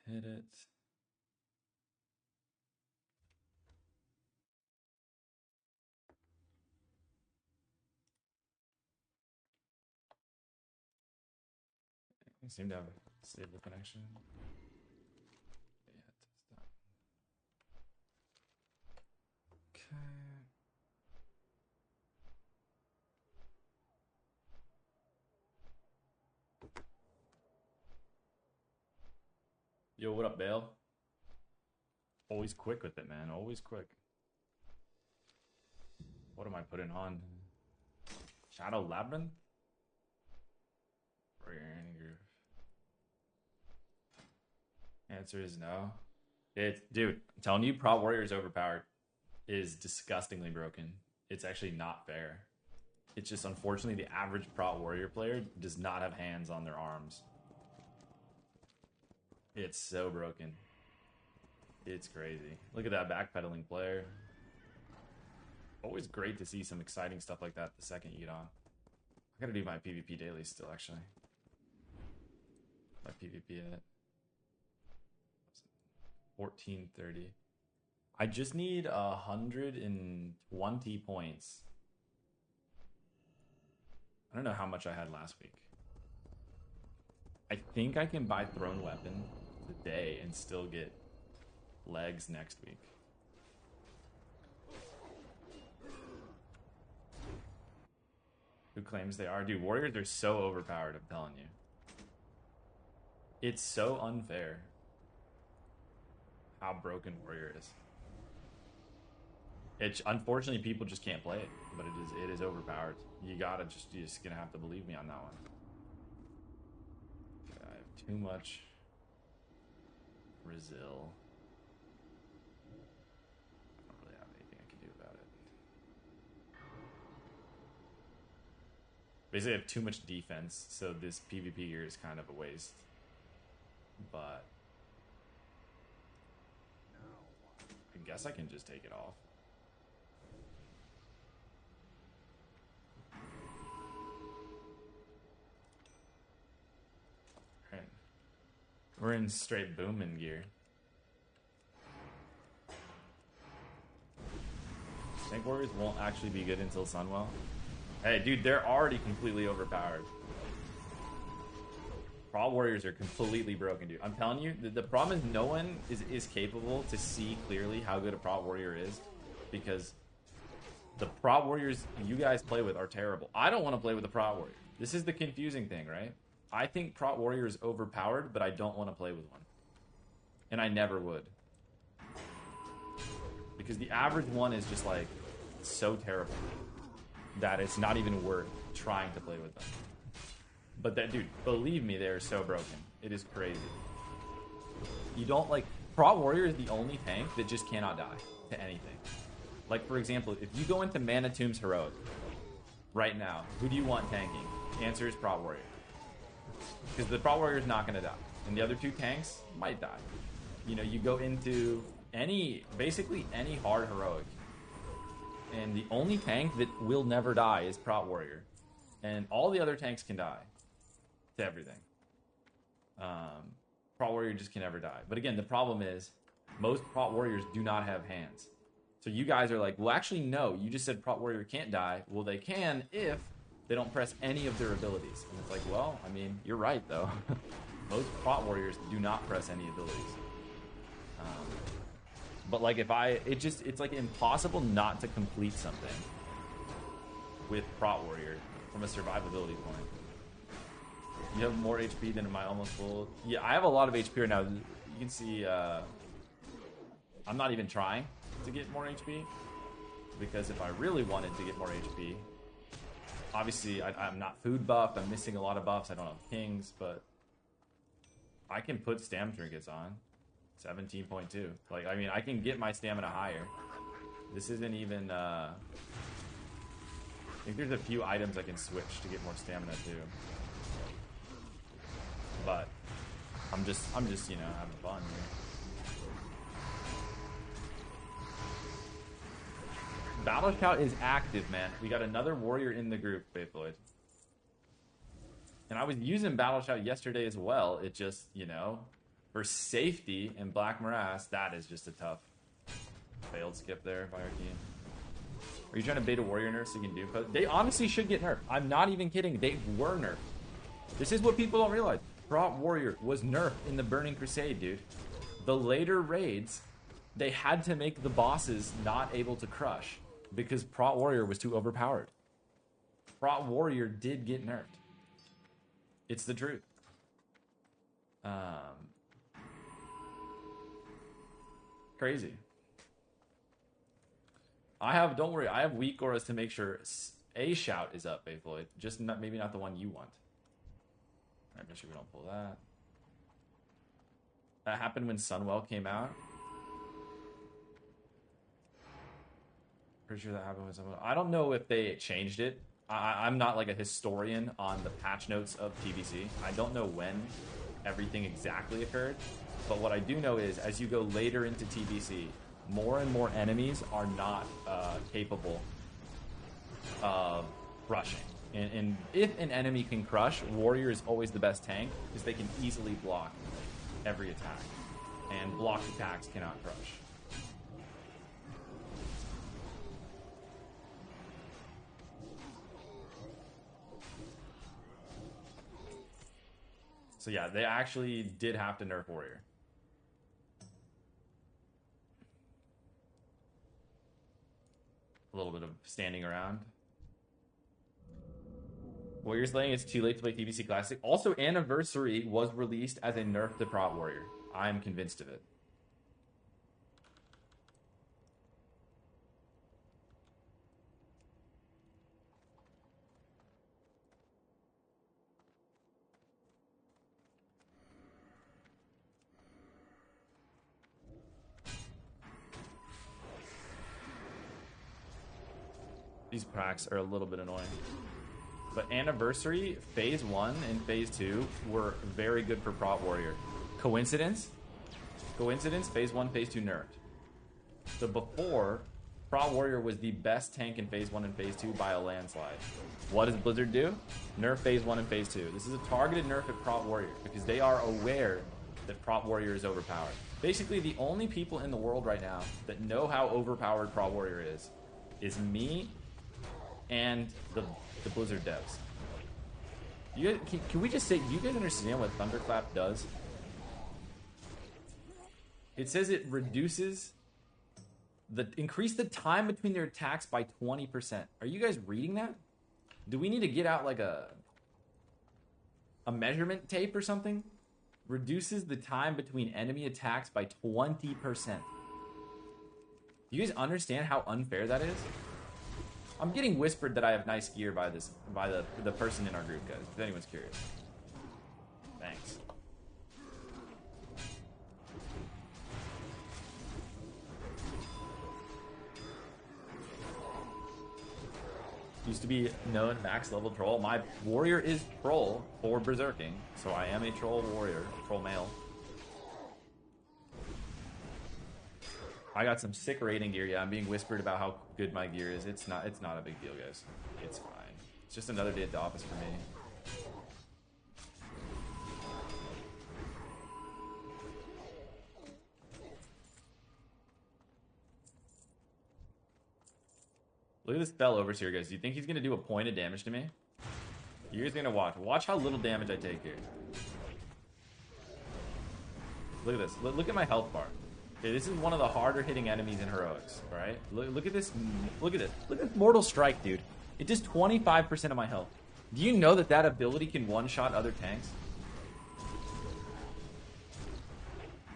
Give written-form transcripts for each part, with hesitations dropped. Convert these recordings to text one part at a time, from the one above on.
hit it. I seem to have a stable connection. Yeah, stop. Okay. Yo, what up, Bale? Always quick with it, man. Always quick. What am I putting on? Shadow Labyrinth? Answer is no. Dude, I'm telling you, Prot Warrior is overpowered. It is disgustingly broken. It's actually not fair. It's just unfortunately the average Prot Warrior player does not have hands on their arms. It's so broken. It's crazy. Look at that backpedaling player. Always great to see some exciting stuff like that the second you get on. I gotta do my PvP daily still, actually. My PvP at 1430. I just need 120 points. I don't know how much I had last week. I think I can buy Thrown Weapon today and still get legs next week. Who claims they are? Dude, warriors are so overpowered, I'm telling you. It's so unfair how broken warrior is. It's unfortunately people just can't play it, but it is overpowered. You're just gonna have to believe me on that one. Okay, I have too much Brazil. I don't really have anything I can do about it. Basically, I have too much defense, so this PvP gear is kind of a waste. But I guess I can just take it off. Right. We're in straight booming gear. Tank warriors won't actually be good until Sunwell. Hey, dude, they're already completely overpowered. Prot warriors are completely broken, dude. I'm telling you, the problem is no one is capable to see clearly how good a Prot warrior is, because the Prot warriors you guys play with are terrible. I don't want to play with a Prot warrior. This is the confusing thing, right? I think Prot warrior is overpowered, but I don't want to play with one. And I never would. Because the average one is just like so terrible that it's not even worth trying to play with them. But that, dude, believe me, they're so broken. It is crazy. You don't like... Prot Warrior is the only tank that just cannot die to anything. Like, for example, if you go into Mana Tomb's Heroic right now, who do you want tanking? The answer is Prot Warrior. Because the Prot Warrior is not going to die. And the other two tanks might die. You know, you go into basically any hard Heroic. And the only tank that will never die is Prot Warrior. And all the other tanks can die. To everything. Prot Warrior just can never die. But again, the problem is most Prot Warriors do not have hands. So you guys are like, well, actually, no. You just said Prot Warrior can't die. Well, they can if they don't press any of their abilities. And it's like, well, I mean, you're right, though. Most Prot Warriors do not press any abilities. But like it's like impossible not to complete something with Prot Warrior from a survivability point. You have more HP than my almost full. Yeah, I have a lot of HP right now. You can see I'm not even trying to get more HP, because if I really wanted to get more HP, obviously I'm not food buffed. I'm missing a lot of buffs. I don't have kings, but I can put stamina trinkets on. 17.2. Like, I mean, I can get my stamina higher. This isn't even I think there's a few items I can switch to get more stamina too. But I'm just you know, having fun here. Battle Scout is active, man. We got another warrior in the group, Faith Lloyd. And I was using Battle Shout yesterday as well. It just, you know, For safety in Black Morass, that is just a tough failed skip there by our team. Are you trying to bait a warrior nerf so you can do post? They honestly should get nerfed. I'm not even kidding. They were nerfed. This is what people don't realize. Prot Warrior was nerfed in the Burning Crusade, dude. The later raids, they had to make the bosses not able to crush because Prot Warrior was too overpowered. Prot Warrior did get nerfed. It's the truth. Crazy. Don't worry, I have weak auras to make sure a shout is up, Bayfloyd. Just not, maybe not the one you want. Alright, make sure we don't pull that. That happened when Sunwell came out. Pretty sure that happened when Sunwell. I don't know if they changed it. I'm not like a historian on the patch notes of TBC. I don't know when everything exactly occurred. But what I do know is, as you go later into TBC, more and more enemies are not capable of crushing. And if an enemy can crush, Warrior is always the best tank because they can easily block every attack. And blocked attacks cannot crush. So yeah, they actually did have to nerf Warrior. A little bit of standing around. Warrior's Lane, it's too late to play TBC Classic. Also, Anniversary was released as a nerf to Prot Warrior. I'm convinced of it. These packs are a little bit annoying. But Anniversary, Phase 1 and Phase 2 were very good for Prot Warrior. Coincidence? Coincidence, Phase 1, Phase 2 nerfed. So before, Prot Warrior was the best tank in Phase 1 and Phase 2 by a landslide. What does Blizzard do? Nerf Phase 1 and Phase 2. This is a targeted nerf at Prot Warrior because they are aware that Prot Warrior is overpowered. Basically, the only people in the world right now that know how overpowered Prot Warrior is me and the Blizzard devs. You guys, can we just say, do you guys understand what Thunderclap does? It says it reduces increase the time between their attacks by 20%. Are you guys reading that? Do we need to get out like a measurement tape or something? Reduces the time between enemy attacks by 20%. You guys understand how unfair that is? I'm getting whispered that I have nice gear by the person in our group, guys, if anyone's curious. Thanks. Used to be known max level troll. My warrior is troll for berserking, so I am a troll warrior, troll male. I got some sick rating gear. Yeah, I'm being whispered about how good my gear is. It's not a big deal, guys. It's fine. It's just another day at the office for me. Look at this fell overseer, guys. Do you think he's gonna do a point of damage to me? You guys are gonna watch. Watch how little damage I take here. Look at this. Look at my health bar. Okay, this is one of the harder hitting enemies in heroics. All right, look at this. Look at this. Look at this mortal strike, dude. It does 25% of my health. Do you know that ability can one-shot other tanks?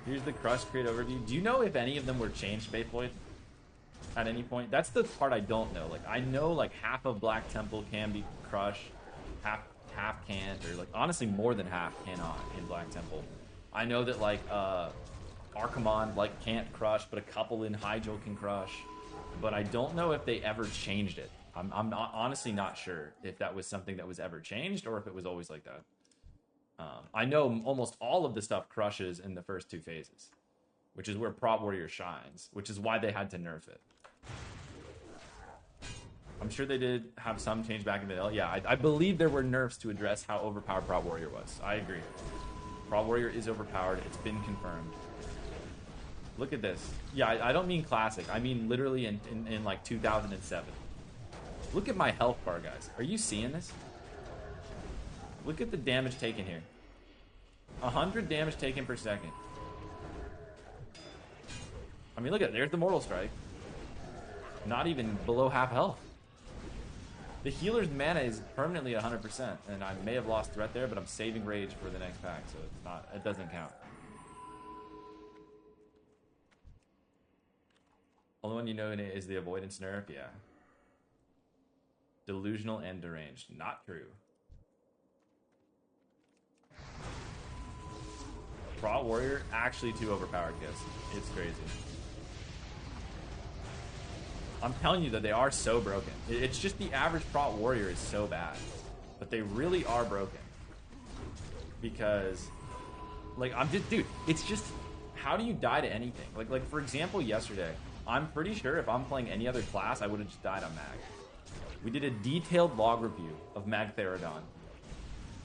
Here's the Crush Crate overview. Do you know if any of them were changed, Bayfloyd? At any point? That's the part I don't know. Like, I know like half of Black Temple can be crushed, half can't, or like honestly more than half cannot in Black Temple. I know that like Archimon like can't crush, but a couple in Hyjal can crush. But I don't know if they ever changed it. I'm not, honestly not sure if that was something that was ever changed or if it was always like that. I know almost all of the stuff crushes in the first two phases, which is where Prot Warrior shines, which is why they had to nerf it. I'm sure they did have some change back in vanilla. Yeah, I believe there were nerfs to address how overpowered Prot Warrior was. I agree. Prot Warrior is overpowered. It's been confirmed. Look at this. Yeah, I don't mean classic. I mean literally in like 2007. Look at my health bar, guys. Are you seeing this? Look at the damage taken here. 100 damage taken per second. I mean, look at it. There's the Mortal Strike. Not even below half health. The healer's mana is permanently 100%, and I may have lost threat there, but I'm saving rage for the next pack, so it's not. It doesn't count. Only one you know is the avoidance nerf. Yeah. Delusional and deranged. Not true. Prot Warrior actually too overpowered, kids. It's crazy. I'm telling you that they are so broken. It's just the average Prot Warrior is so bad. But they really are broken. Because, like, I'm just, dude, it's just, how do you die to anything? Like for example, yesterday, I'm pretty sure if I'm playing any other class, I would have just died on Mag. We did a detailed log review of Mag Therodon.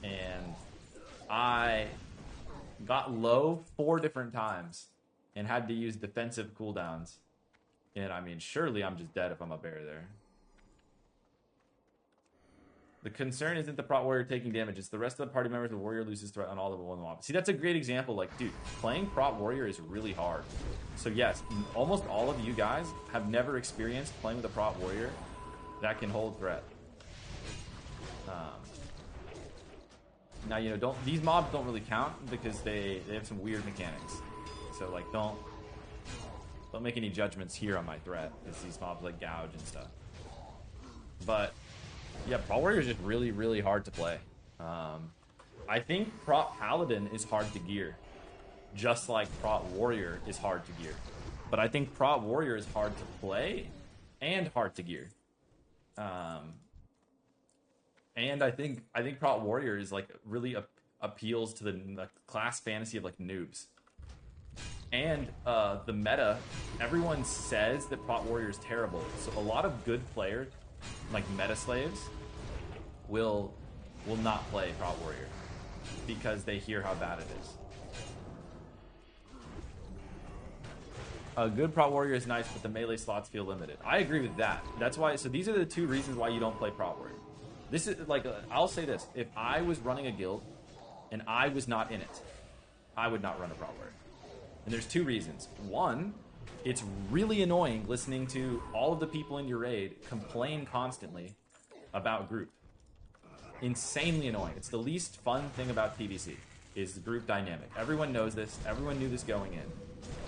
And I got low 4 different times and had to use defensive cooldowns. And I mean, surely I'm just dead if I'm a bear there. The concern isn't the Prot Warrior taking damage, it's the rest of the party members. The Warrior loses threat on all of one mob. See, that's a great example. Like, dude, playing Prot Warrior is really hard. So yes, almost all of you guys have never experienced playing with a Prot Warrior that can hold threat. Now, you know, these mobs don't really count because they have some weird mechanics. So like, don't make any judgments here on my threat, because these mobs like gouge and stuff. But yeah, Prot Warrior is just really, really hard to play. I think Prot Paladin is hard to gear, just like Prot Warrior is hard to gear. But I think Prot Warrior is hard to play and hard to gear. And I think Prot Warrior is like really appeals to the class fantasy of like noobs. And the meta, everyone says that Prot Warrior is terrible. So a lot of good players, like meta slaves, will not play Prot Warrior because they hear how bad it is. A good Prot Warrior is nice, but the melee slots feel limited. I agree with that. That's why. So these are the 2 reasons why you don't play Prot Warrior. This is like, I'll say this: if I was running a guild and I was not in it, I would not run a Prot Warrior. And there's 2 reasons. One, it's really annoying listening to all of the people in your raid complain constantly about group. Insanely annoying. It's the least fun thing about PvC, is the group dynamic. Everyone knows this. Everyone knew this going in.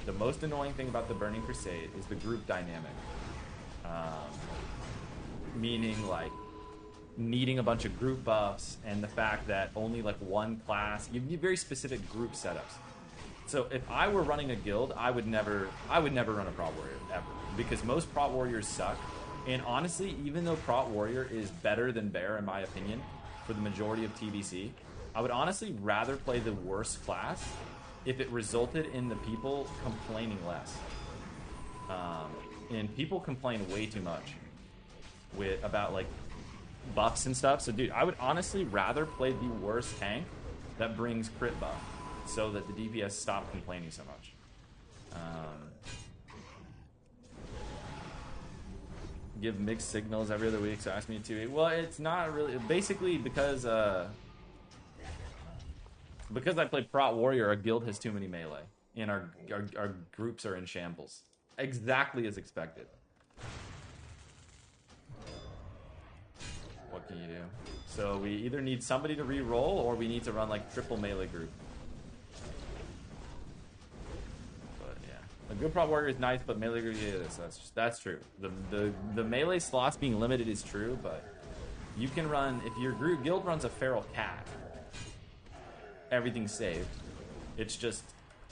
The most annoying thing about the Burning Crusade is the group dynamic. Meaning, like, needing a bunch of group buffs and the fact that only, like, one class... You need very specific group setups. So if I were running a guild, I would never run a Prot Warrior, ever. Because most Prot Warriors suck. And honestly, even though Prot Warrior is better than Bear, in my opinion, for the majority of TBC, I would honestly rather play the worst class if it resulted in the people complaining less. And people complain way too much about like buffs and stuff. So dude, I would honestly rather play the worst tank that brings crit buff, so that the DPS stop complaining so much. Give mixed signals every other week, so ask me to. Well, it's not really. Basically, because I play Prot Warrior, our guild has too many melee, and our groups are in shambles. Exactly as expected. What can you do? So we either need somebody to re-roll, or we need to run like triple melee group. A good Prot Warrior is nice, but melee group is. That's true. The melee slots being limited is true, but you can run, if your guild runs a feral cat, everything's saved. It's just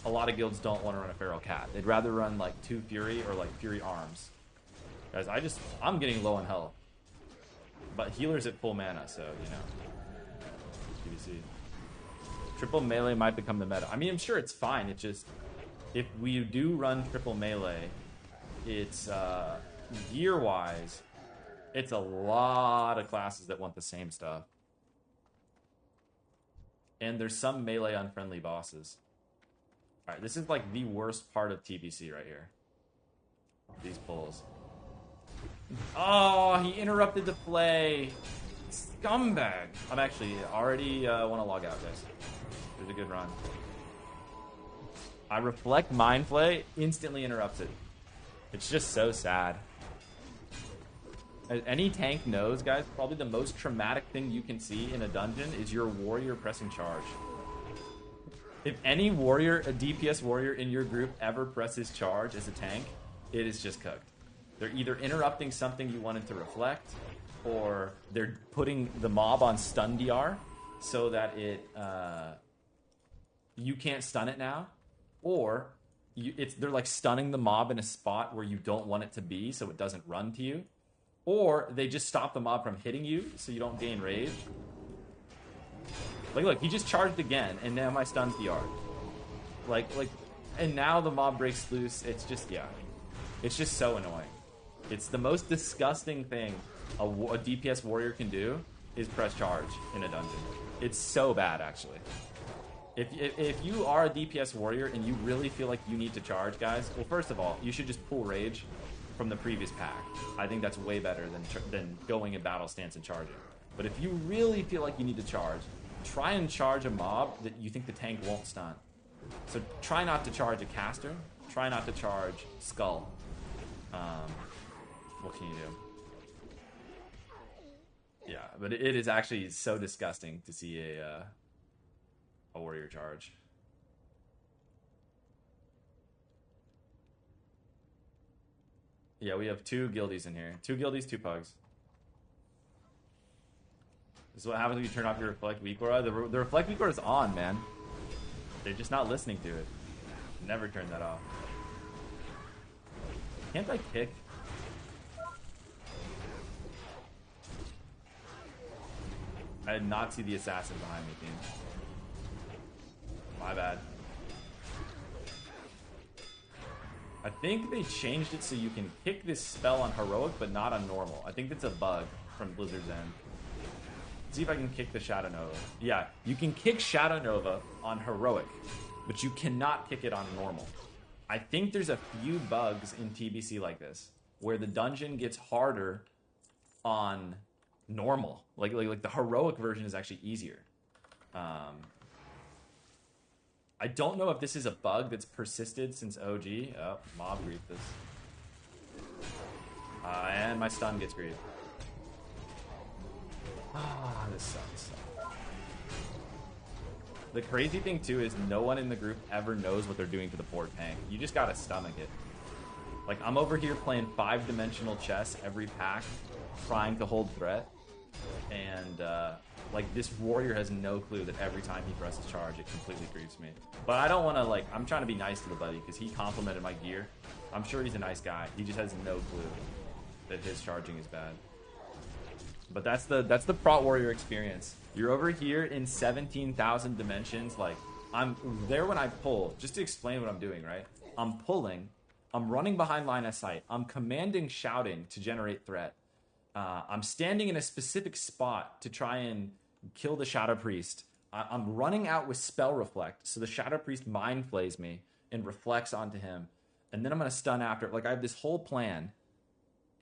a lot of guilds don't want to run a feral cat. They'd rather run like 2 Fury or like Fury Arms. Guys, I'm getting low on health, but healer's at full mana, so you know. PvC. Triple melee might become the meta. I mean, I'm sure it's fine. It's just, if we do run triple melee, it's gear-wise, it's a lot of classes that want the same stuff. And there's some melee unfriendly bosses. Alright, this is like the worst part of TBC right here. These pulls. Oh, he interrupted the play. Scumbag. I'm actually already want to log out, guys. It was a good run. I reflect mind play, instantly interrupts it. It's just so sad. As any tank knows, guys, probably the most traumatic thing you can see in a dungeon is your warrior pressing charge. If any warrior, a DPS warrior in your group ever presses charge as a tank, it is just cooked. They're either interrupting something you wanted to reflect, or they're putting the mob on stun DR so that it you can't stun it now, or they're like stunning the mob in a spot where you don't want it to be so it doesn't run to you, or they just stop the mob from hitting you so you don't gain rage. Like, look, he just charged again, and now my stun's DR. Like, and now the mob breaks loose. It's just, yeah. It's just so annoying. It's the most disgusting thing a DPS warrior can do is press charge in a dungeon. It's so bad, actually. If you are a DPS warrior and you really feel like you need to charge, guys, well, first of all, you should just pull rage from the previous pack. I think that's way better than going in battle stance and charging. But if you really feel like you need to charge, try and charge a mob that you think the tank won't stun. So try not to charge a caster. Try not to charge Skull. What can you do? Yeah, but it is actually so disgusting to see a warrior charge. Yeah, we have 2 guildies in here. 2 guildies, 2 pugs. This is what happens when you turn off your reflect weak aura. The reflect weak aura is on, man. They're just not listening to it. Never turn that off. Can't I kick? I did not see the assassin behind me, team. My bad. I think they changed it so you can kick this spell on heroic, but not on normal. I think that's a bug from Blizzard's end. Let's see if I can kick the Shadow Nova. Yeah, you can kick Shadow Nova on heroic, but you cannot kick it on normal. I think there's a few bugs in TBC like this, where the dungeon gets harder on normal. Like the heroic version is actually easier. I don't know if this is a bug that's persisted since OG. Oh, mob grief this. And my stun gets griefed. Ah, this sucks. The crazy thing too is no one in the group ever knows what they're doing to the poor tank. You just gotta stomach it. Like, I'm over here playing 5-dimensional chess every pack, trying to hold threat. And, like, this warrior has no clue that every time he presses charge, it completely griefs me. But I don't want to, like, I'm trying to be nice to the buddy, because he complimented my gear. I'm sure he's a nice guy. He just has no clue that his charging is bad. But that's the prot warrior experience. You're over here in 17,000 dimensions. Like, I'm there when I pull. Just to explain what I'm doing, right? I'm pulling. I'm running behind line of sight. I'm commanding shouting to generate threat. I'm standing in a specific spot to try and kill the Shadow Priest. I'm running out with Spell Reflect, so the Shadow Priest mind plays me and reflects onto him. And then I'm going to stun after. Like, I have this whole plan.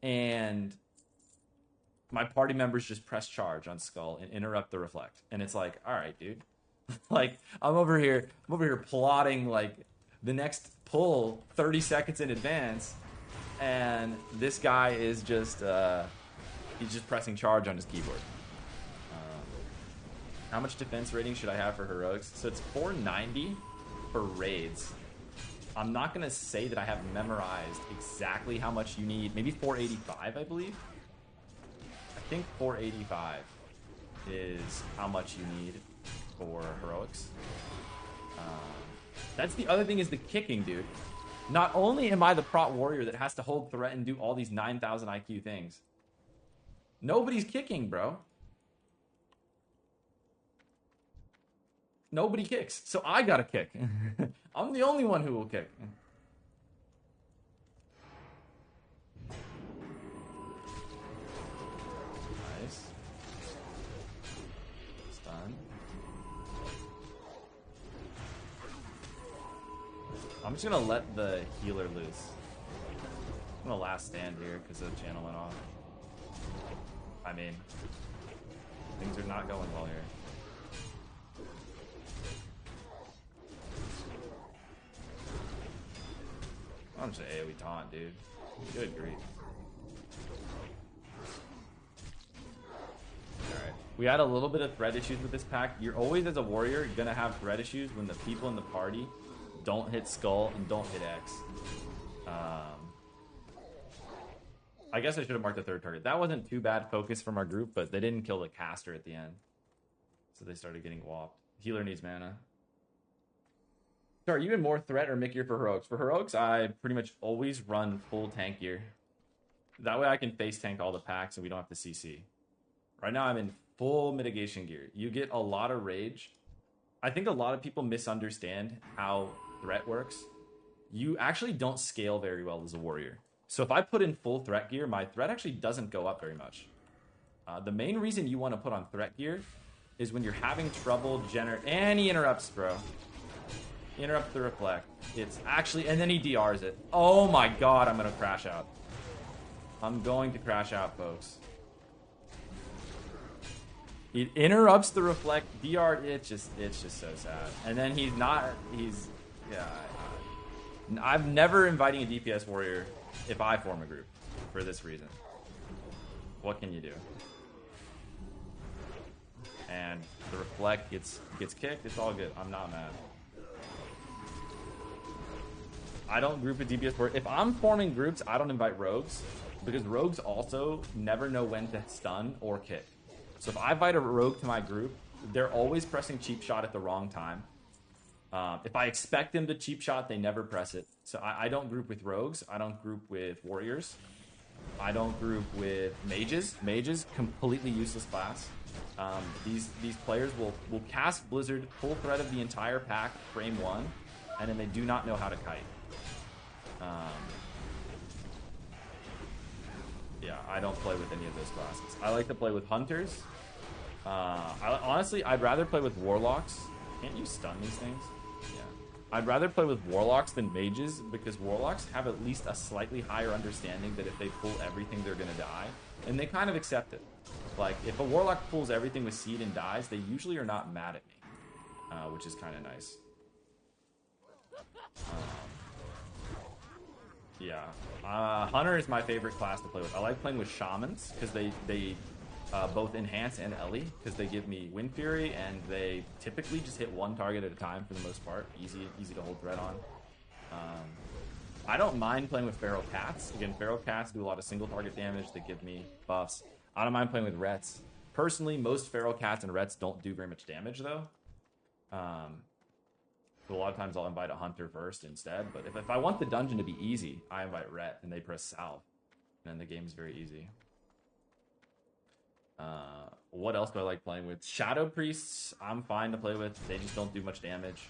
And my party members just press charge on Skull and interrupt the reflect. And it's like, all right, dude. Like, I'm over here plotting, like, the next pull 30 seconds in advance. And this guy is just... he's just pressing charge on his keyboard. How much defense rating should I have for heroics? So it's 490 for raids. I'm not going to say that I have memorized exactly how much you need. Maybe 485, I believe. I think 485 is how much you need for heroics. That's the other thing, is the kicking, dude. Not only am I the prot warrior that has to hold threat and do all these 9,000 IQ things, nobody's kicking, bro. Nobody kicks, so I gotta kick. I'm the only one who will kick. Nice. Stun. just gonna let the healer loose. I'm gonna last stand here because the channel went off. I mean, things are not going well here. I'm just an AoE taunt, dude. Good grief. Alright. We had a little bit of threat issues with this pack. You're always, as a warrior, gonna have threat issues when the people in the party don't hit skull and don't hit X. I guess I should have marked the third target. That wasn't too bad focus from our group, but they didn't kill the caster at the end. So they started getting whopped. Healer needs mana. So are you in more threat or mid gear for heroics? For heroics, I pretty much always run full tank gear. That way I can face tank all the packs and we don't have to CC. Right now I'm in full mitigation gear. You get a lot of rage. I think a lot of people misunderstand how threat works. You actually don't scale very well as a warrior. So if I put in full threat gear, my threat actually doesn't go up very much. The main reason you want to put on threat gear is when you're having trouble and he interrupts, bro. He interrupts the reflect. It's actually, and then he DRs it. Oh my god, I'm gonna crash out. I'm going to crash out, folks. He interrupts the reflect, DR, it's just so sad. And then yeah. I'm never inviting a DPS warrior if I form a group for this reason. What can you do? And the reflect gets kicked, it's all good. I'm not mad. I don't group with DPS warrior. If I'm forming groups, I don't invite rogues because rogues also never know when to stun or kick. So if I invite a rogue to my group, they're always pressing cheap shot at the wrong time. If I expect them to cheap shot, they never press it. So I don't group with rogues. I don't group with warriors. I don't group with mages. Mages, completely useless class. These players will cast Blizzard full threat of the entire pack, frame 1, and then they do not know how to kite. Yeah, I don't play with any of those classes. I like to play with hunters. Honestly, I'd rather play with warlocks. Can't you stun these things? Yeah. I'd rather play with warlocks than mages because warlocks have at least a slightly higher understanding that if they pull everything, they're gonna die. And they kind of accept it. Like, if a warlock pulls everything with seed and dies, they usually are not mad at me. Which is kind of nice. Yeah. Hunter is my favorite class to play with. I like playing with shamans because they both enhance and Ellie because they give me Wind Fury and they typically just hit one target at a time for the most part. Easy to hold threat on. I don't mind playing with feral cats. Again, feral cats do a lot of single target damage. They give me buffs. I don't mind playing with rets. Personally, most feral cats and rets don't do very much damage though. So a lot of times I'll invite a hunter first instead. But if I want the dungeon to be easy, I invite ret and they press salve. And then the game's very easy. What else do I like playing with? Shadow Priests, I'm fine to play with. They just don't do much damage.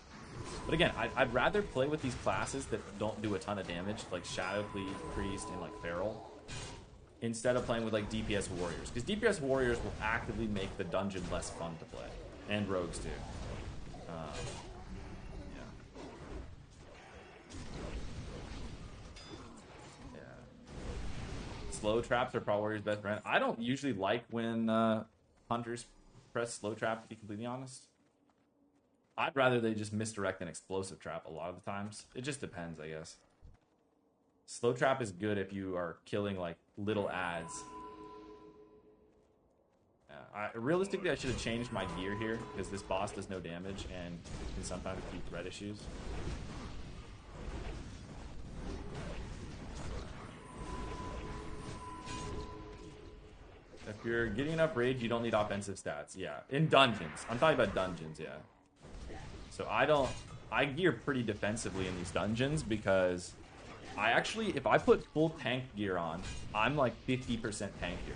But again, I'd rather play with these classes that don't do a ton of damage, like Shadow Priest and like Feral, instead of playing with like DPS Warriors. Because DPS Warriors will actively make the dungeon less fun to play. And Rogues too. Slow traps are probably Warrior's best friend. I don't usually like when hunters press slow trap, to be completely honest. I'd rather they just misdirect an explosive trap a lot of the times. It just depends, I guess. Slow trap is good if you are killing like little ads. Realistically, I should have changed my gear here because this boss does no damage and can sometimes keep threat issues. If you're getting enough rage, you don't need offensive stats. Yeah, in dungeons. I'm talking about dungeons, yeah. So I gear pretty defensively in these dungeons because I actually, if I put full tank gear on, I'm like 50% tank gear.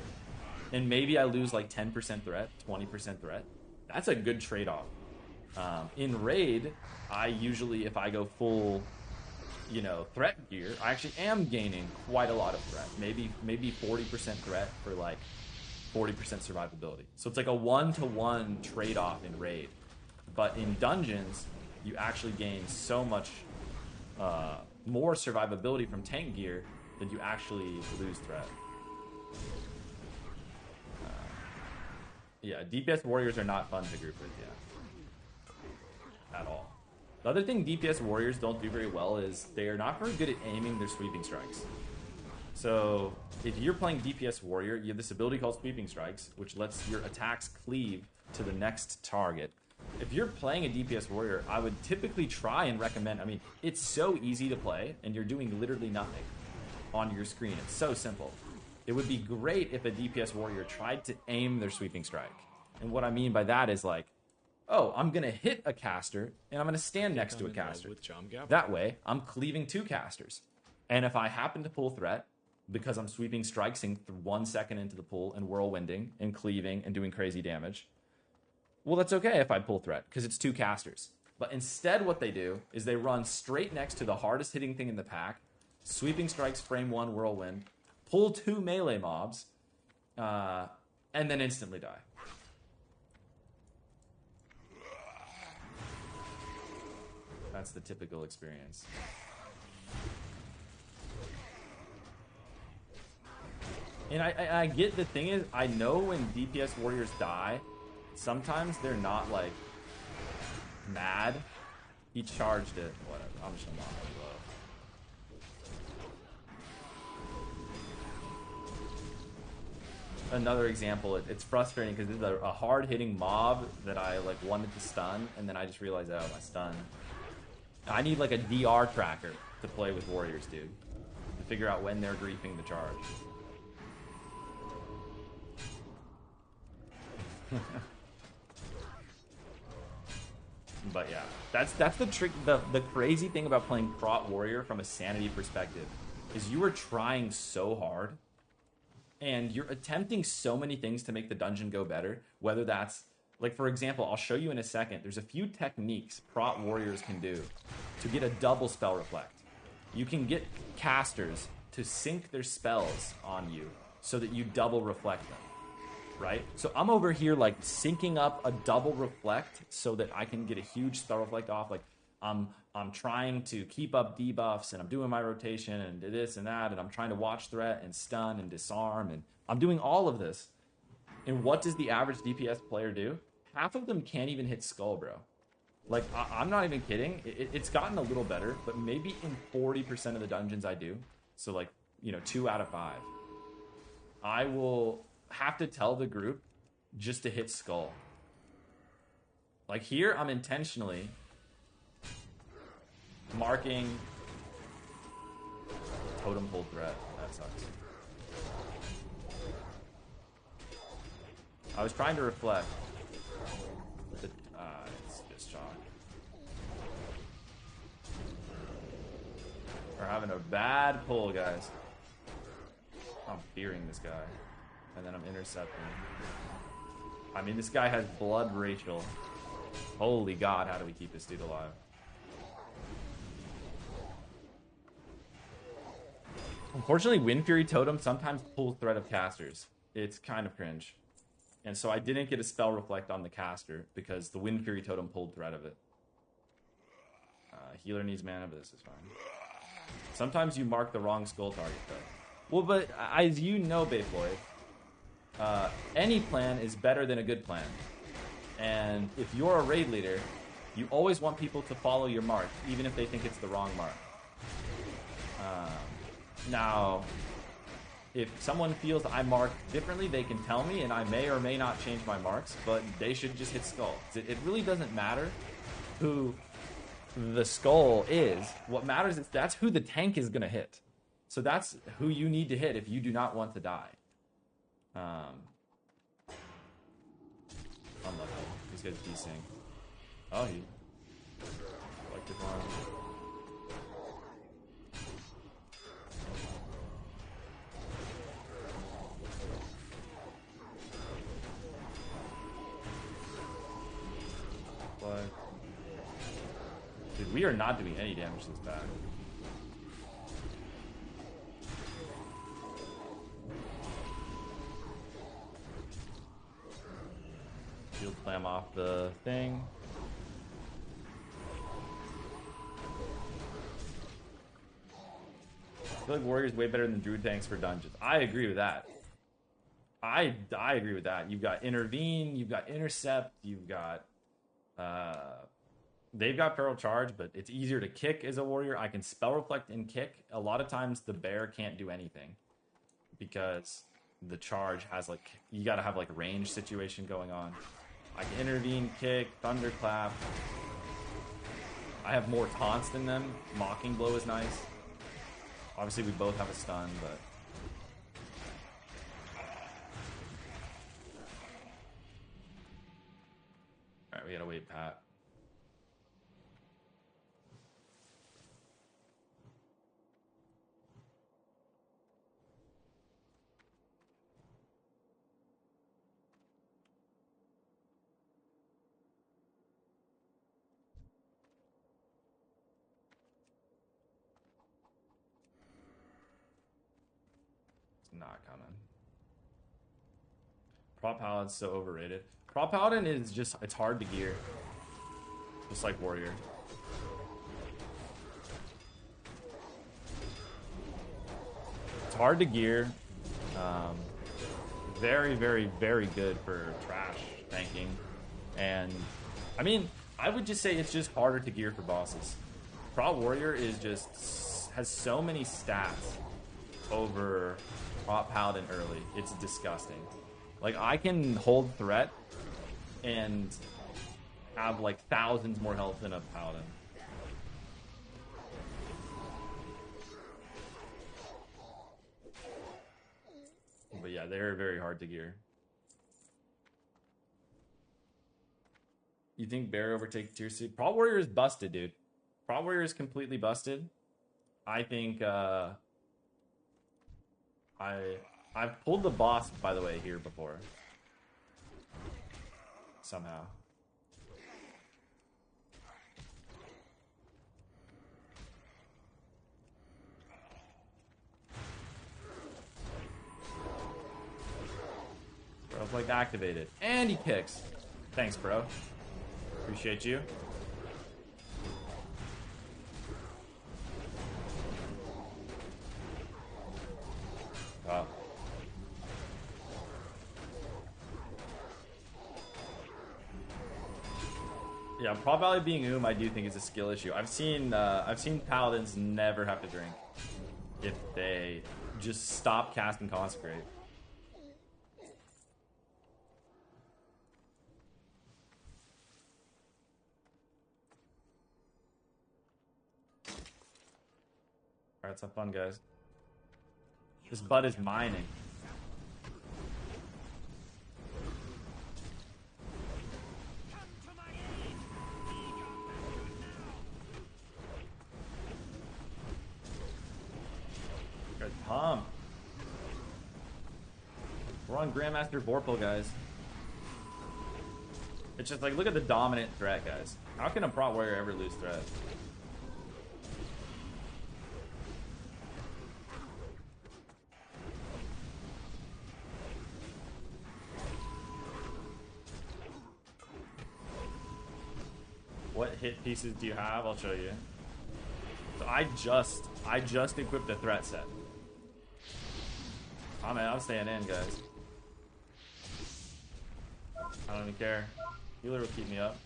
And maybe I lose like 10% threat, 20% threat. That's a good trade-off. In raid, I usually, if I go full, threat gear, I actually am gaining quite a lot of threat. Maybe 40% threat for like 40% survivability. So it's like a 1-to-1 trade-off in raid. But in dungeons, you actually gain so much more survivability from tank gear than you actually lose threat. Yeah, DPS warriors are not fun to group with, yeah. At all. The other thing DPS warriors don't do very well is they are not very good at aiming their sweeping strikes. So if you're playing DPS warrior, you have this ability called sweeping strikes, which lets your attacks cleave to the next target. If you're playing a DPS warrior, I would typically try and recommend, I mean, it's so easy to play, and you're doing literally nothing on your screen. It's so simple. It would be great if a DPS warrior tried to aim their sweeping strike. And what I mean by that is like, oh, I'm going to hit a caster, and I'm going to stand next to a caster. That way, I'm cleaving 2 casters. And if I happen to pull threat, because I'm sweeping strikes in 1 second into the pull and whirlwinding and cleaving and doing crazy damage, well, that's okay if I pull threat, because it's 2 casters. But instead what they do is they run straight next to the hardest hitting thing in the pack, sweeping strikes, frame 1, whirlwind, pull 2 melee mobs, and then instantly die. That's the typical experience. And I get the thing is, I know when DPS warriors die, sometimes they're not like mad. He charged it. Whatever. I'm just gonna lock it low. Another example, it's frustrating because this is a hard-hitting mob that I like wanted to stun, and then I just realized, oh, my stun. I need like a DR tracker to play with warriors, dude, to figure out when they're griefing the charge. But yeah, that's the trick. The crazy thing about playing prot warrior from a sanity perspective is you are trying so hard and you're attempting so many things to make the dungeon go better. Whether that's like, for example, I'll show you in a second, there's a few techniques prot warriors can do to get a double spell reflect. You can get casters to sync their spells on you so that you double reflect them. Right? So I'm over here like syncing up a double reflect so that I can get a huge spell reflect off. Like I'm trying to keep up debuffs, and I'm doing my rotation and this and that, and I'm trying to watch threat and stun and disarm, and I'm doing all of this. And what does the average DPS player do? Half of them can't even hit skull, bro. Like I'm not even kidding. It's gotten a little better, but maybe in 40% of the dungeons I do, so like, you know, 2 out of 5, I will have to tell the group just to hit skull. Like here, I'm intentionally marking totem pole threat. That sucks. I was trying to reflect. It's just chalk. We're having a bad pull, guys. I'm fearing this guy. And then I'm intercepting. I mean, this guy has blood racial. Holy God, how do we keep this dude alive? Unfortunately, Wind Fury Totem sometimes pulls threat of casters. It's kind of cringe. And so I didn't get a spell reflect on the caster because the Wind Fury Totem pulled threat of it. Healer needs mana, but this is fine. Sometimes you mark the wrong skull target, though. Well, but as you know, Bayfloyd, any plan is better than a good plan. And if you're a raid leader, you always want people to follow your mark, even if they think it's the wrong mark. Now, if someone feels I mark differently, they can tell me, and I may or may not change my marks, but they should just hit skull. It really doesn't matter who the skull is. What matters is that's who the tank is going to hit. So that's who you need to hit if you do not want to die. Unlucky. These guys desync. Oh, he collected one. What? Dude, we are not doing any damage to this back. Shield slam off the thing. feel like warrior's way better than druid tanks for dungeons. I agree with that. I agree with that. You've got intervene, you've got intercept, you've got they've got feral charge, but it's easier to kick as a warrior. I can spell reflect and kick. A lot of times the bear can't do anything because the charge has like, you gotta have like range situation going on. I can intervene, kick, thunderclap. I have more taunts than them. Mocking blow is nice. Obviously we both have a stun, but alright, we gotta wait, Pat. It's not coming. Prop Paladin's so overrated. Prop Paladin is just, it's hard to gear. Just like Warrior. It's hard to gear. Very, very, very good for trash tanking. And, I mean, I would just say it's just harder to gear for bosses. Prop Warrior is just, has so many stats over Prop Paladin early. It's disgusting. Like, I can hold threat and have like thousands more health than a Paladin. But yeah, they're very hard to gear. You think Bear overtakes Tier C? Prop Warrior is busted, dude. Prop Warrior is completely busted. I think I've pulled the boss, by the way, here before. Somehow. Bro's like activated. And he kicks. Thanks, bro. Appreciate you. Wow. Yeah, probably being I do think is a skill issue. I've seen paladins never have to drink if they just stop casting consecrate. Alright, let's have fun, guys. This bud is mining. Good pump. We're on Grandmaster Vorpal, guys. It's just like, look at the dominant threat, guys. How can a prop warrior ever lose threat? What hit pieces do you have? I'll show you. So I just equipped a threat set. Oh man, I'm staying in, guys. I don't even care. Healer will keep me up.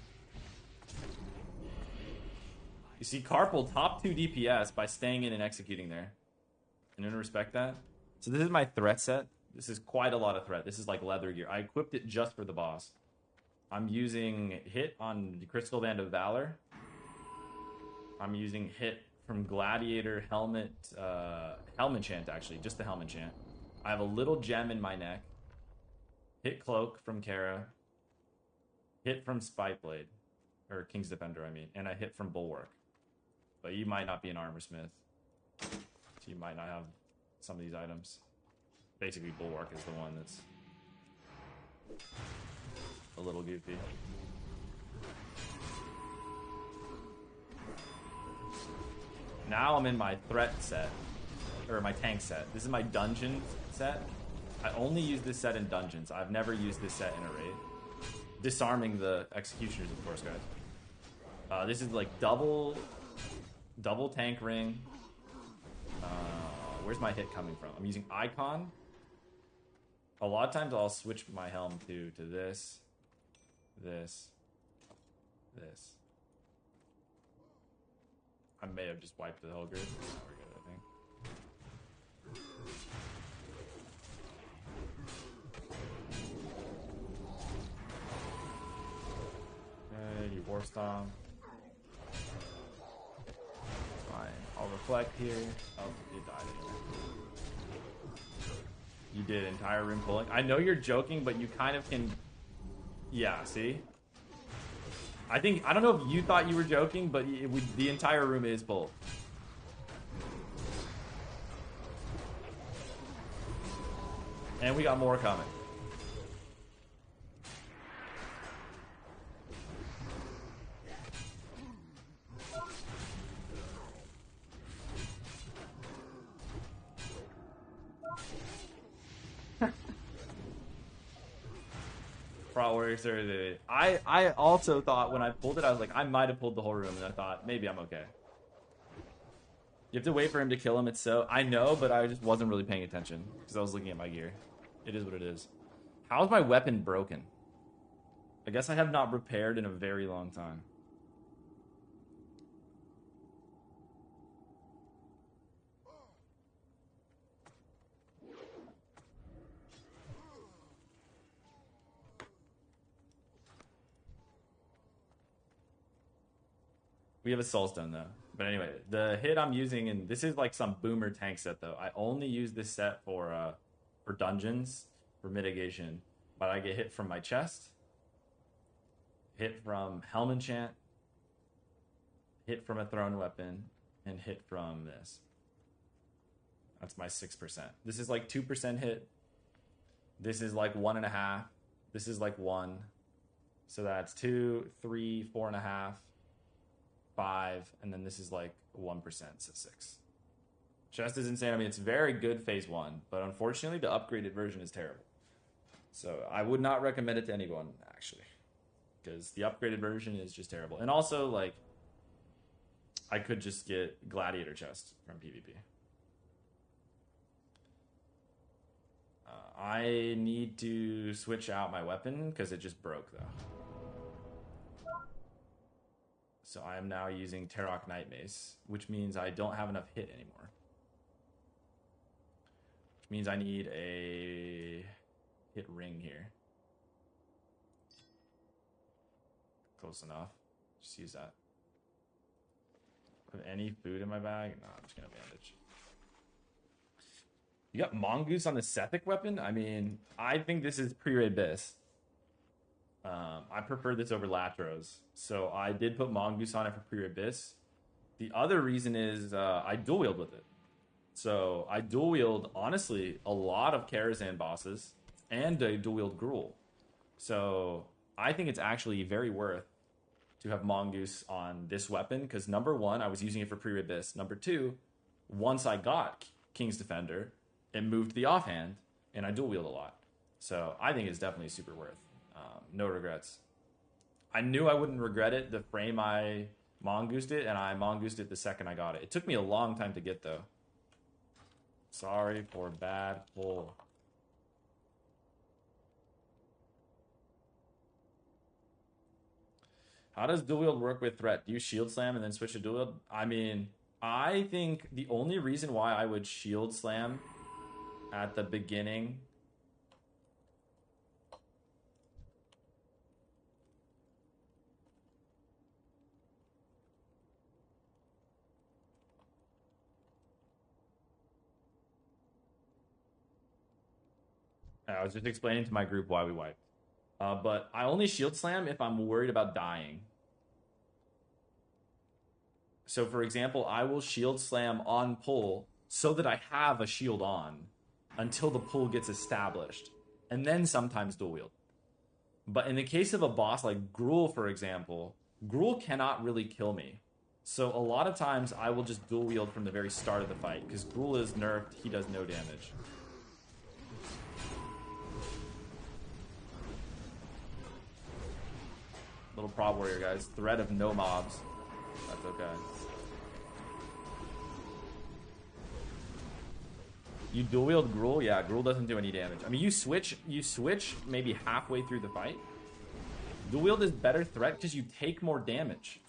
You see, Carpal top 2 DPS by staying in and executing there. Anyone respect that? So this is my threat set. This is quite a lot of threat. This is like leather gear. I equipped it just for the boss. I'm using hit on the Crystal Band of Valor. I'm using hit from Gladiator Helmet, Helm Enchant actually, just the Helm Enchant. I have a little gem in my neck. Hit Cloak from Kara. Hit from Spiteblade, or King's Defender, I mean, and I hit from Bulwark. But you might not be an armor smith, so you might not have some of these items. Basically, Bulwark is the one that's a little goofy. Now I'm in my threat set, or my tank set. This is my dungeon set. I only use this set in dungeons. I've never used this set in a raid. Disarming the executioners, of course, guys. This is like double tank ring. Where's my hit coming from? I'm using icon. A lot of times I'll switch my helm to this, this. I may have just wiped the whole grid. Now we're good, I think. Okay, you war stomp. Fine. I'll reflect here. Oh, you died anyway. You did entire room pulling. I know you're joking, but you kind of can. Yeah, see? I don't know if you thought you were joking, but the entire room is pulled. And we got more coming. I also thought when I pulled it, I was like, I might have pulled the whole room, and I thought maybe I'm okay. You have to wait for him to kill him. It's so I know, but I just wasn't really paying attention because I was looking at my gear. It is what it is. How is my weapon broken? I guess I have not repaired in a very long time. We have a soul stone though. But anyway, the hit I'm using, and this is like some boomer tank set though. I only use this set for dungeons, for mitigation. But I get hit from my chest, hit from helm enchant, hit from a thrown weapon, and hit from this. That's my 6%. This is like 2% hit. This is like 1.5. This is like 1. So that's 2, 3, 4.5. 5, and then this is like 1%, so 6. Chest is insane. I mean, it's very good phase 1, but unfortunately the upgraded version is terrible. So I would not recommend it to anyone, actually, because the upgraded version is just terrible. And also, like, I could just get gladiator chest from PvP. I need to switch out my weapon because it just broke though. So I am now using Tarok Night Mace, which means I don't have enough hit anymore. Which means I need a hit ring here. Close enough. Just use that. Have any food in my bag? No, I'm just gonna bandage. You got Mongoose on the Sethic weapon? I mean, I think this is pre-raid Biss. I prefer this over Latros, so I did put Mongoose on it for pre-raid Biss. The other reason is I dual wield with it. So I dual wield, honestly, a lot of Karazhan bosses, and I dual wield Gruul. So I think it's actually very worth to have Mongoose on this weapon, because number one, I was using it for pre-raid Biss. Number two, once I got King's Defender, it moved the offhand, and I dual wield a lot. So I think it's definitely super worth. No regrets. I knew I wouldn't regret it the frame I mongoosed it, and I mongoosed it the second I got it. It took me a long time to get, though. Sorry for bad pull. How does dual wield work with threat? Do you shield slam and then switch to dual wield? I mean, I think the only reason why I would shield slam at the beginning... I was just explaining to my group why we wiped. But I only shield slam if I'm worried about dying. So, for example, I will shield slam on pull so that I have a shield on until the pull gets established. And then sometimes dual wield. But in the case of a boss like Gruul, for example, Gruul cannot really kill me. So a lot of times I will just dual wield from the very start of the fight, because Gruul is nerfed, he does no damage. Little prop warrior, guys. Threat of no mobs. That's okay. You dual wield Gruul? Yeah, Gruul doesn't do any damage. I mean, you switch maybe halfway through the fight. Dual wield is better threat because you take more damage.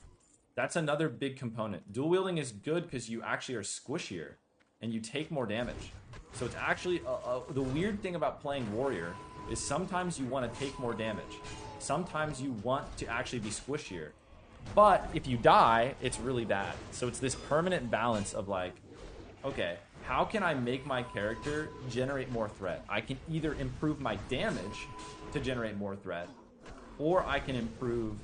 That's another big component. Dual wielding is good because you actually are squishier and you take more damage. So it's actually the weird thing about playing warrior is sometimes you want to take more damage. Sometimes you want to actually be squishier. But if you die, it's really bad. So it's this permanent balance of like, okay, how can I make my character generate more threat? I can either improve my damage to generate more threat, or I can improve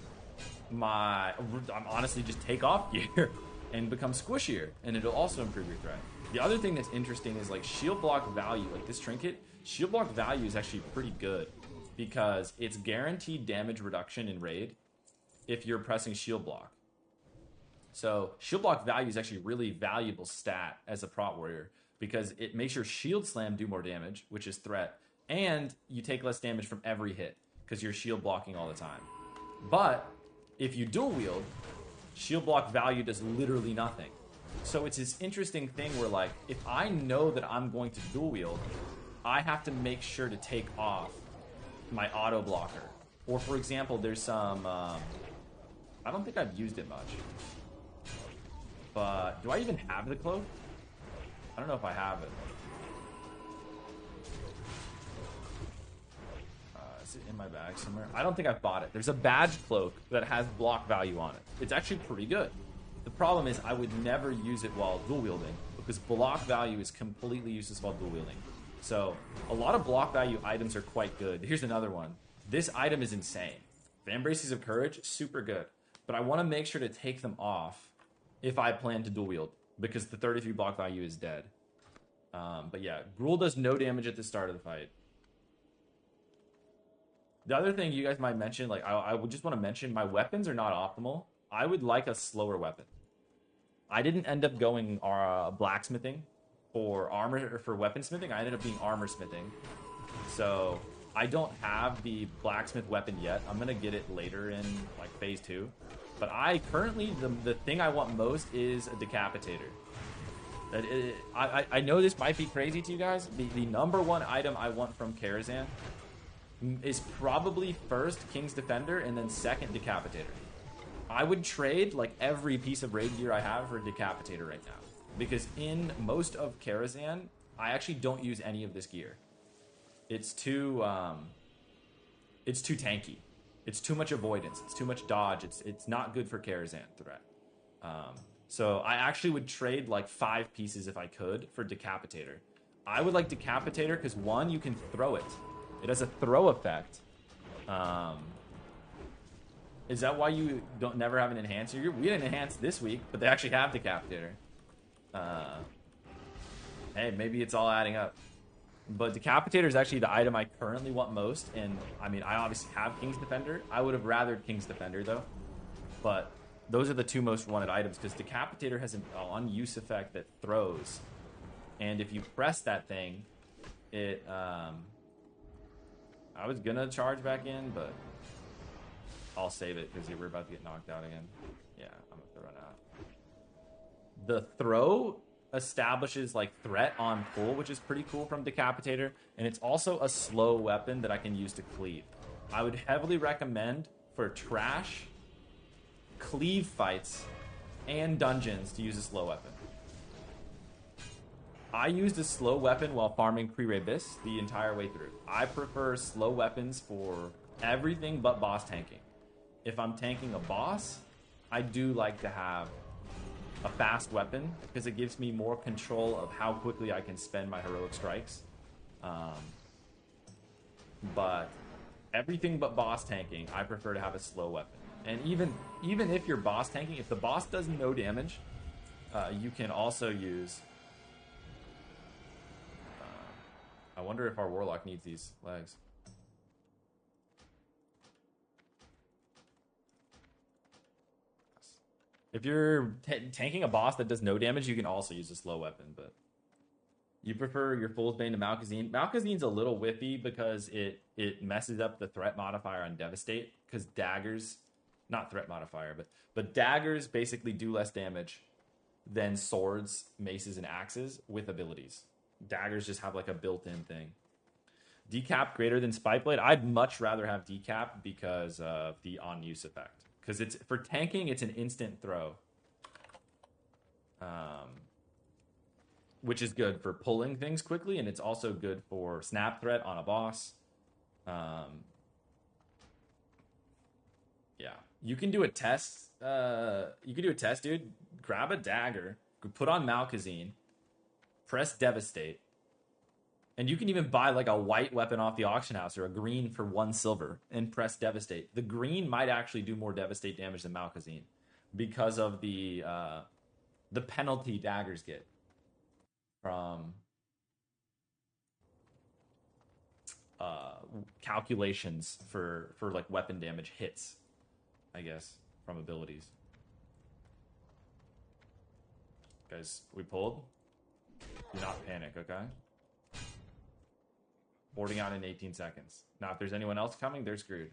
I'm honestly just take off gear and become squishier, and it'll also improve your threat. The other thing that's interesting is like shield block value, like this trinket, shield block value is actually pretty good because it's guaranteed damage reduction in raid if you're pressing shield block. So shield block value is actually a really valuable stat as a prot warrior because it makes your shield slam do more damage, which is threat, and you take less damage from every hit because you're shield blocking all the time. But if you dual wield, shield block value does literally nothing. So it's this interesting thing where like, if I know that I'm going to dual wield, I have to make sure to take off my auto blocker. Or for example, there's some, I don't think I've used it much. But do I even have the cloak? I don't know if I have it. Is it in my bag somewhere? I don't think I've bought it. There's a badge cloak that has block value on it. It's actually pretty good. The problem is I would never use it while dual wielding because block value is completely useless while dual wielding. So a lot of block value items are quite good. Here's another one. This item is insane. Fan Braces of Courage, super good. But I want to make sure to take them off if I plan to dual wield because the 33 block value is dead. But yeah, Gruul does no damage at the start of the fight. The other thing you guys might mention, like I would just want to mention, my weapons are not optimal. I would like a slower weapon. I didn't end up going blacksmithing for armor or for weaponsmithing. I ended up being armor smithing. So I don't have the blacksmith weapon yet. I'm gonna get it later in like phase 2. But I currently the thing I want most is a decapitator. I know this might be crazy to you guys. The number one item I want from Karazhan is probably first King's Defender and then second Decapitator. I would trade like every piece of raid gear I have for Decapitator right now. Because in most of Karazhan, I actually don't use any of this gear. It's too tanky. It's too much avoidance. It's too much dodge. It's not good for Karazhan threat. So I actually would trade like 5 pieces if I could for Decapitator. I would like Decapitator because one, you can throw it. It has a throw effect. Is that why you never have an enhancer? We didn't enhance this week, but they actually have Decapitator. Hey, maybe it's all adding up. But Decapitator is actually the item I currently want most. And I mean, I obviously have King's Defender. I would have rathered King's Defender though. But those are the 2 most wanted items because Decapitator has an on-use effect that throws. And if you press that thing, it... I was gonna charge back in, but I'll save it because we're about to get knocked out again. Yeah, I'm about to run out. The throw establishes like threat on full, which is pretty cool from Decapitator, and it's also a slow weapon that I can use to cleave. I would heavily recommend for trash, cleave fights, and dungeons to use a slow weapon. I used a slow weapon while farming Pre-Rebis the entire way through. I prefer slow weapons for everything but boss tanking. If I'm tanking a boss, I do like to have a fast weapon because it gives me more control of how quickly I can spend my heroic strikes. But everything but boss tanking, I prefer to have a slow weapon. And even if you're boss tanking, if the boss does no damage, you can also use... I wonder if our Warlock needs these legs. If you're tanking a boss that does no damage, you can also use a slow weapon, but you prefer your Fool's Bane to Malkazine. Malkazine's a little whiffy because it messes up the threat modifier on Devastate, because daggers, not threat modifier, but daggers basically do less damage than swords, maces, and axes with abilities. Daggers just have like a built-in thing. Decap greater than Spike Blade. I'd much rather have decap because of the on-use effect. Because it's for tanking, it's an instant throw. Which is good for pulling things quickly, and it's also good for snap threat on a boss. Yeah. You can do a test. Dude. Grab a dagger, put on Malkazine, press Devastate, and you can even buy like a white weapon off the auction house or a green for 1 silver and press Devastate. The green might actually do more Devastate damage than Malkazine because of the penalty daggers get from calculations for like weapon damage hits, I guess, from abilities. Guys, we pulled. Do not panic, okay? Boarding out in 18 seconds. Now, if there's anyone else coming, they're screwed.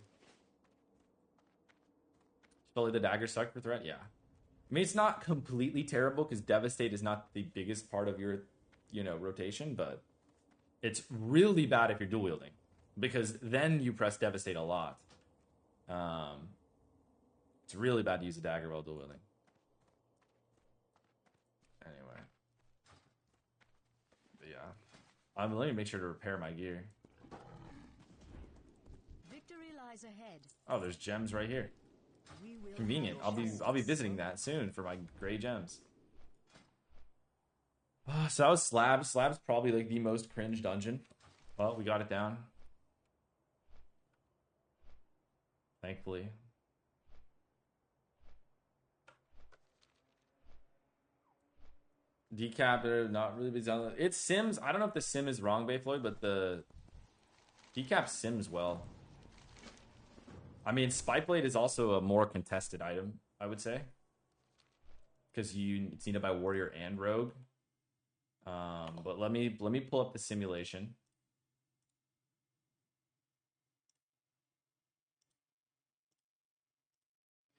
Fully the dagger suck for threat? Yeah. I mean, it's not completely terrible because Devastate is not the biggest part of your, rotation, but it's really bad if you're dual wielding because then you press Devastate a lot. It's really bad to use a dagger while dual wielding. Anyway. But yeah. Let me make sure to repair my gear. Victory lies ahead. Oh, there's gems right here. Convenient. I'll be visiting that soon for my gray gems. So that was Slab. Slab's probably like the most cringe dungeon. Well, we got it down. Thankfully. Decap, not really bizarre. It's Sims. I don't know if the sim is wrong, Bayfloyd, but the decap sims well. I mean, Spikeblade is also a more contested item, I would say, because it's needed by warrior and rogue. But let me pull up the simulation.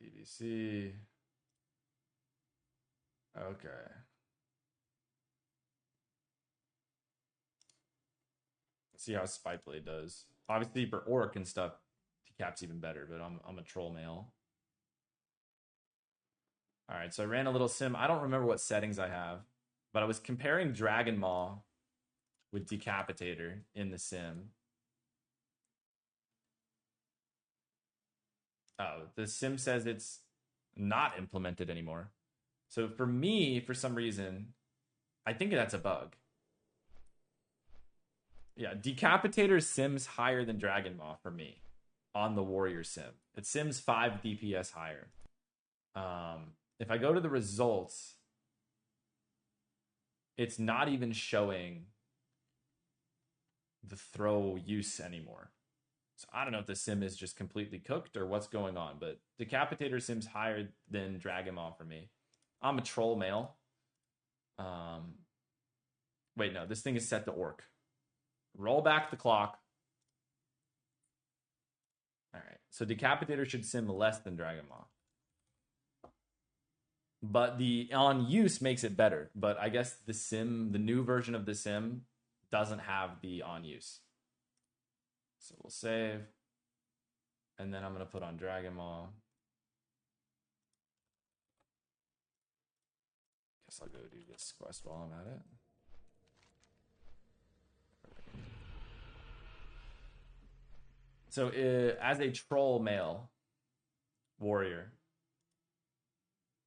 PVC. Okay. Let's see how Spikeblade does. Obviously, for Orc and stuff, Decap's even better, but I'm a troll male. All right, so I ran a little sim. I don't remember what settings I have, but I was comparing Dragon Maw with Decapitator in the sim. Oh, the sim says it's not implemented anymore. So for me, for some reason, I think that's a bug. Yeah, Decapitator sims higher than Dragon Maw for me on the warrior sim. It sims 5 DPS higher. If I go to the results, it's not even showing the throw use anymore. So I don't know if the sim is just completely cooked or what's going on, but Decapitator sims higher than Dragon Maw for me. I'm a troll male. Wait, no, this thing is set to Orc. Roll back the clock. All right, so Decapitator should sim less than Dragon Maw. But the on use makes it better. But I guess the new version of the sim doesn't have the on use. So we'll save. And then I'm going to put on Dragon Maw. Guess I'll go do this quest while I'm at it. So as a troll male warrior,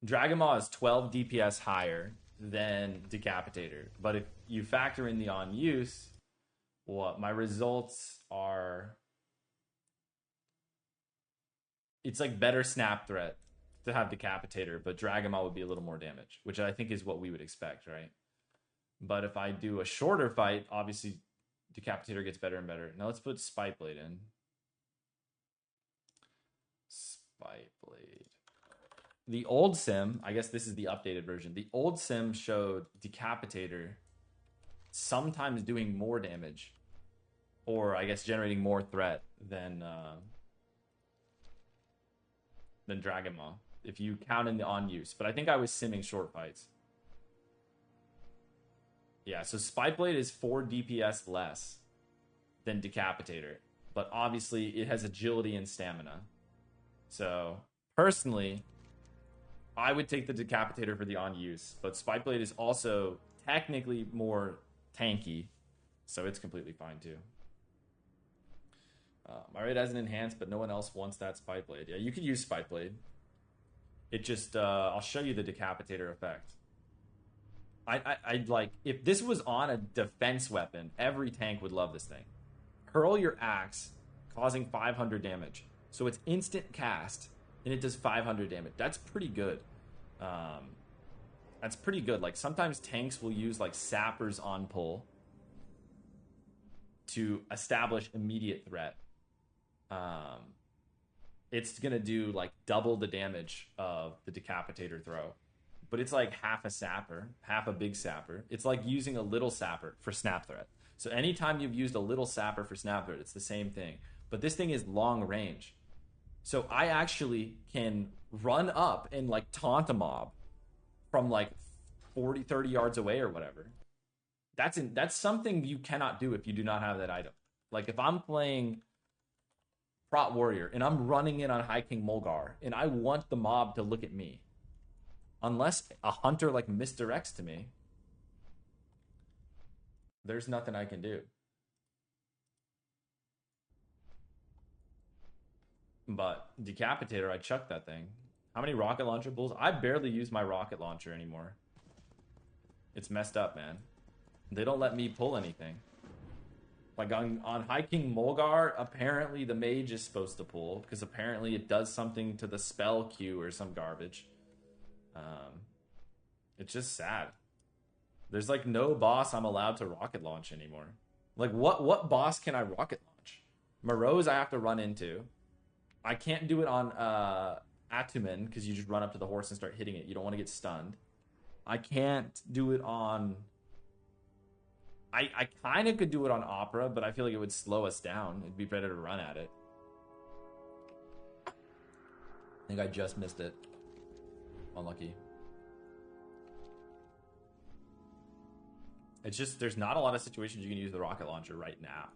Dragon Maw is 12 DPS higher than Decapitator. But if you factor in the on use, what my results are, it's like better snap threat to have Decapitator, but Dragon Maw would be a little more damage, which I think is what we would expect, right? But if I do a shorter fight, obviously Decapitator gets better and better. Now let's put Spikeblade in. Spikeblade. The old sim, I guess this is the updated version. The old sim showed Decapitator sometimes doing more damage, or I guess generating more threat than Dragon Maw, if you count in the on use. But I think I was simming short fights. Yeah, so Spike Blade is 4 DPS less than Decapitator, but obviously it has agility and stamina. So personally, I would take the Decapitator for the on use, but Spike Blade is also technically more tanky, so it's completely fine too. My raid has an enhanced, but no one else wants that Spike Blade. Yeah, you could use Spike Blade. It just, I'll show you the Decapitator effect. I'd like, if this was on a defense weapon, every tank would love this thing. Hurl your axe, causing 500 damage. So it's instant cast, and it does 500 damage. That's pretty good. That's pretty good. Like, sometimes tanks will use, like, sappers on pull to establish immediate threat. It's gonna do, like, double the damage of the Decapitator throw. But it's like half a sapper, half a big sapper. It's like using a little sapper for snap threat. So anytime you've used a little sapper for snap threat, it's the same thing. But this thing is long range. So I actually can run up and like taunt a mob from like 40, 30 yards away or whatever. That's something you cannot do if you do not have that item. Like if I'm playing Prot Warrior and I'm running in on High King Mulgar and I want the mob to look at me, unless a hunter like misdirects to me, there's nothing I can do. But Decapitator, I chucked that thing. How many rocket launcher pulls? I barely use my rocket launcher anymore. It's messed up, man. They don't let me pull anything. Like on High King Mulgar, apparently the mage is supposed to pull, because apparently it does something to the spell queue or some garbage. It's just sad. There's like no boss I'm allowed to rocket launch anymore. Like what boss can I rocket launch? Moreau's I have to run into. I can't do it on Atumen because you just run up to the horse and start hitting it. You don't want to get stunned. I can't do it on... I kind of could do it on Opera, but I feel like it would slow us down. It'd be better to run at it. I think I just missed it. Unlucky. It's just, there's not a lot of situations you can use the rocket launcher right now.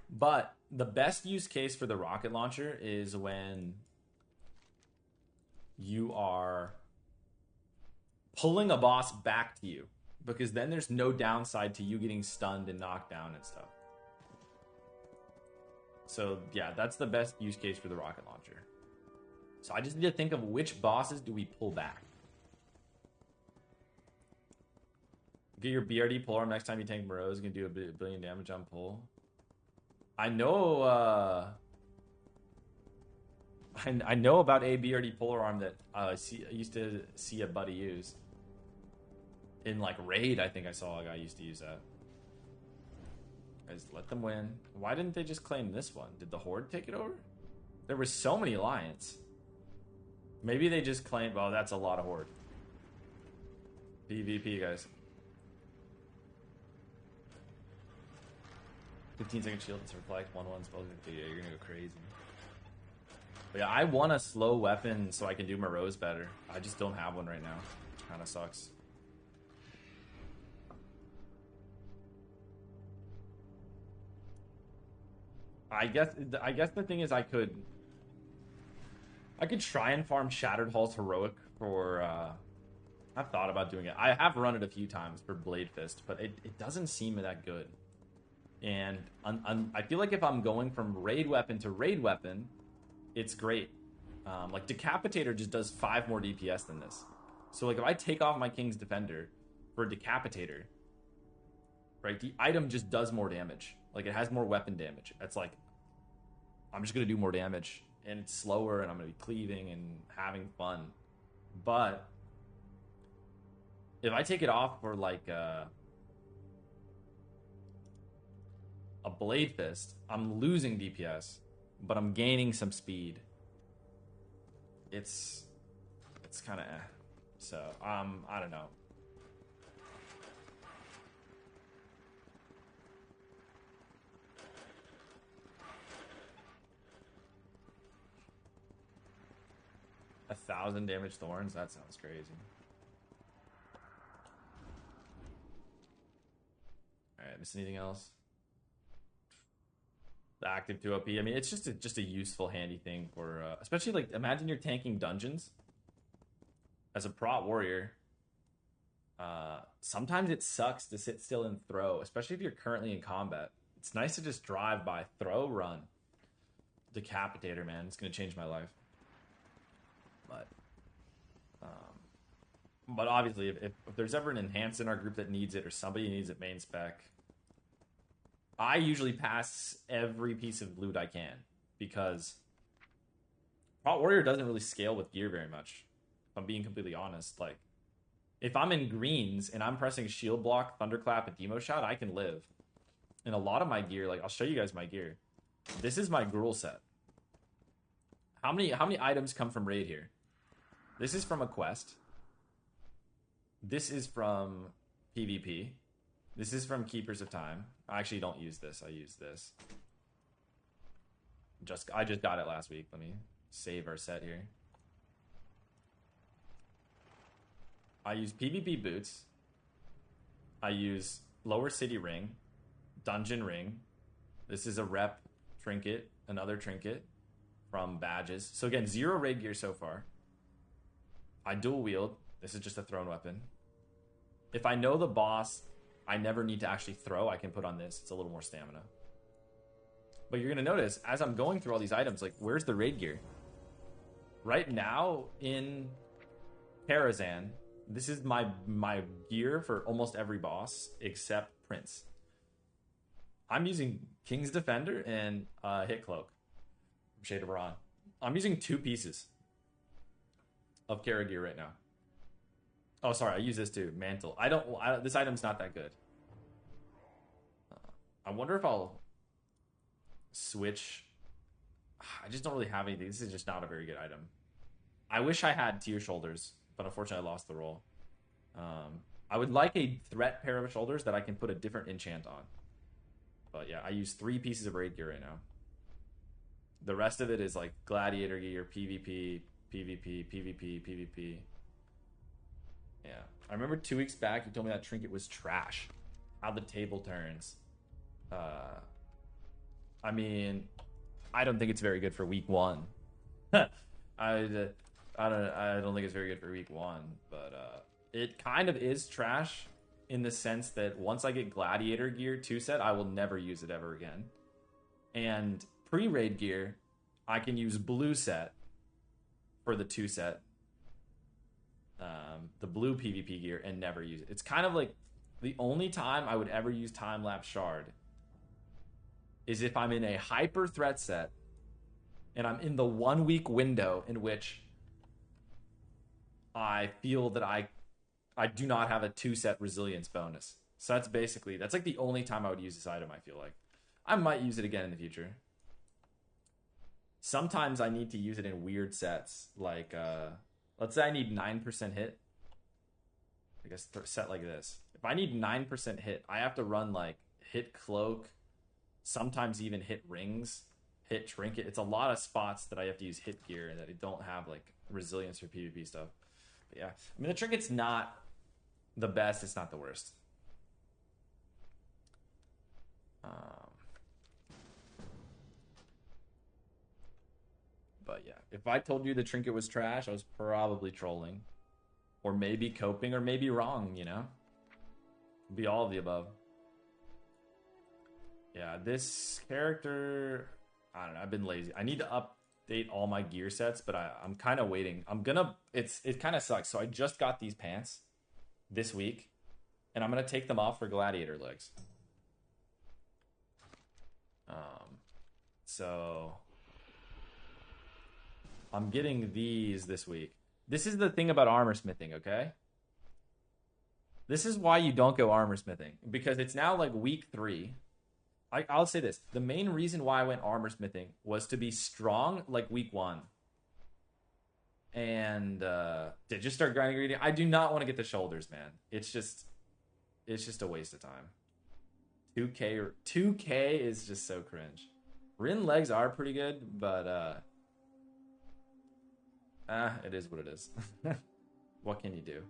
But the best use case for the rocket launcher is when you are pulling a boss back to you, because then there's no downside to you getting stunned and knocked down and stuff. So yeah, that's the best use case for the rocket launcher. So I just need to think of which bosses do we pull back. Get your BRD polearm next time you tank Moreau is gonna do a billion damage on pull. I know I know about a BRD polearm that I used to see a buddy use. In like raid, I think I saw a guy used to use that. Guys, let them win. Why didn't they just claim this one? Did the Horde take it over? There were so many alliance. Maybe they just claimed, well, that's a lot of Horde. PvP, guys. 15-second shield and reflect, 1-1 spell. Yeah, you're gonna go crazy. But yeah, I want a slow weapon so I can do Moreau's better. I just don't have one right now. Kinda sucks. I guess the thing is I could try and farm Shattered Hall's Heroic for I've thought about doing it. I have run it a few times for Blade Fist, but it doesn't seem that good. And I feel like if I'm going from raid weapon to raid weapon, it's great. Like Decapitator just does 5 more DPS than this. So like if I take off my King's Defender for Decapitator, right, the item just does more damage. Like it has more weapon damage. It's like I'm just gonna do more damage, and it's slower, and I'm gonna be cleaving and having fun. But if I take it off for like a Blade Fist, I'm losing DPS, but I'm gaining some speed. It's kind of so I don't know. A 1,000 damage thorns? That sounds crazy. miss anything else? The active 2 OP. I mean, it's just a useful, handy thing for, especially like imagine you're tanking dungeons as a prot warrior. Sometimes it sucks to sit still and throw, especially if you're currently in combat. It's nice to just drive by, throw, run. Decapitator, man, it's gonna change my life. But obviously, if there's ever an enhanced in our group that needs it or somebody needs it main spec, I usually pass every piece of loot I can because Prot Warrior doesn't really scale with gear very much. If I'm being completely honest, like if I'm in greens and I'm pressing shield block, thunderclap, and demo shot, I can live. And a lot of my gear, like I'll show you guys my gear. This is my Gruul set. How many items come from raid here? This is from a quest. This is from PvP. This is from Keepers of Time. I actually don't use this. I use this. I just got it last week. Let me save our set here. I use PvP boots. I use Lower City ring, Dungeon ring. This is a rep trinket, another trinket from badges. So again, 0 raid gear so far. I dual wield. This is just a thrown weapon. If I know the boss, I never need to actually throw. I can put on this. It's a little more stamina. But you're going to notice, as I'm going through all these items, like, where's the raid gear? Right now, in Karazhan, this is my gear for almost every boss, except Prince. I'm using King's Defender and Hit Cloak. Shade of Ron. I'm using 2 pieces of Kara gear right now. Oh, sorry, I use this too. Mantle. This item's not that good. I wonder if I'll switch. I just don't really have anything. This is just not a very good item. I wish I had tier shoulders, but unfortunately I lost the roll. I would like a threat pair of shoulders that I can put a different enchant on. But yeah, I use 3 pieces of raid gear right now. The rest of it is like gladiator gear, PvP, PvP, PvP, PvP. Yeah. I remember 2 weeks back you told me that trinket was trash. How the table turns. I mean, I don't think it's very good for week 1. I don't think it's very good for week 1, but it kind of is trash in the sense that once I get gladiator gear 2 set, I will never use it ever again. And pre-raid gear, I can use blue set for the 2 set. The blue PvP gear and never use it. It's kind of like the only time I would ever use time-lapse shard is if I'm in a hyper threat set and I'm in the 1 week window in which I feel that I do not have a 2 set resilience bonus. So that's like the only time I would use this item, I feel like. I might use it again in the future. Sometimes I need to use it in weird sets, like let's say I need 9% hit. I guess set like this. If I need 9% hit, I have to run like hit cloak, sometimes even hit rings, hit trinket. It's a lot of spots that I have to use hit gear and that I don't have like resilience for PvP stuff. But yeah, I mean the trinket's not the best. It's not the worst. But yeah, if I told you the trinket was trash, I was probably trolling. Or maybe coping, or maybe wrong, you know? Be all of the above. Yeah, this character, I don't know, I've been lazy. I need to update all my gear sets, but I'm kind of waiting. It kind of sucks. So I just got these pants this week, and I'm going to take them off for gladiator legs. So I'm getting these this week. This is the thing about armor smithing, okay? This is why you don't go armor smithing, because it's now like week 3. I'll say this. The main reason why I went armor smithing was to be strong like week 1. And to just start grinding. I do not want to get the shoulders, man. It's just a waste of time. 2K is just so cringe. Rin legs are pretty good, but it is what it is. What can you do?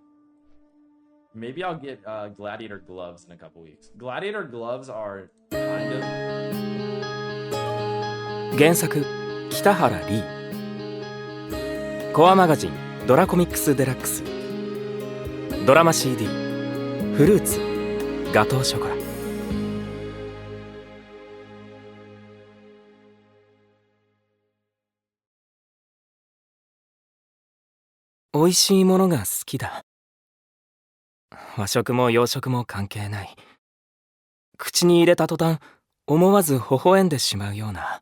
Maybe I'll get gladiator gloves in a couple weeks. Gladiator gloves are kind of 原作北原リー、コアマガジンドラコミックスデラックス、ドラマ CD フルーツガトーショコラ。美味しいものが好きだ。和食も洋食も関係ない。口に入れた途端思わず微笑んでしまうような。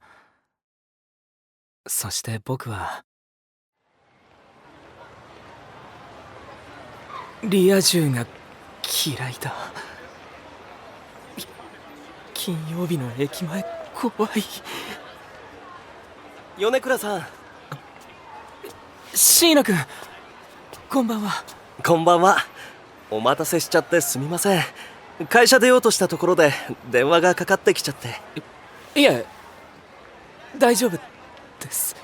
そして僕はリア充が嫌いだ。金曜日の駅前怖い。米倉さん、椎名君、こんばんは。こんばんは。お待たせしちゃってすみません。会社出ようとしたところで電話がかかってきちゃって。いえ、大丈夫です。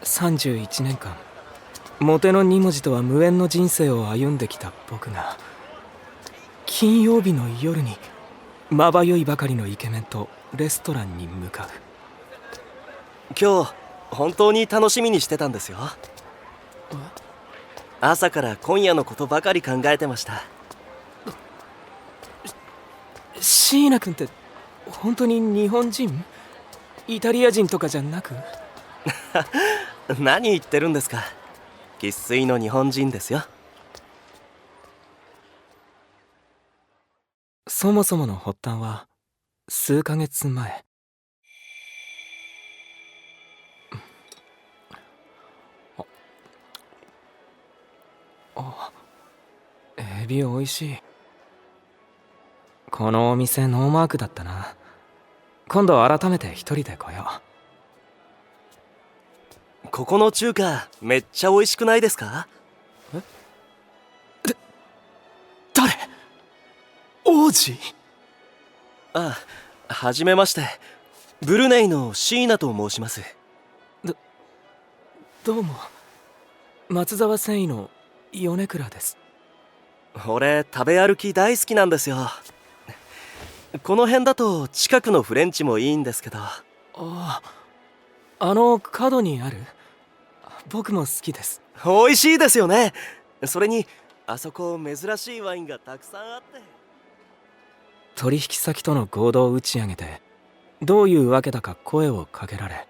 31年間モテの2文字とは無縁の人生を歩んできた僕が金曜日の夜にまばゆいばかりのイケメンとレストランに向かう。今日本当に楽しみにしてたんですよ。朝から今夜のことばかり考えてました。椎名君って本当に日本人？イタリア人とかじゃなく？何言ってるんですか。生粋の日本人ですよ。そもそもの発端は数ヶ月前。エビおいしい。このお店ノーマークだったな。今度改めて一人で来よう。ここの中華めっちゃ美味しくないですか？誰？王子？あ、はじめまして。ブルネイの椎名と申します。どうも。松沢繊維の米倉です。俺食べ歩き大好きなんですよ。この辺だと近くのフレンチもいいんですけど。あの角にある？僕も好きです。美味しいですよね。それにあそこ珍しいワインがたくさんあって。取引先との合同打ち上げでどういうわけだか声をかけられ、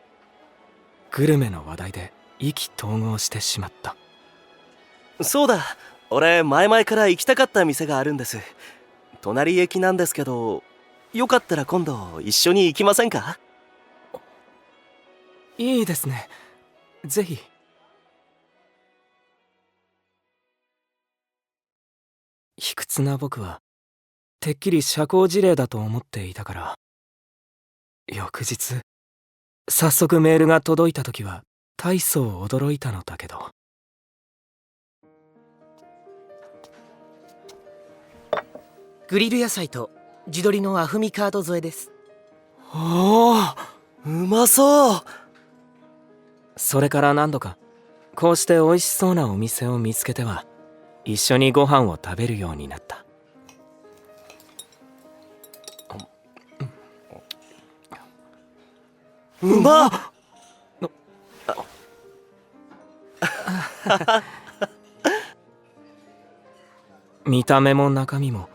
グルメの話題で意気投合してしまった。そうだ、俺前々から行きたかった店があるんです。隣駅なんですけど、よかったら今度一緒に行きませんか？いいですね、ぜひ。卑屈な僕はてっきり社交辞令だと思っていたから、翌日早速メールが届いた時は大層驚いたのだけど。グリル野菜と地鶏のアフミカード添えです。おー、うまそう。それから何度かこうして美味しそうなお店を見つけては一緒にご飯を食べるようになった。うまっ。見た目も中身も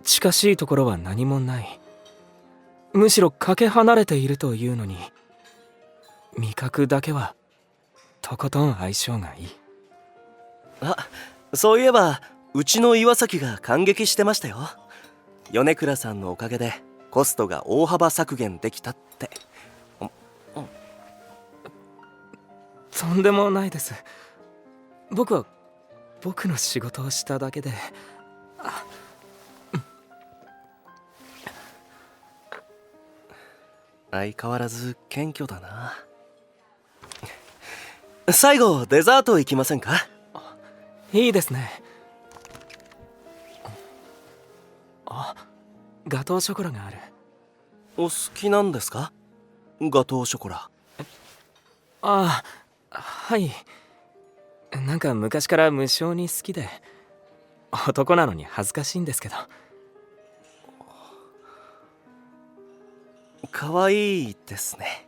近しいところは何もない。むしろかけ離れているというのに、味覚だけはとことん相性がいい。あ、そういえばうちの岩崎が感激してましたよ。米倉さんのおかげでコストが大幅削減できたって。とんでもないです。僕は僕の仕事をしただけで。相変わらず謙虚だな。最後デザート行きませんか？いいですね。ガトーショコラがある。お好きなんですか？ガトーショコラ。はい。なんか昔から無性に好きで、男なのに恥ずかしいんですけど。可愛いですね。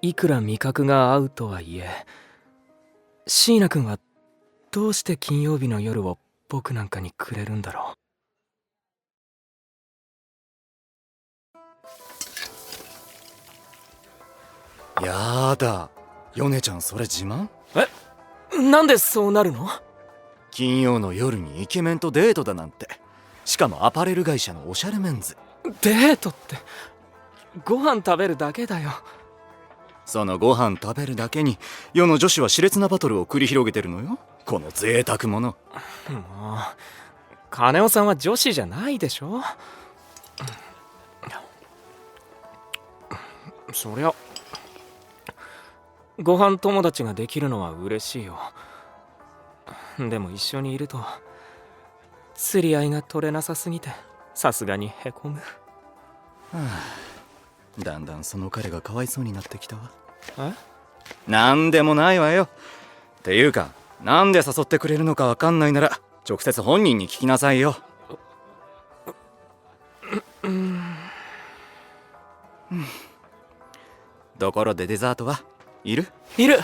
いくら味覚が合うとはいえ、椎名君はどうして金曜日の夜を僕なんかにくれるんだろやだ、ヨネちゃんそれ自慢？う。なんでそうなるの？金曜の夜にイケメンとデートだなんて。しかもアパレル会社のおしゃれメンズ。デートってご飯食べるだけだよ。そのご飯食べるだけに世の女子は熾烈なバトルを繰り広げてるのよ、この贅沢者。もう金尾さんは女子じゃないでしょ。そりゃご飯友達ができるのは嬉しいよ。でも一緒にいると釣り合いが取れなさすぎてさすがにへこむ。だんだんその彼がかわいそうになってきたわ。え？なんでもないわよ。っていうか、なんで誘ってくれるのかわかんないなら直接本人に聞きなさいよ。ところでデザートはいる？いる。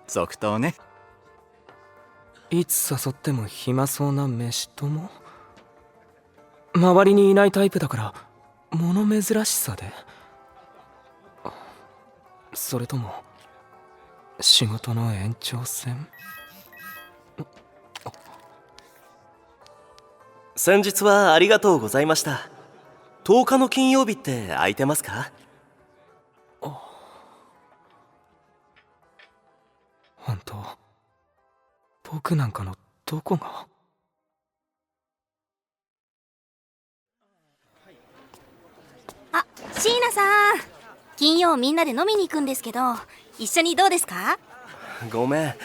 即答ね。いつ誘っても暇そうな飯とも。周りにいないタイプだから物珍しさで、それとも仕事の延長線？先日はありがとうございました。10日の金曜日って空いてますか？本当、僕なんかのどこが？あ、椎名さん、金曜みんなで飲みに行くんですけど、一緒にどうですか？ごめん、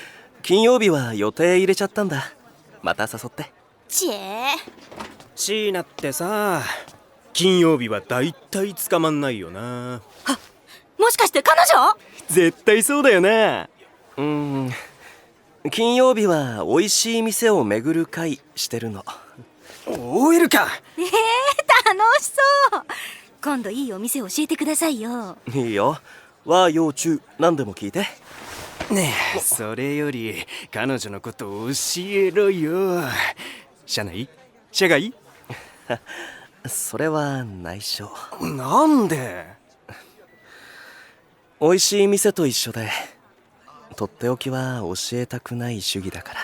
金曜日は予定入れちゃったんだ。また誘って。ちえ椎名ってさ、金曜日はだいたい捕まんないよな。もしかして彼女？絶対そうだよな。金曜日は美味しい店を巡る会してるの。OL か。楽しそう。今度いいお店教えてくださいよ。いいよ、和洋中何でも聞いて。ねえ、それより彼女のこと教えろよ。社内？社外？それは内緒。なんで？美味しい店と一緒で、とっておきは教えたくない主義だか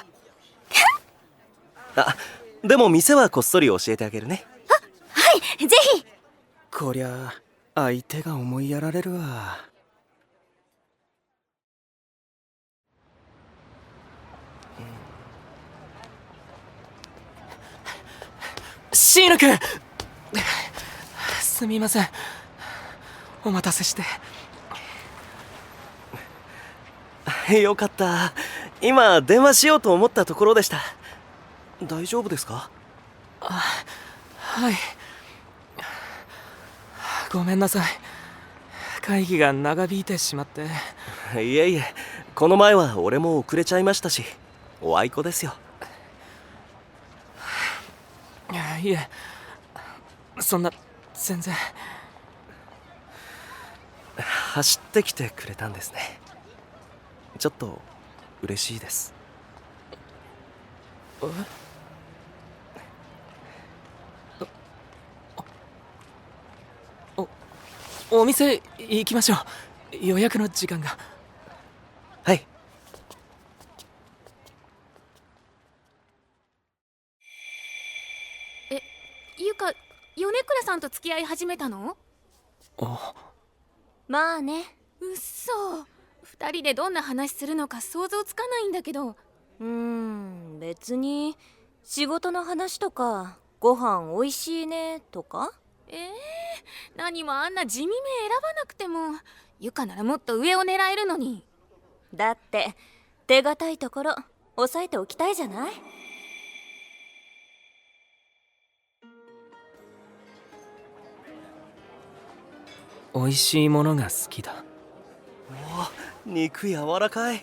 らあ、でも店はこっそり教えてあげるね。はい、ぜひ。こりゃ相手が思いやられるわ。椎名君、すみません、お待たせして。よかった、今電話しようと思ったところでした。大丈夫ですか？はい、ごめんなさい、会議が長引いてしまって。いえいえ、この前は俺も遅れちゃいましたし、おあいこですよ。いえ、そんな、全然。走ってきてくれたんですね。ちょっと嬉しいです。お店行きましょう。予約の時間が。はい。ゆか、米倉さんと付き合い始めたの？まあね。うっそ。二人でどんな話するのか想像つかないんだけど。別に仕事の話とか、ご飯おいしいねとか。何もあんな地味名選ばなくても、ゆかならもっと上を狙えるのに。だって手堅いところ押さえておきたいじゃない？美味しいものが好きだ。肉柔らかい。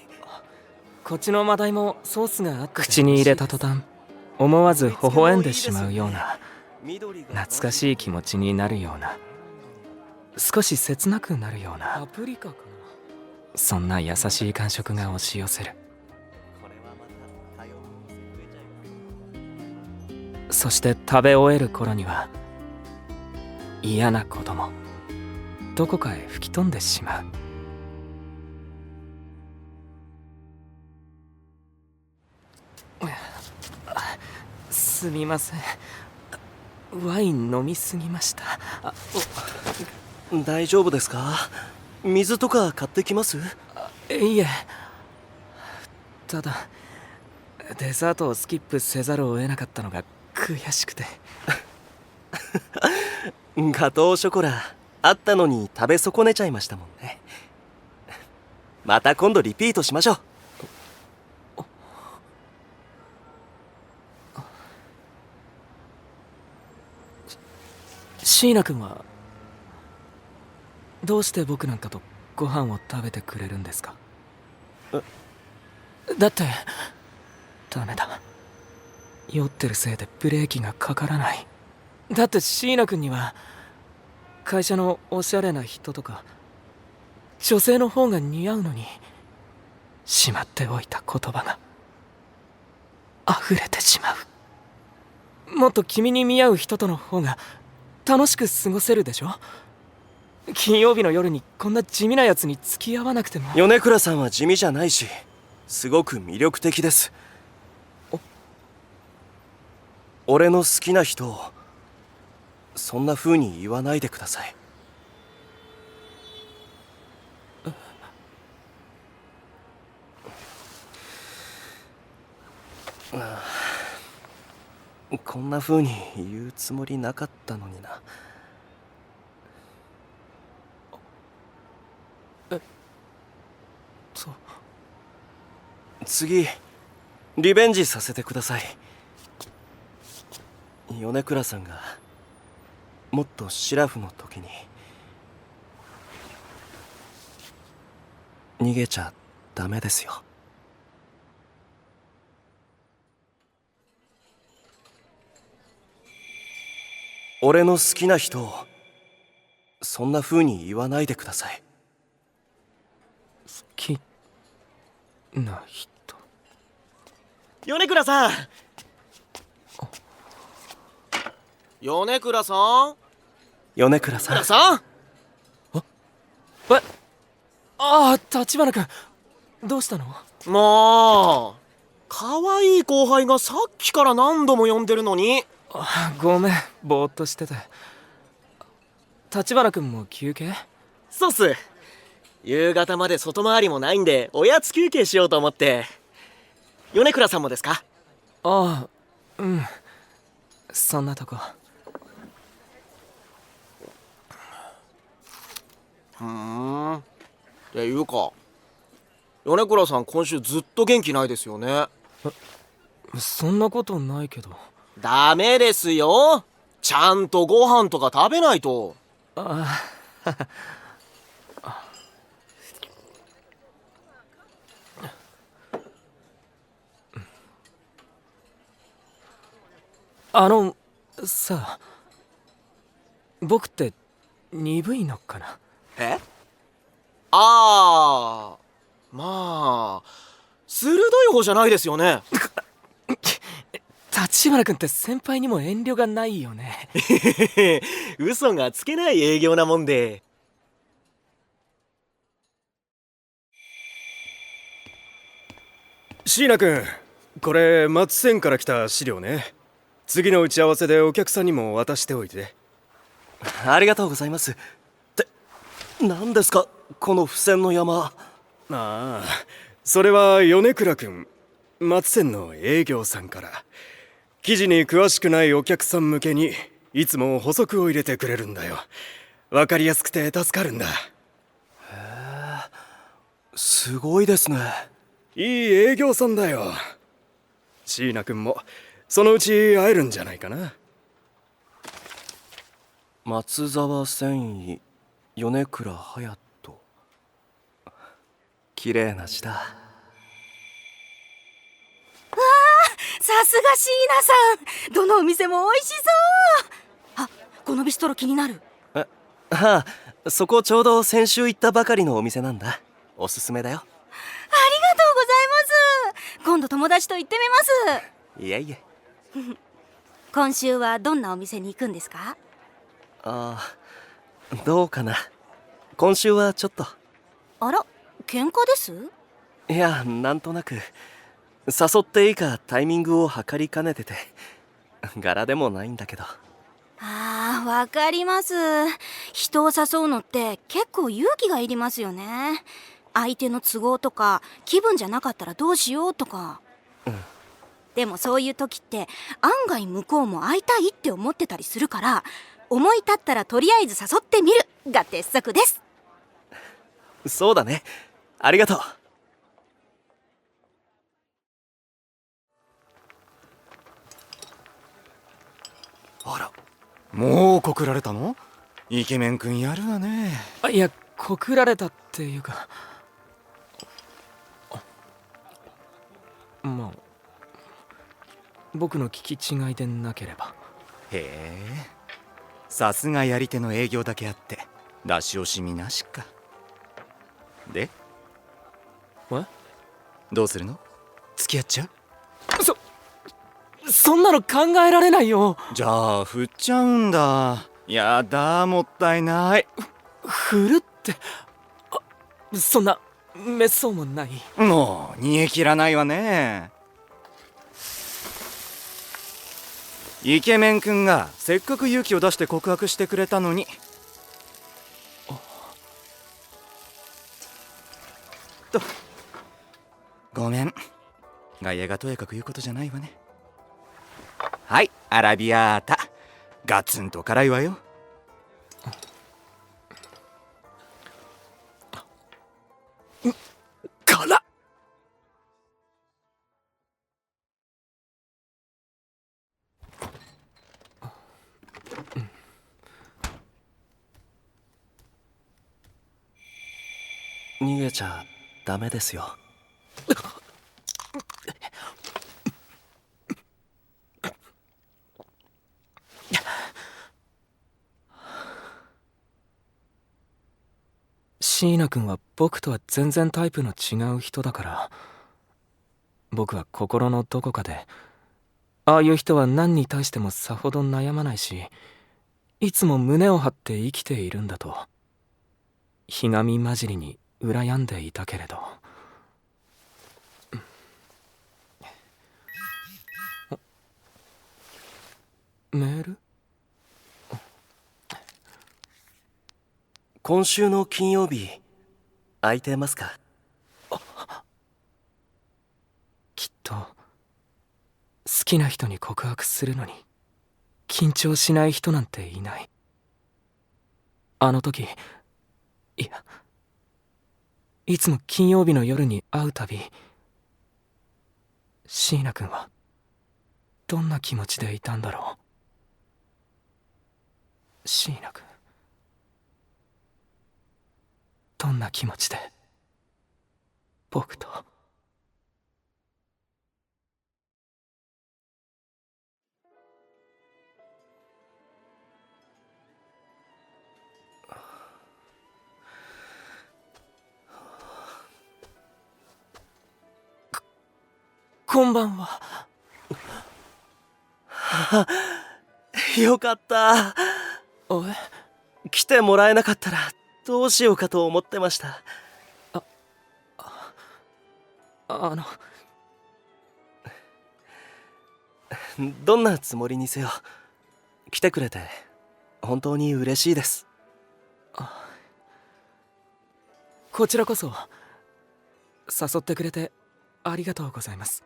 こっちのマダイもソースがあって口に入れた途端思わず微笑んでしまうような懐かしい気持ちになるような少し切なくなるようなそんな優しい感触が押し寄せる。そして食べ終える頃には嫌なこともどこかへ吹き飛んでしまう。すみません、ワイン飲みすぎました。大丈夫ですか？水とか買ってきます？いえ、ただデザートをスキップせざるを得なかったのが悔しくて。ガトーショコラあったのに食べ損ねちゃいましたもんね。また今度リピートしましょう。椎名君はどうして僕なんかとご飯を食べてくれるんですか？だってダメだ、酔ってるせいでブレーキがかからない。だって椎名君には会社のおしゃれな人とか女性の方が似合うのにしまっておいた言葉が溢れてしまう。もっと君に見合う人との方が楽しく過ごせるでしょ。金曜日の夜にこんな地味なやつに付き合わなくても。米倉さんは地味じゃないしすごく魅力的です。俺の好きな人をそんな風に言わないでください。こんな風に言うつもりなかったのにな。そう。次リベンジさせてください。米倉さんがもっとシラフの時に逃げちゃダメですよ。俺の好きな人をそんな風に言わないでください。好きな人。米倉さん。米倉さん。米倉さん。さん。ああ、橘君どうしたの？もう可愛い後輩がさっきから何度も呼んでるのに。ごめん、ぼーっとしてて。橘君も休憩？そうっす。夕方まで外回りもないんでおやつ休憩しようと思って。米倉さんもですか？ああ、うん、そんなとこ。っていうか米倉さん今週ずっと元気ないですよね。そんなことないけど。ダメですよ、ちゃんとご飯とか食べないと。あさあ、僕って鈍いのかな？え？ああ、まあ鋭い方じゃないですよね。橘君って先輩にも遠慮がないよね。嘘がつけない営業なもんで。椎名君、これ松線から来た資料ね。次の打ち合わせでお客さんにも渡しておいて。ありがとうございます。って何ですかこの付箋の山。ああ、それは米倉君、松線の営業さんから記事に詳しくないお客さん向けにいつも補足を入れてくれるんだよ。わかりやすくて助かるんだ。へえ、すごいですね。いい営業さんだよ。椎名君もそのうち会えるんじゃないかな。松沢繊維、米倉隼人。綺麗な字だ。さすが椎名さん、どのお店も美味しそう。あ、このビストロ気になる。はあ、そこちょうど先週行ったばかりのお店なんだ。おすすめだよ。ありがとうございます。今度友達と行ってみます。いえいえ。今週はどんなお店に行くんですか？ああ、どうかな。今週はちょっと。あら、喧嘩です？いや、なんとなく誘っていいかタイミングを測りかねてて。柄でもないんだけど。ああ、わかります。人を誘うのって結構勇気がいりますよね。相手の都合とか気分じゃなかったらどうしようとか。でもそういう時って案外向こうも会いたいって思ってたりするから、思い立ったらとりあえず誘ってみるが鉄則です。そうだね。ありがとう。あら、もう告られたの？イケメン君やるわね。いや、告られたっていうか、まあ僕の聞き違いでなければ。へえ、さすがやり手の営業だけあって出し惜しみなしか。で、どうするの？付き合っちゃう？そんなの考えられないよ。じゃあ振っちゃうんだ。やだ、もったいない。振るって、そんなめっそうもない。もう煮え切らないわね。イケメン君がせっかく勇気を出して告白してくれたのに。と、ごめん、外野がとやかく言うことじゃないわね。はい、アラビアータ。ガツンと辛いわよ。辛っ。逃げちゃダメですよ。椎名君は僕とは全然タイプの違う人だから、僕は心のどこかでああいう人は何に対してもさほど悩まないし、いつも胸を張って生きているんだとひがみ混じりに羨んでいたけれど。メール？今週の金曜日空いてますか？きっと好きな人に告白するのに緊張しない人なんていない。あの時、いや、いつも金曜日の夜に会うたび、椎名君はどんな気持ちでいたんだろう。椎名君、どんな気持ちで僕と。こんばんは。よかった。来てもらえなかったらどうしようかと思ってました。どんなつもりにせよ来てくれて本当に嬉しいです。こちらこそ誘ってくれてありがとうございます。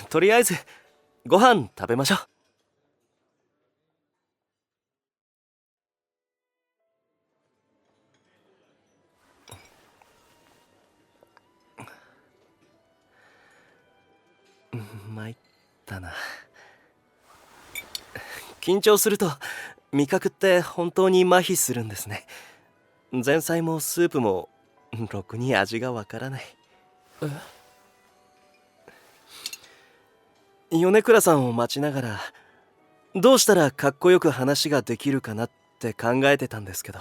とりあえずご飯食べましょう。参ったな。緊張すると味覚って本当に麻痺するんですね。前菜もスープもろくに味がわからない。米倉さんを待ちながらどうしたらかっこよく話ができるかなって考えてたんですけど、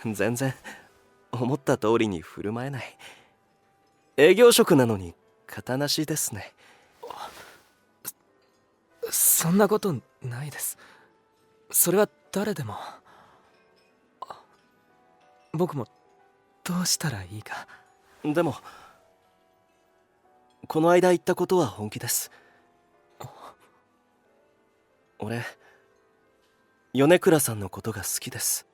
全然思った通りに振る舞えない。営業職なのに形なしですね。そんなことないです。それは誰でも。僕もどうしたらいいか。でもこの間言ったことは本気です。俺米倉さんのことが好きです。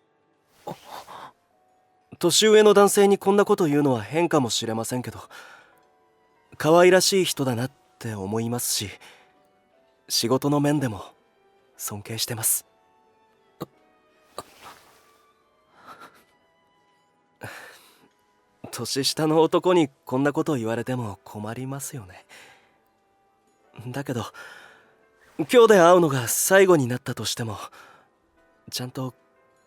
年上の男性にこんなこと言うのは変かもしれませんけど、可愛らしい人だなって思いますし、仕事の面でも尊敬してます。年下の男にこんなこと言われても困りますよね。だけど今日で会うのが最後になったとしても、ちゃんと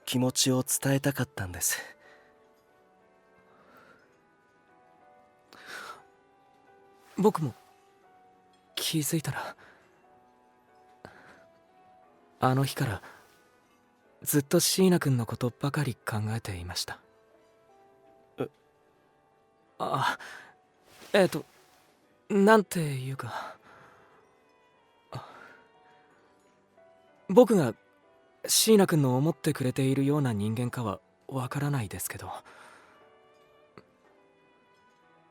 気持ちを伝えたかったんです。僕も気づいたら、あの日からずっと椎名君のことばかり考えていました。なんていうか、僕が椎名君の思ってくれているような人間かはわからないですけど、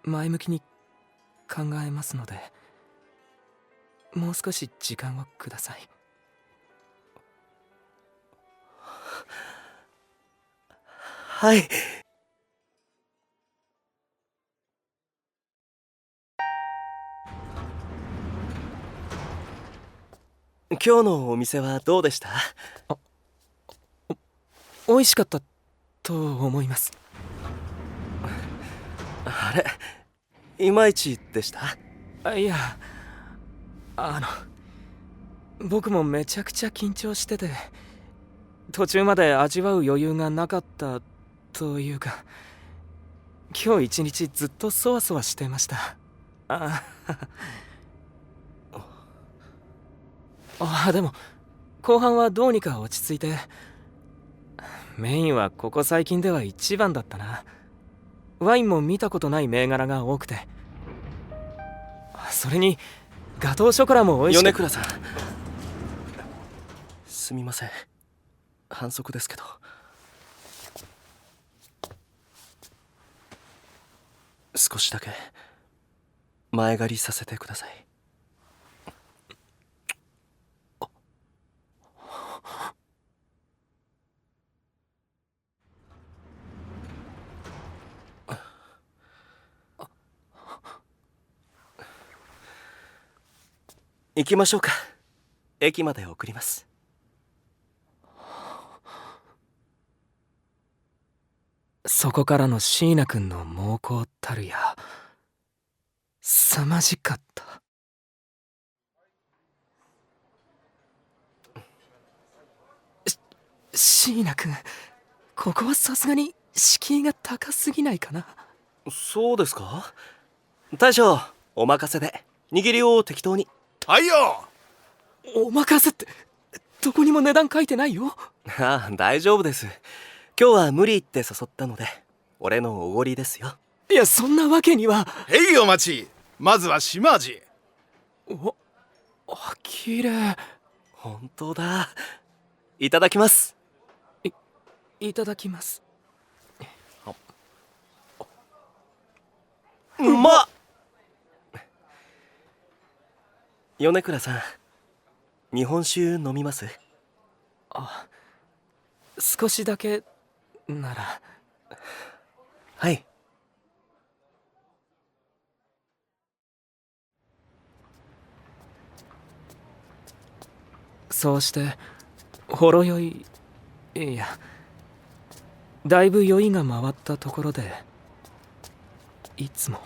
前向きに考えますので、もう少し時間をください。はい。今日のお店はどうでした？美味しかったと思います。あれ、いまいちでした？いや、僕もめちゃくちゃ緊張してて、途中まで味わう余裕がなかったというか、今日一日ずっとそわそわしてました。でも後半はどうにか落ち着いて、メインはここ最近では一番だったな。ワインも見たことない銘柄が多くて、それにガトーショコラも美味しく。米倉さん、すみません、反則ですけど。少しだけ前借りさせてください。行きましょうか。駅まで送ります。そこからの椎名君の猛攻たるや、凄まじかった。椎名君、ここはさすがに敷居が高すぎないかな。そうですか？大将、お任せで。握りを適当に。はいよ。お任せってどこにも値段書いてないよ。ああ、大丈夫です。今日は無理って誘ったので、俺のおごりですよ。いや、そんなわけには。へいお待ち。まずは島味。きれい。本当だ。いただきます。いただきます。うまっ。米倉さん、日本酒飲みます？少しだけなら。はい。そうしてほろ酔い、いや、だいぶ酔いが回ったところで、いつも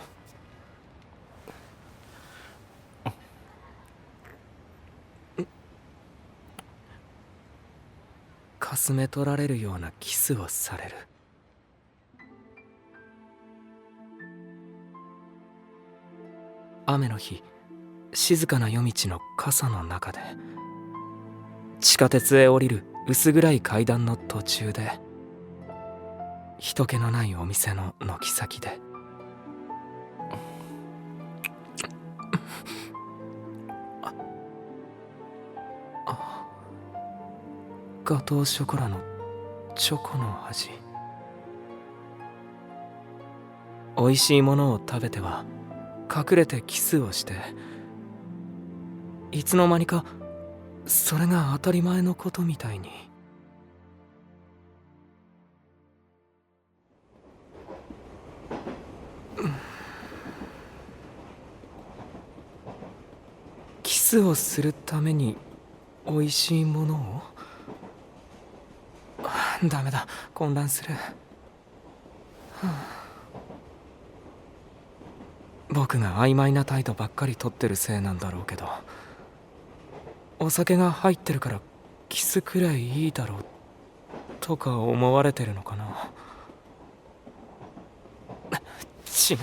かすめ取られるようなキスをされる。雨の日、静かな夜道の傘の中で、地下鉄へ降りる薄暗い階段の途中で、人気のないお店の軒先で、ガトーショコラのチョコの味。美味しいものを食べては隠れてキスをして、いつの間にかそれが当たり前のことみたいに。キスをするために美味しいものを。ダメだ、混乱する。僕が曖昧な態度ばっかり取ってるせいなんだろうけど、お酒が入ってるからキスくらいいいだろうとか思われてるのかな。違う、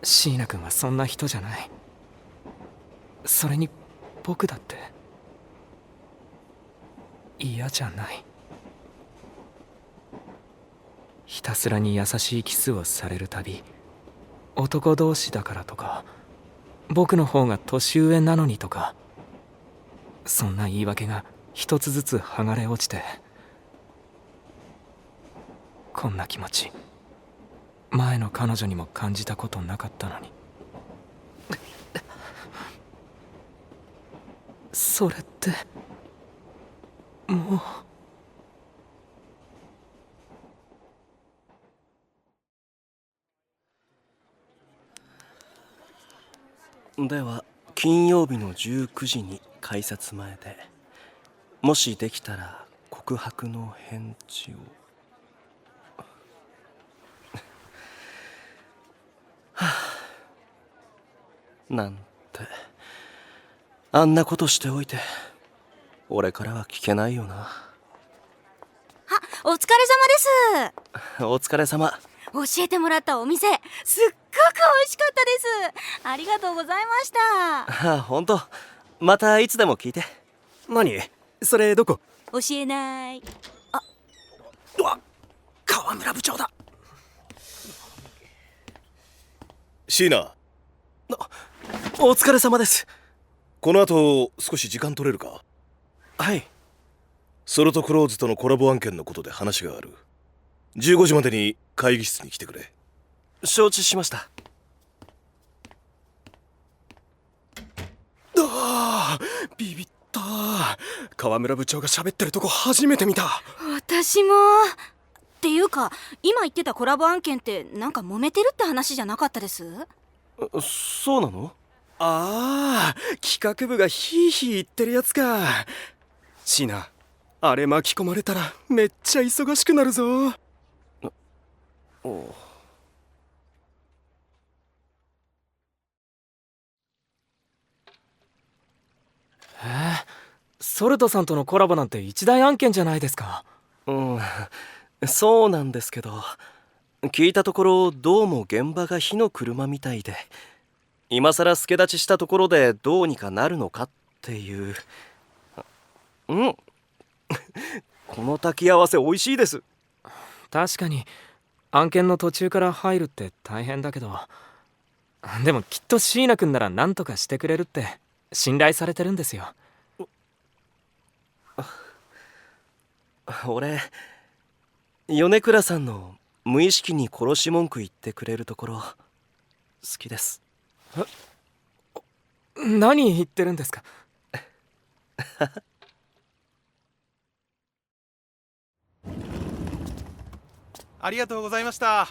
椎名君はそんな人じゃない。それに僕だって嫌じゃない。ひたすらに優しいキスをされるたび、男同士だからとか、僕の方が年上なのにとか、そんな言い訳が一つずつ剥がれ落ちて、こんな気持ち前の彼女にも感じたことなかったのに。それってもう。では金曜日の19時に改札前で、もしできたら告白の返事を。はあ、なんてあんなことしておいて俺からは聞けないよな。あ、お疲れ様です。お疲れ様。教えてもらったお店、すっごく美味しかったです。ありがとうございました。あ、ほんと。またいつでも聞いて。何それ、どこ？教えない。あ、うわ、河村部長だ。シーナ、お疲れ様です。この後少し時間取れるか？はい。ソルトクローズとのコラボ案件のことで話がある。15時までに会議室に来てくれ。承知しました。ビビった。河村部長が喋ってるとこ初めて見た。私も。っていうか、今言ってたコラボ案件ってなんか揉めてるって話じゃなかったです？そうなの？ああ、企画部がヒーヒー言ってるやつか。シナ、あれ巻き込まれたらめっちゃ忙しくなるぞ。ソルトさんとのコラボなんて一大案件じゃないですか。うん、そうなんですけど、聞いたところどうも現場が火の車みたいで、今さら助立ちしたところでどうにかなるのかっていう。うんこの炊き合わせ美味しいです。確かに案件の途中から入るって大変だけど、でもきっと椎名君なら何とかしてくれるって信頼されてるんですよ。俺、米倉さんの無意識に殺し文句言ってくれるところ好きです。何言ってるんですか？ありがとうございました。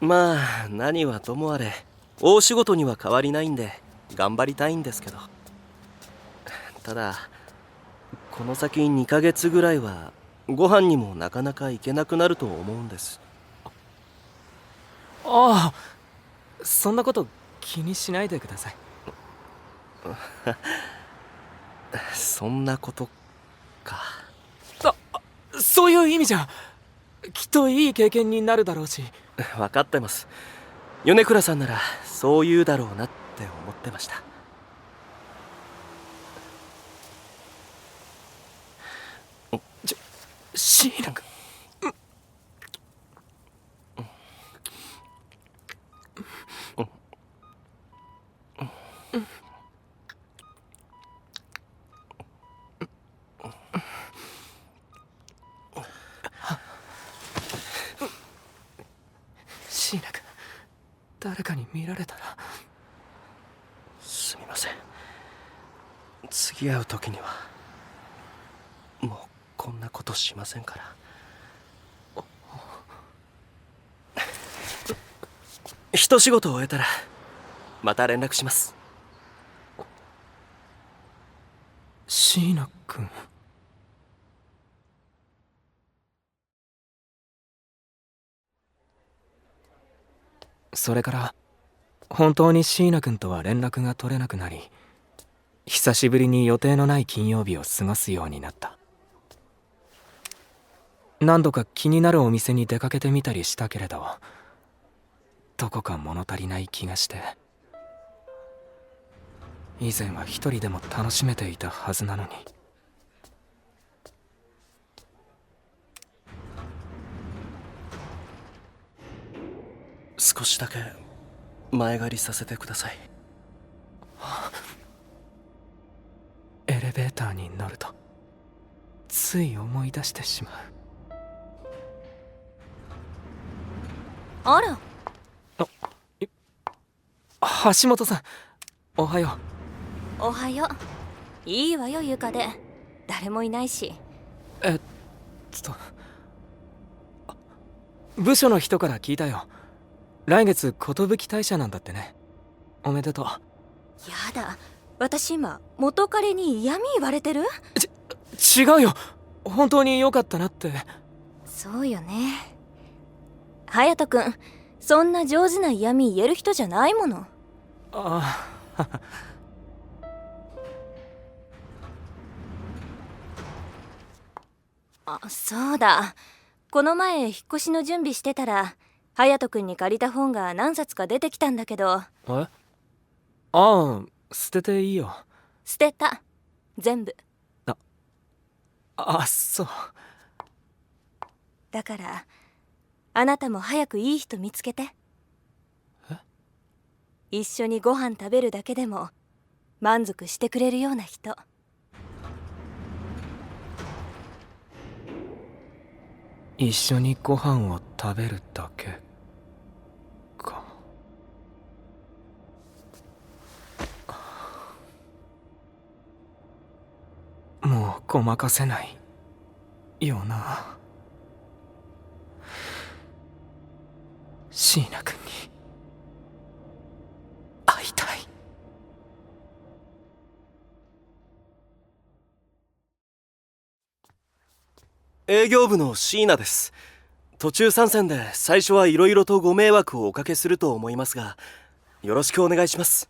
まあ何はともあれ大仕事には変わりないんで頑張りたいんですけど、ただこの先2ヶ月ぐらいはご飯にもなかなか行けなくなると思うんです。ああ、そんなこと気にしないでください。そんなことか。そういう意味じゃ。きっといい経験になるだろうし。分かってます。米倉さんならそう言うだろうなって思ってました。シーナ君。シーナ君、誰かに見られたら。すみません。次会う時にはもうこんなことしませんから。一仕事終えたらまた連絡します。シーナ君。それから本当にシーナ君とは連絡が取れなくなり、久しぶりに予定のない金曜日を過ごすようになった。何度か気になるお店に出かけてみたりしたけれど、どこか物足りない気がして。以前は一人でも楽しめていたはずなのに。少しだけ前借りさせてください。エレベーターに乗るとつい思い出してしまう。あら、橋本さん、おはよおはよう。いいわよ、床で誰もいないし。部署の人から聞いたよ。来月寿退社なんだってね。おめでとう。やだ、私今元彼に嫌味言われてる？違うよ、本当に良かったなって。そうよね。隼人君、そんな上手な嫌味言える人じゃないもの。ああ、そうだ。この前引っ越しの準備してたら隼人君に借りた本が何冊か出てきたんだけど。ああ、捨てていいよ。捨てた、全部。そう。だからあなたも早くいい人見つけて。一緒にご飯食べるだけでも満足してくれるような人。一緒にご飯を食べるだけか。もうごまかせないよな。椎名君に会いたい。営業部の椎名です。途中参戦で最初はいろいろとご迷惑をおかけすると思いますが、よろしくお願いします。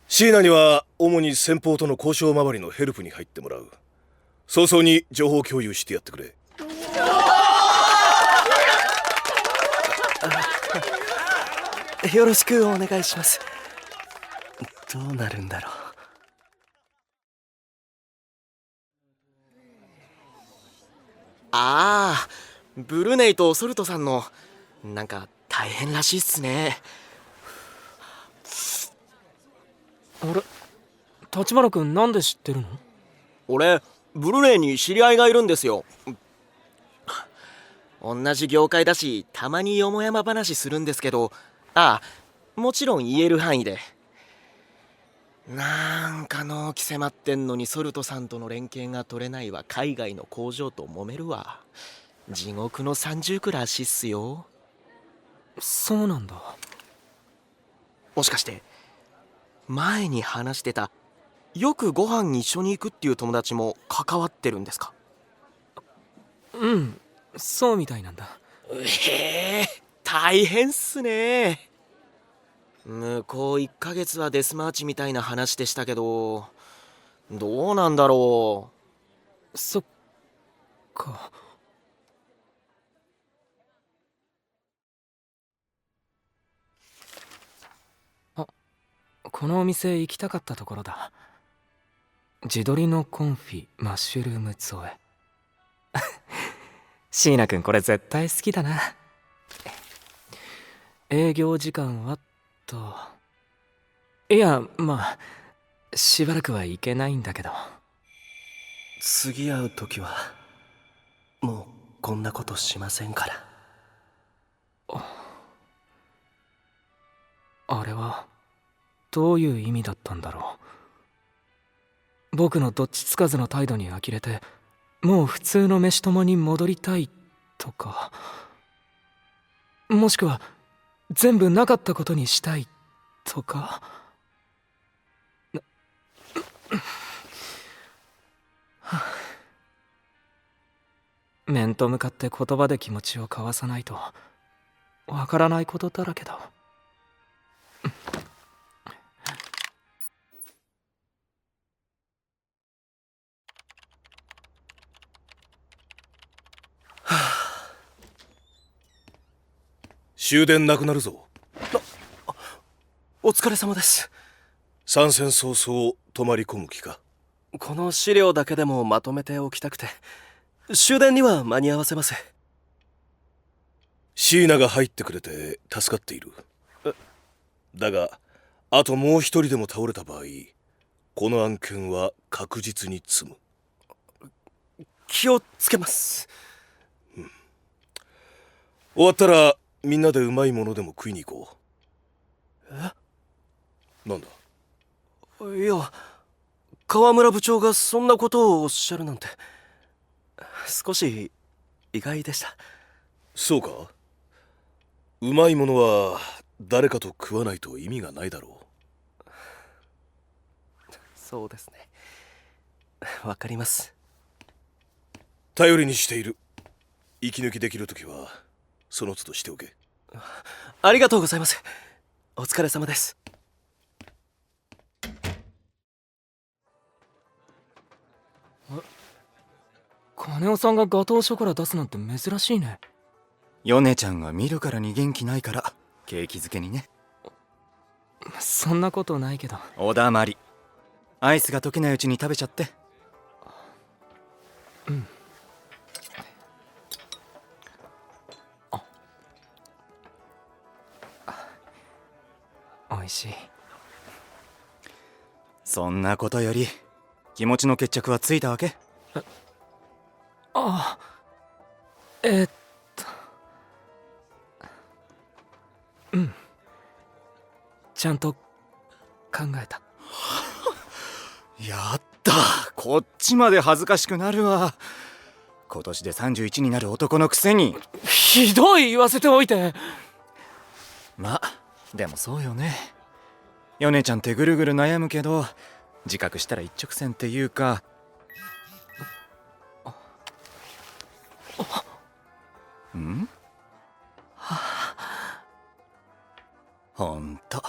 椎名には主に先方との交渉周りのヘルプに入ってもらう。早々に情報共有してやってくれ。よろしくお願いします。どうなるんだろう。ああ、ブルネイとソルトさんのなんか大変らしいっすね。あれ、立花君なんで知ってるの？俺ブルネイに知り合いがいるんですよ。同じ業界だし、たまによもやま話するんですけど、もちろん言える範囲で。なんか納期迫ってんのにソルトさんとの連携が取れないわ。海外の工場と揉めるわ。地獄の30くらしっすよ。そうなんだ。もしかして前に話してたよくご飯一緒に行くっていう友達も関わってるんですか？うん、そうみたいなんだ。へえ、大変っすね。向こう1ヶ月はデスマーチみたいな話でしたけど、どうなんだろう。そっか。このお店行きたかったところだ。地鶏のコンフィマッシュルーム添え。椎名君これ絶対好きだな。営業時間はと。いや、まあしばらくは行けないんだけど。次会う時はもうこんなことしませんから。あれはどういう意味だったんだろう。僕のどっちつかずの態度に呆れて、もう普通の飯友に戻りたいとか、もしくは全部なかったことにしたいとか。面と向かって言葉で気持ちを交わさないとわからないことだらけだ。終電なくなるぞ。お疲れ様です。参戦早々泊まり込む気か。この資料だけでもまとめておきたくて、終電には間に合わせます。椎名が入ってくれて助かっている。だがあともう一人でも倒れた場合、この案件は確実に積む。気をつけます。終わったらみんなでうまいものでも食いに行こう。なんだ。いや、河村部長がそんなことをおっしゃるなんて、少し意外でした。そうか。うまいものは誰かと食わないと意味がないだろう。そうですね。わかります。頼りにしている。息抜きできるときはその都度しておけ。ありがとうございます。お疲れ様です。金尾さんがガトーショコラ出すなんて珍しいね。ヨネちゃんが見るからに元気ないから景気づけにね。そんなことないけど。おだまり。アイスが溶けないうちに食べちゃって。うん。おいしい。そんなことより気持ちの決着はついたわけ？ああ、うん、ちゃんと考えた。やった。こっちまで恥ずかしくなるわ。今年で31になる男のくせに。ひどい言わせておいて。まあでもそうよね。ヨネちゃんってぐるぐる悩むけど、自覚したら一直線っていうか。ん？ほんと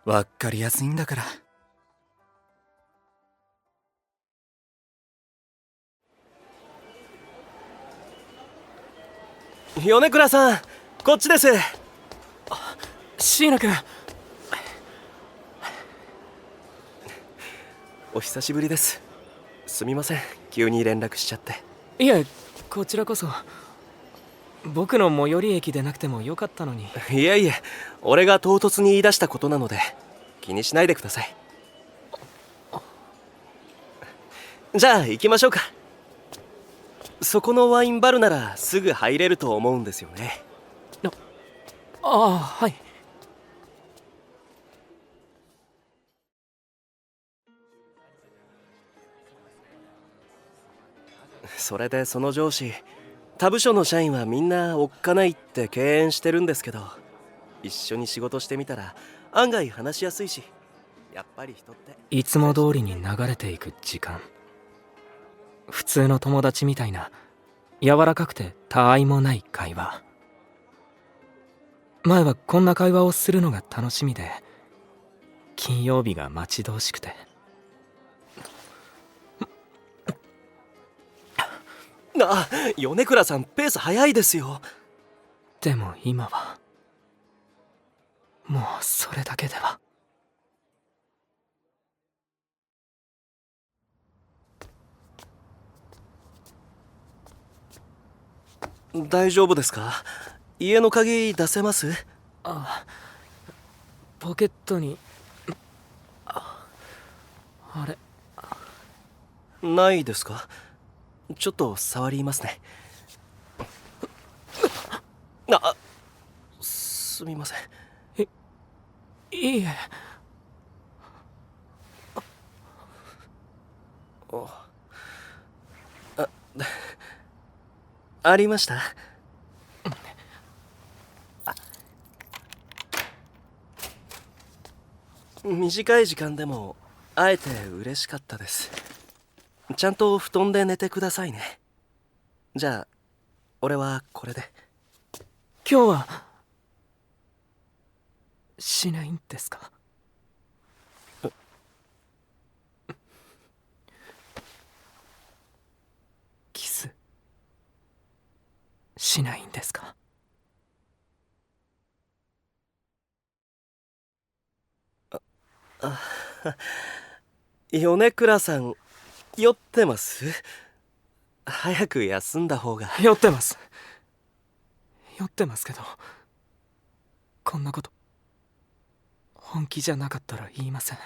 わかりやすいんだから。米倉さん、こっちです。椎名君、お久しぶりです。すみません、急に連絡しちゃって。いえ、こちらこそ。僕の最寄り駅でなくてもよかったのに。いえいえ、俺が唐突に言い出したことなので気にしないでください。じゃあ行きましょうか。そこのワインバルならすぐ入れると思うんですよね。ああ、はい。それでその上司、他部署の社員はみんなおっかないって敬遠してるんですけど、一緒に仕事してみたら案外話しやすいし、やっぱり人っていつも通りに流れていく時間。普通の友達みたいな柔らかくて他愛もない会話。前はこんな会話をするのが楽しみで、金曜日が待ち遠しくて。米倉さんペース早いですよ。でも今はもうそれだけでは。大丈夫ですか？家の鍵出せます？あ、ポケットにあれないですか？ちょっと触りますね。すみません。いいえ。ありました。短い時間でも会えて嬉しかったです。ちゃんと布団で寝てくださいね。じゃあ俺はこれで。今日はしないんですか？キスしないんですか？米倉さん酔ってます？早く休んだ方が。酔ってます。酔ってますけど、こんなこと本気じゃなかったら言いません。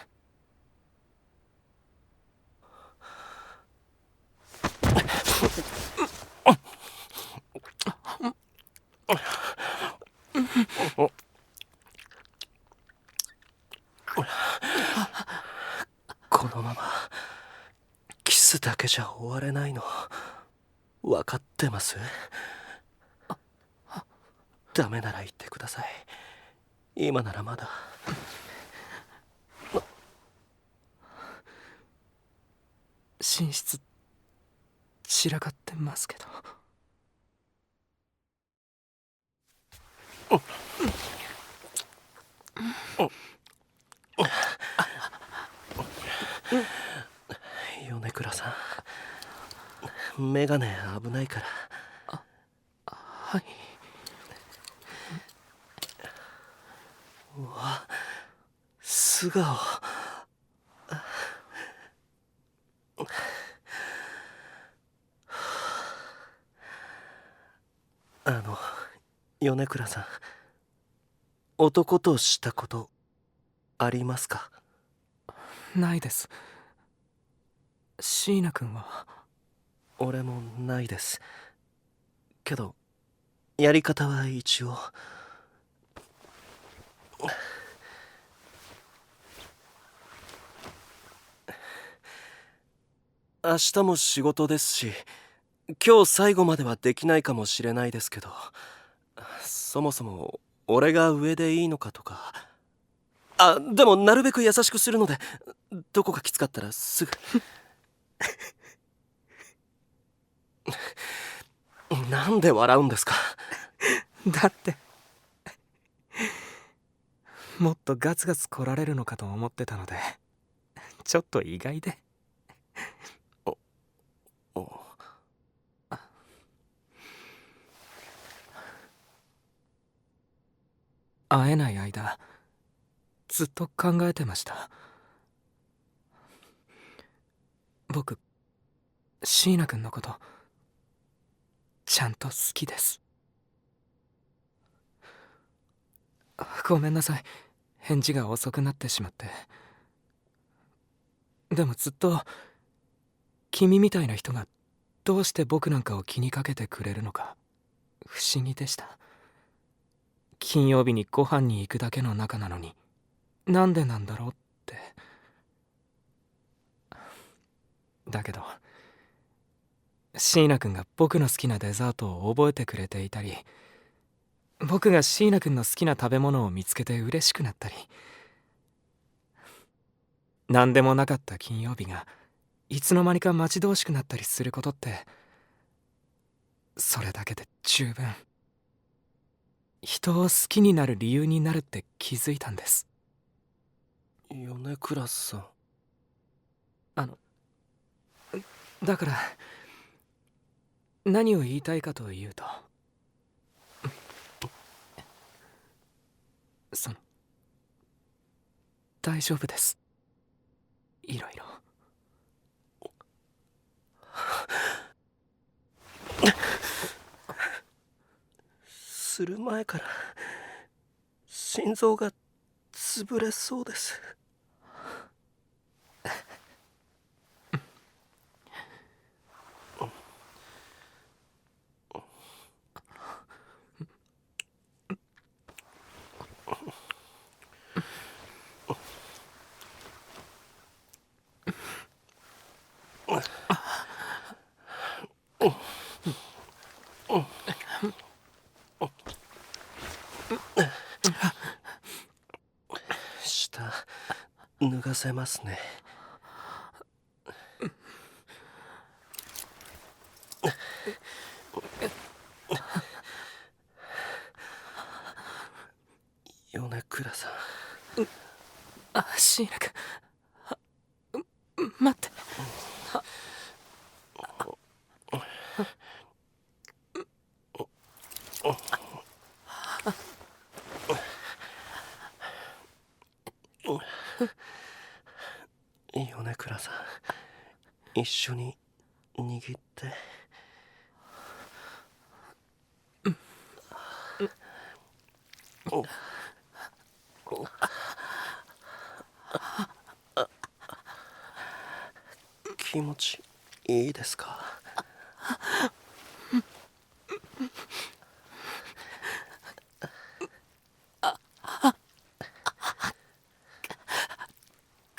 このままキスだけじゃ終われないの分かってます？ダメなら言ってください。今ならまだ。寝室散らかってますけど。米倉さん、メガネ危ないから。はい。うわ、素顔。米倉さん、男としたことありますか？ないです。椎名君は？俺もないです。けどやり方は一応。明日も仕事ですし、今日最後まではできないかもしれないですけど、そもそも俺が上でいいのかとか。でもなるべく優しくするので、どこかきつかったらすぐ。なんで笑うんですか？だってもっとガツガツ来られるのかと思ってたので、ちょっと意外で。会えない間ずっと考えてました。僕椎名君のことちゃんと好きです。ごめんなさい、返事が遅くなってしまって。でもずっと君みたいな人がどうして僕なんかを気にかけてくれるのか不思議でした。金曜日にご飯に行くだけの仲なのになんでなんだろうって。だけど椎名君が僕の好きなデザートを覚えてくれていたり、僕が椎名君の好きな食べ物を見つけて嬉しくなったり、何でもなかった金曜日がいつの間にか待ち遠しくなったりすることって、それだけで十分人を好きになる理由になるって気づいたんです。米倉さん。だから何を言いたいかというと、大丈夫です、いろいろ。する前から心臓が潰れそうです。下脱がせますね。米倉さん。椎名君、待って。米倉さん、一緒に握って。気持ちいいですか？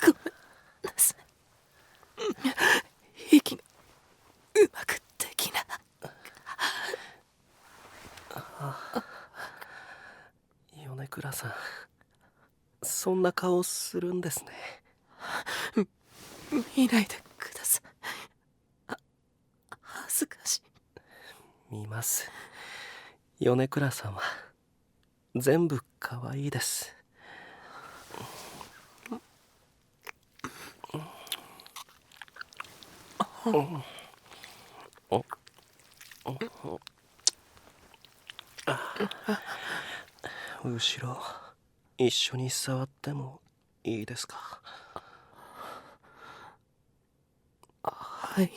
ごめんなさい。息がうまくできない。米倉さん、そんな顔するんですね。見ないでください。恥ずかしい。見ます。米倉さんは全部可愛いです。後ろ一緒に触ってもいいですか？はい。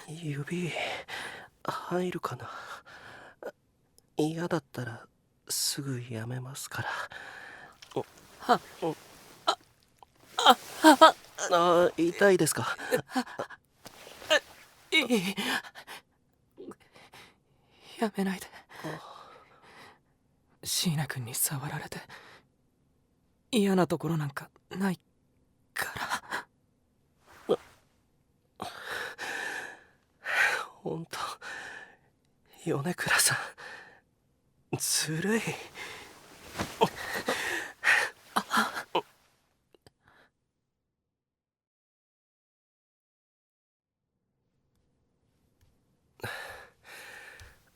指入るかな？嫌だったらすぐやめますから。痛いですか？いい。やめないで。椎名君に触られて嫌なところなんかないから。ほんと米倉さんずるい。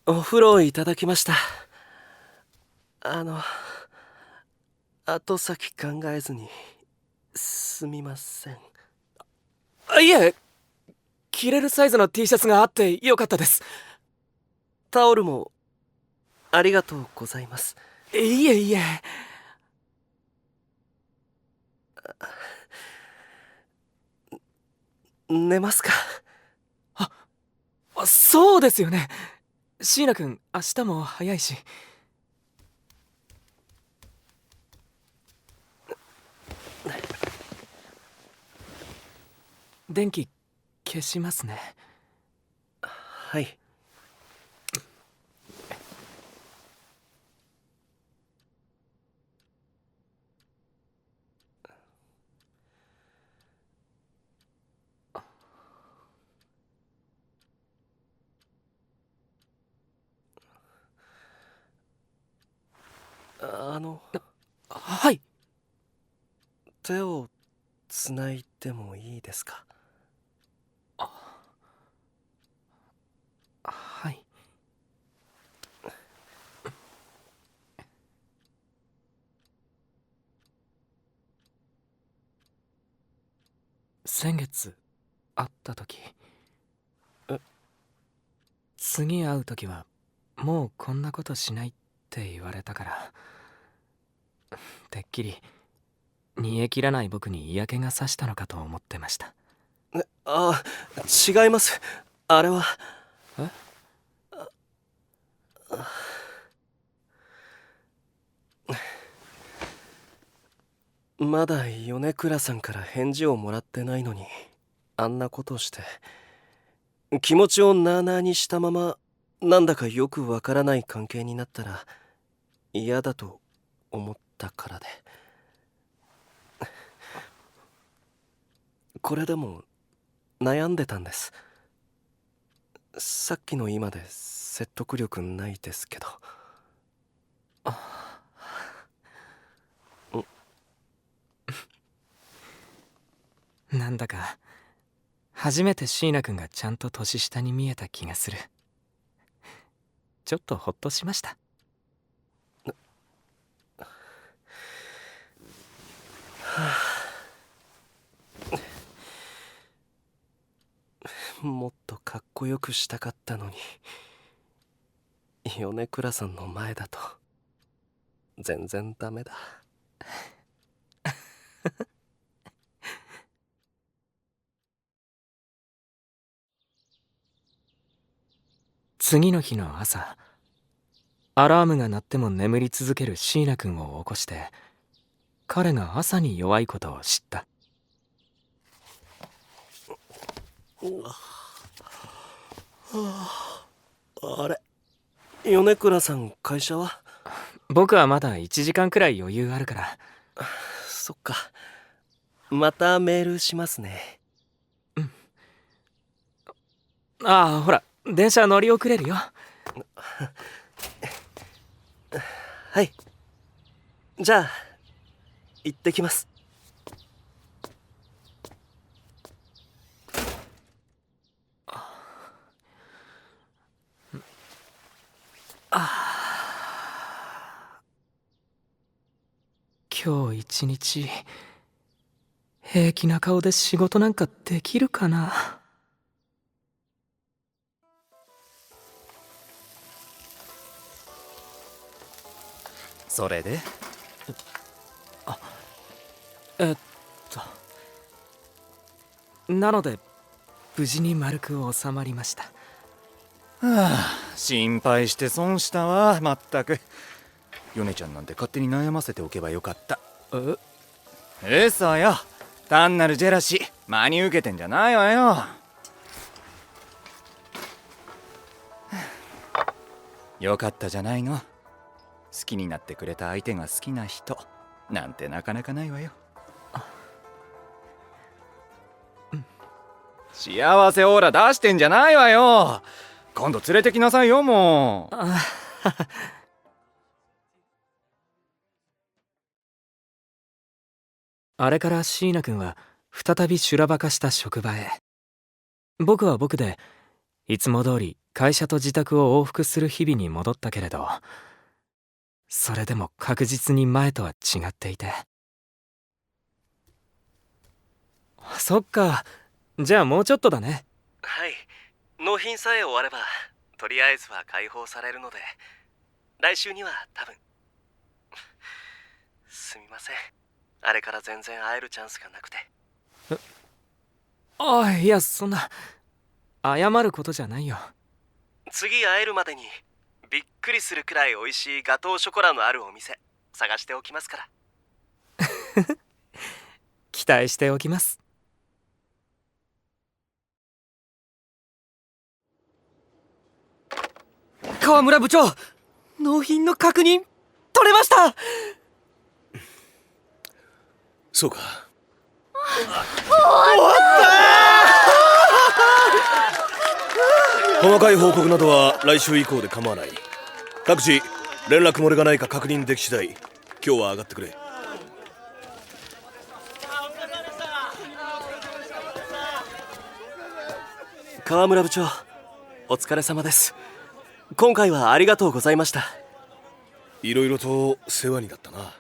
お風呂いただきました。後先考えずにすみません。いえ、着れるサイズの T シャツがあってよかったです。タオルもありがとうございます。いえいえ。寝ますか？そうですよね。椎名君、明日も早いし。電気消しますね。はい。はい。手をつないでもいいですか？はい。先月会った時、次会う時はもうこんなことしないって言われたから、てっきり煮え切らない僕に嫌気がさしたのかと思ってました。違います。あれは。まだ米倉さんから返事をもらってないのにあんなことして気持ちをなあなあにしたままなんだかよくわからない関係になったら嫌だと思ったからで。これでも悩んでたんです。さっきの今で説得力ないですけど。なんだか初めて椎名君がちゃんと年下に見えた気がする。ちょっとホッとしました。もっとかっこよくしたかったのに米倉さんの前だと全然ダメだ。次の日の朝、アラームが鳴っても眠り続ける椎名君を起こして彼が朝に弱いことを知った。あれ、米倉さん会社は？僕はまだ1時間くらい余裕あるから。そっか。またメールしますね。ああ、ほら電車乗り遅れるよ。はい。じゃあ行ってきます。今日一日平気な顔で仕事なんかできるかな。それでえっなので無事に丸く収まりました。心配して損したわ。まったく米ちゃんなんて勝手に悩ませておけばよかった。嘘よ、単なるジェラシー真に受けてんじゃないわよ。よかったじゃないの。好きになってくれた相手が好きな人なんてなかなかないわよ。幸せオーラ出してんじゃないわよ。今度連れてきなさいよ、もう。あれから椎名君は再び修羅場化した職場へ。僕は僕でいつも通り会社と自宅を往復する日々に戻ったけれど、それでも確実に前とは違っていて。そっか、じゃあもうちょっとだね。はい。納品さえ終わればとりあえずは解放されるので来週には多分。すみません、あれから全然会えるチャンスがなくて。いや、そんな謝ることじゃないよ。次会えるまでにびっくりするくらい美味しいガトーショコラのあるお店探しておきますから。期待しておきます。河村部長、納品の確認取れました。そうか。細かい報告などは来週以降で構わない。各自連絡漏れがないか確認でき次第今日は上がってくれ。河村部長、お疲れ様です。今回はありがとうございました。いろいろと世話になったな。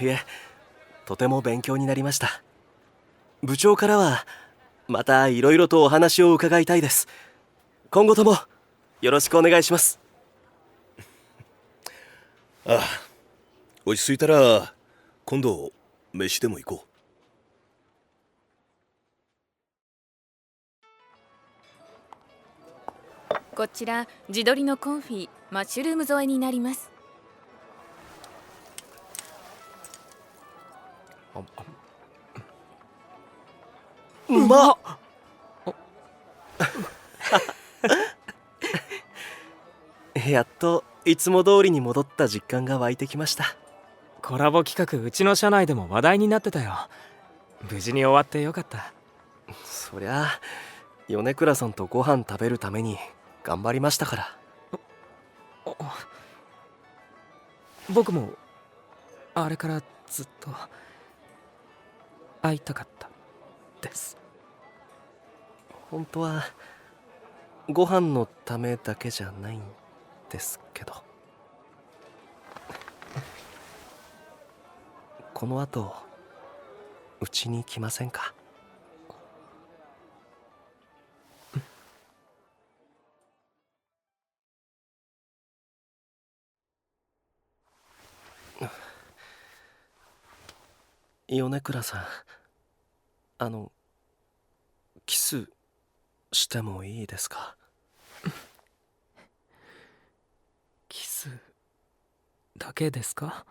いえ、とても勉強になりました。部長からはまたいろいろとお話を伺いたいです。今後ともよろしくお願いします。ああ、落ち着いたら今度飯でも行こう。こちら地鶏のコンフィマッシュルーム添えになります。うまっやっといつも通りに戻った実感が湧いてきました。コラボ企画うちの社内でも話題になってたよ。無事に終わってよかった。そりゃあ米倉さんとご飯食べるために頑張りましたから。僕もあれからずっと会いたかったです。本当はご飯のためだけじゃないんですけど、この後うちに来ませんか？米倉さん、キスしてもいいですか？キスだけですか？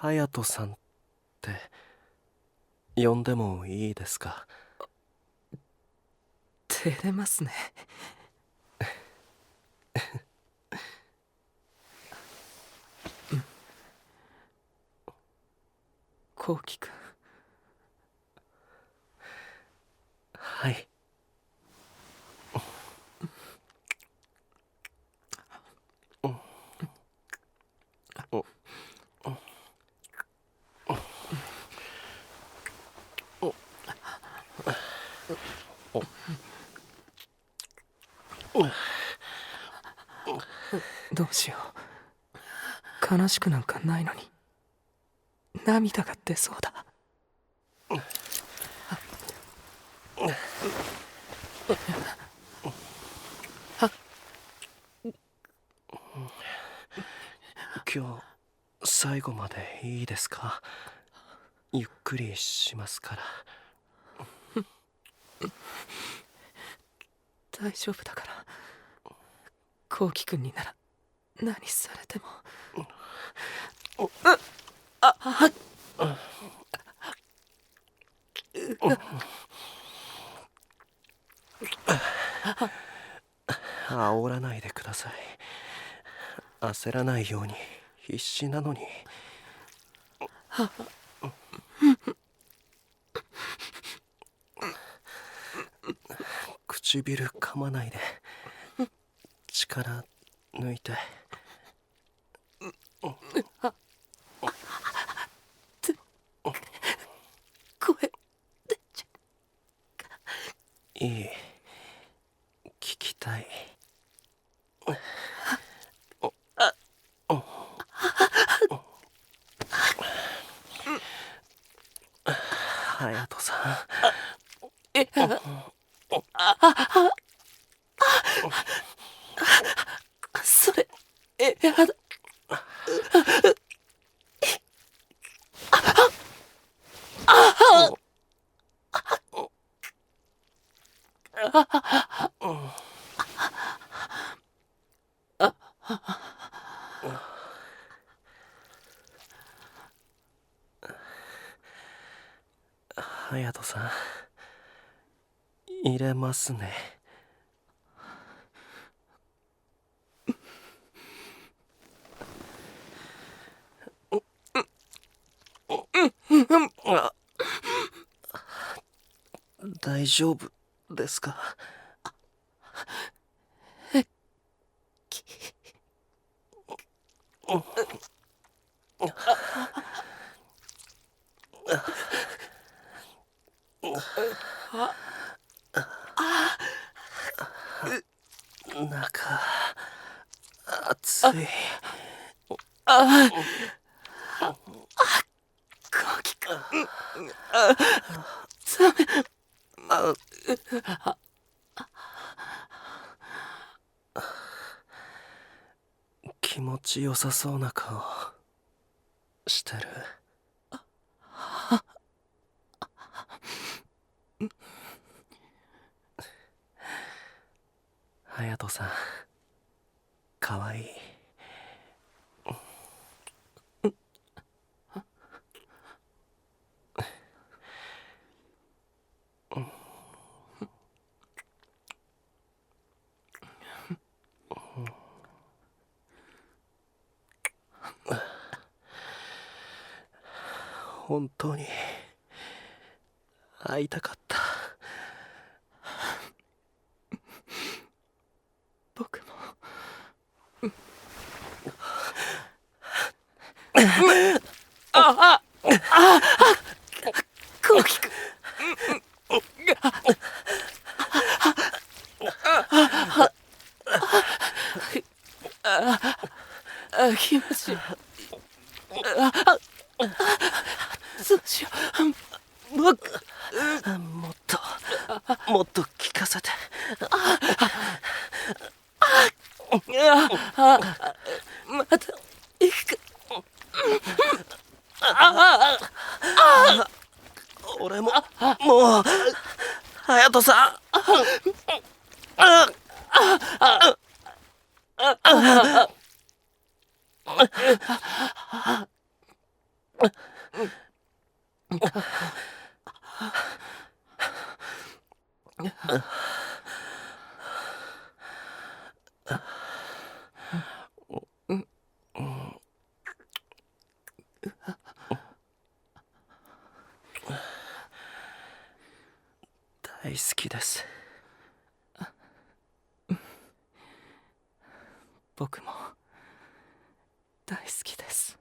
隼人さんって呼んでもいいですか？照れますね。コウキ君。はい。どうしよう。悲しくなんかないのに涙が出そうだ。今日最後までいいですか？ゆっくりしますから。大丈夫だから。コウキ君になら何されても。煽らないでください。焦らないように必死なのに。唇噛まないで。力抜いて。声出ちゃいい。聞きたい。隼人さん。それやだ。隼人さん、入れますね。大丈夫ですか？中熱い。コウキ君、ダメ。気持ちよさそうな顔してる。隼人さん、かわいい。本当に会いたかった。僕も。コウキ君。気持ちいい。どうしよう。もっと聞かせて。また行くか。俺ももう隼人さん。大好きです。僕も大好きです。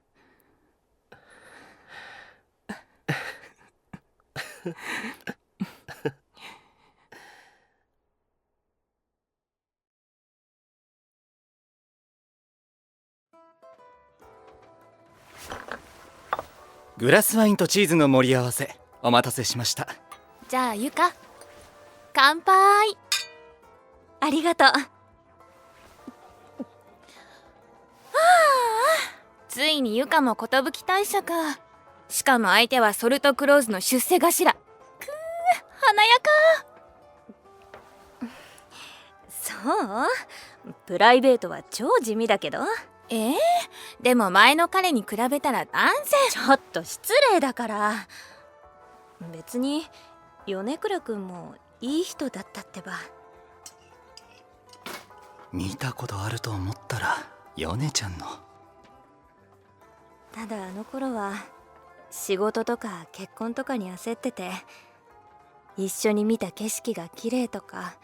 グラスワインとチーズの盛り合わせお待たせしました。じゃあゆか、乾杯。ありがとう。ついにゆかも寿大社か。しかも相手はソルトクローズの出世頭。くー、華やか。そうプライベートは超地味だけど。でも前の彼に比べたら断然。ちょっと失礼だから。別に米倉くんもいい人だったってば。見たことあると思ったら米ちゃんの。ただあの頃は仕事とか結婚とかに焦ってて、一緒に見た景色が綺麗とか、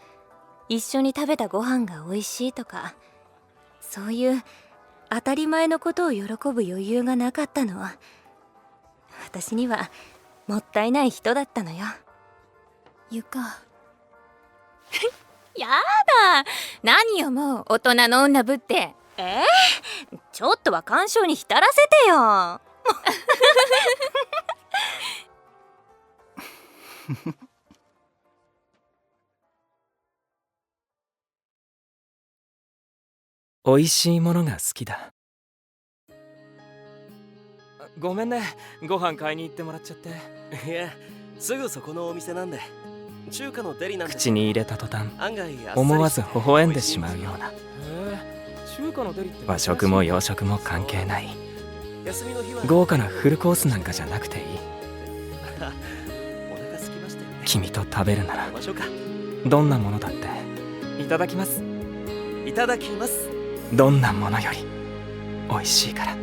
一緒に食べたご飯が美味しいとか、そういう当たり前のことを喜ぶ余裕がなかったの。私にはもったいない人だったのよ。ゆかやだ、何よもう大人の女ぶって。ちょっとは感傷に浸らせてよ。美味しいものが好きだ。ごめんね、ご飯買いに行ってもらっちゃって。いや、すぐそこのお店なんで。中華のデリなんで。口に入れた途端案外思わず微笑んでしまうような。中華のデリって和食も洋食も関係ない。休みの日は豪華なフルコースなんかじゃなくていい。お腹空きましたよね。君と食べるなら食べましょうか。どんなものだっていただきます。いただきます。どんなものより美味しいから。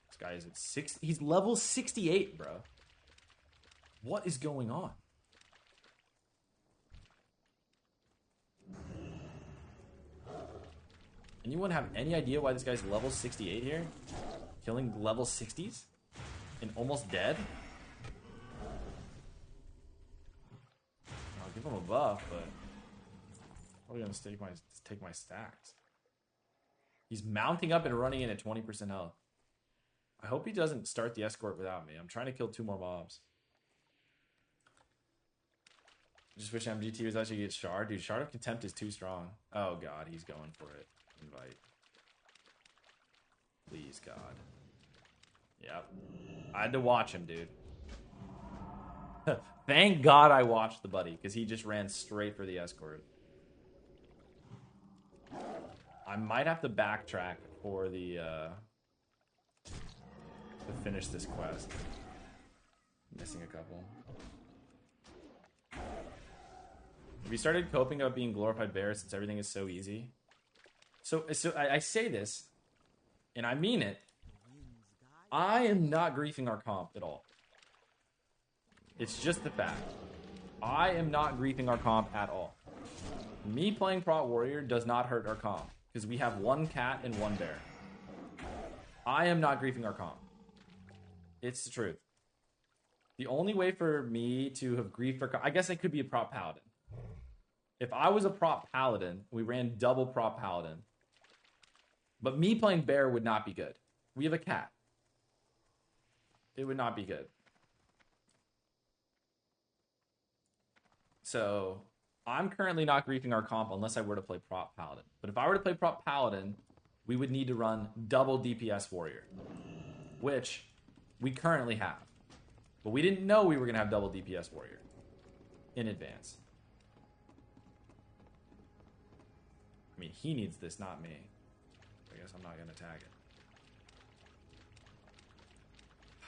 This guy is at 6. He's level 68, bro. What is going on? Anyone have any idea why this guy's level 68 here? Killing level 60s? And almost dead? I'll give him a buff, but probably gonna take my stacks. He's mounting up and running in at 20% health. I hope he doesn't start the escort without me. I'm trying to kill 2 more mobs. Just wish MGT was actually get Shard. Dude, Shard of Contempt is too strong. Oh god, he's going for it. Invite. Please, God. Yep. I had to watch him, dude. Thank God I watched the buddy, because he just ran straight for the escort. I might have to backtrack for the to finish this quest. Missing a couple. Have you started coping about being glorified bear since everything is so easy? So I say this, and I mean it. I am not griefing our comp at all. It's just the fact. I am not griefing our comp at all. Me playing Prot Warrior does not hurt our comp, because we have 1 cat and 1 bear. I am not griefing our comp. It's the truth. The only way for me to have griefed our comp, I guess I could be a Prot Paladin. If I was a Prot Paladin, we ran double Prot Paladin. But me playing bear would not be good. We have a cat. It would not be good. So, I'm currently not griefing our comp unless I were to play Prot Paladin. But if I were to play Prot Paladin, we would need to run double DPS Warrior. Which we currently have. But we didn't know we were going to have double DPS Warrior in advance. I mean, he needs this, not me. I guess I'm not going to tag it.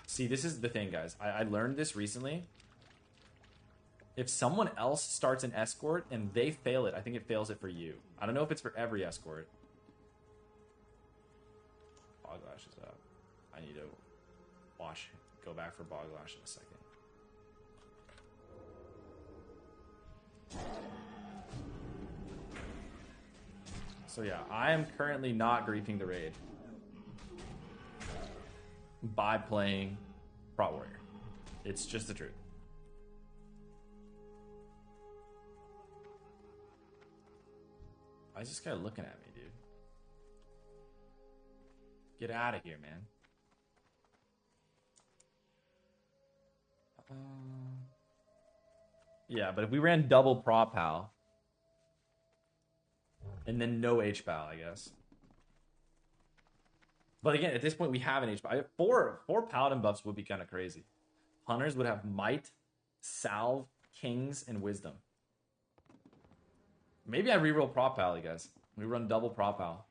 See, this is the thing, guys. I learned this recently. If someone else starts an escort and they fail it, I think it fails it for you. I don't know if it's for every escort. Boglash is up. I need to go back for Boglash in a second. So yeah, I am currently not griefing the raid by playing Prot Warrior. It's just the truth. Why is this guy looking at me, dude? Get out of here, man. Yeah, but if we ran double Prot Pal, and then no H-Pal, I guess. But again, at this point, we have an H-Pal. Four Paladin buffs would be kind of crazy. Hunters would have Might, Salve, Kings, and Wisdom. Maybe I reroll Prot Pal, guys. We run double Prot Pal.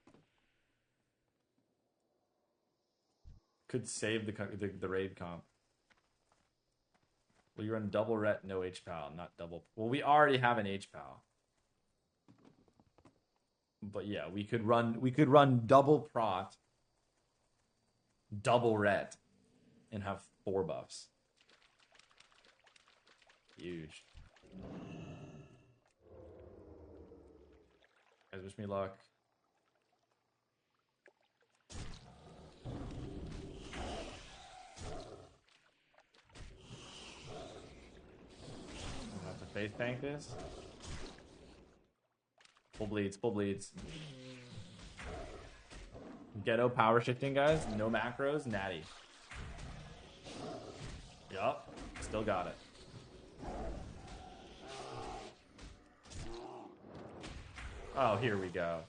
Could save the raid comp. We run double Ret, no H-Pal, not double. Well, we already have an H-Pal. But yeah, we could run double Prot, double Ret, and have 4 buffs. Huge. Guys, wish me luck. I have to face tank this. Full bleeds, full bleeds. Ghetto power shifting, guys. No macros, natty. Yup, still got it. Oh, here we go.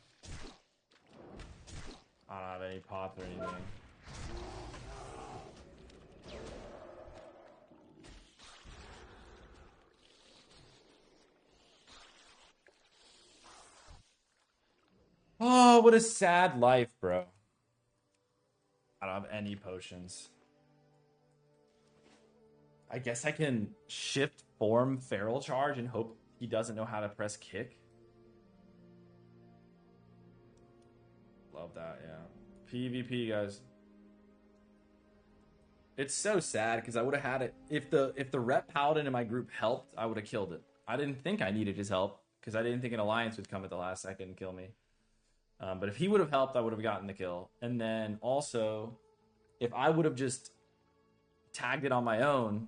I don't have any pots or anything. Oh, what a sad life, bro. I don't have any potions. I guess I can shift form feral charge and hope he doesn't know how to press kick. Love that, yeah. PvP, guys. It's so sad because I would have had it. If the rep paladin in my group helped, I would have killed it. I didn't think I needed his help because I didn't think an alliance would come at the last second and kill me. But if he would have helped, I would have gotten the kill. And then also, if I would have just tagged it on my own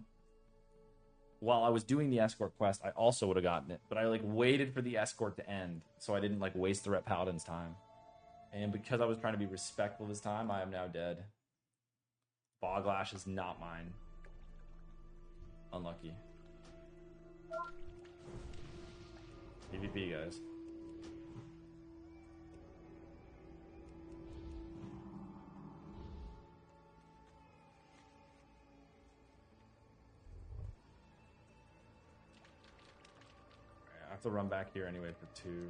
while I was doing the escort quest, I also would have gotten it. But I like waited for the escort to end, so I didn't like waste the Rep Paladin's time. And because I was trying to be respectful this time, I am now dead. Boglash is not mine. Unlucky. PvP, guys. I have to run back here anyway for two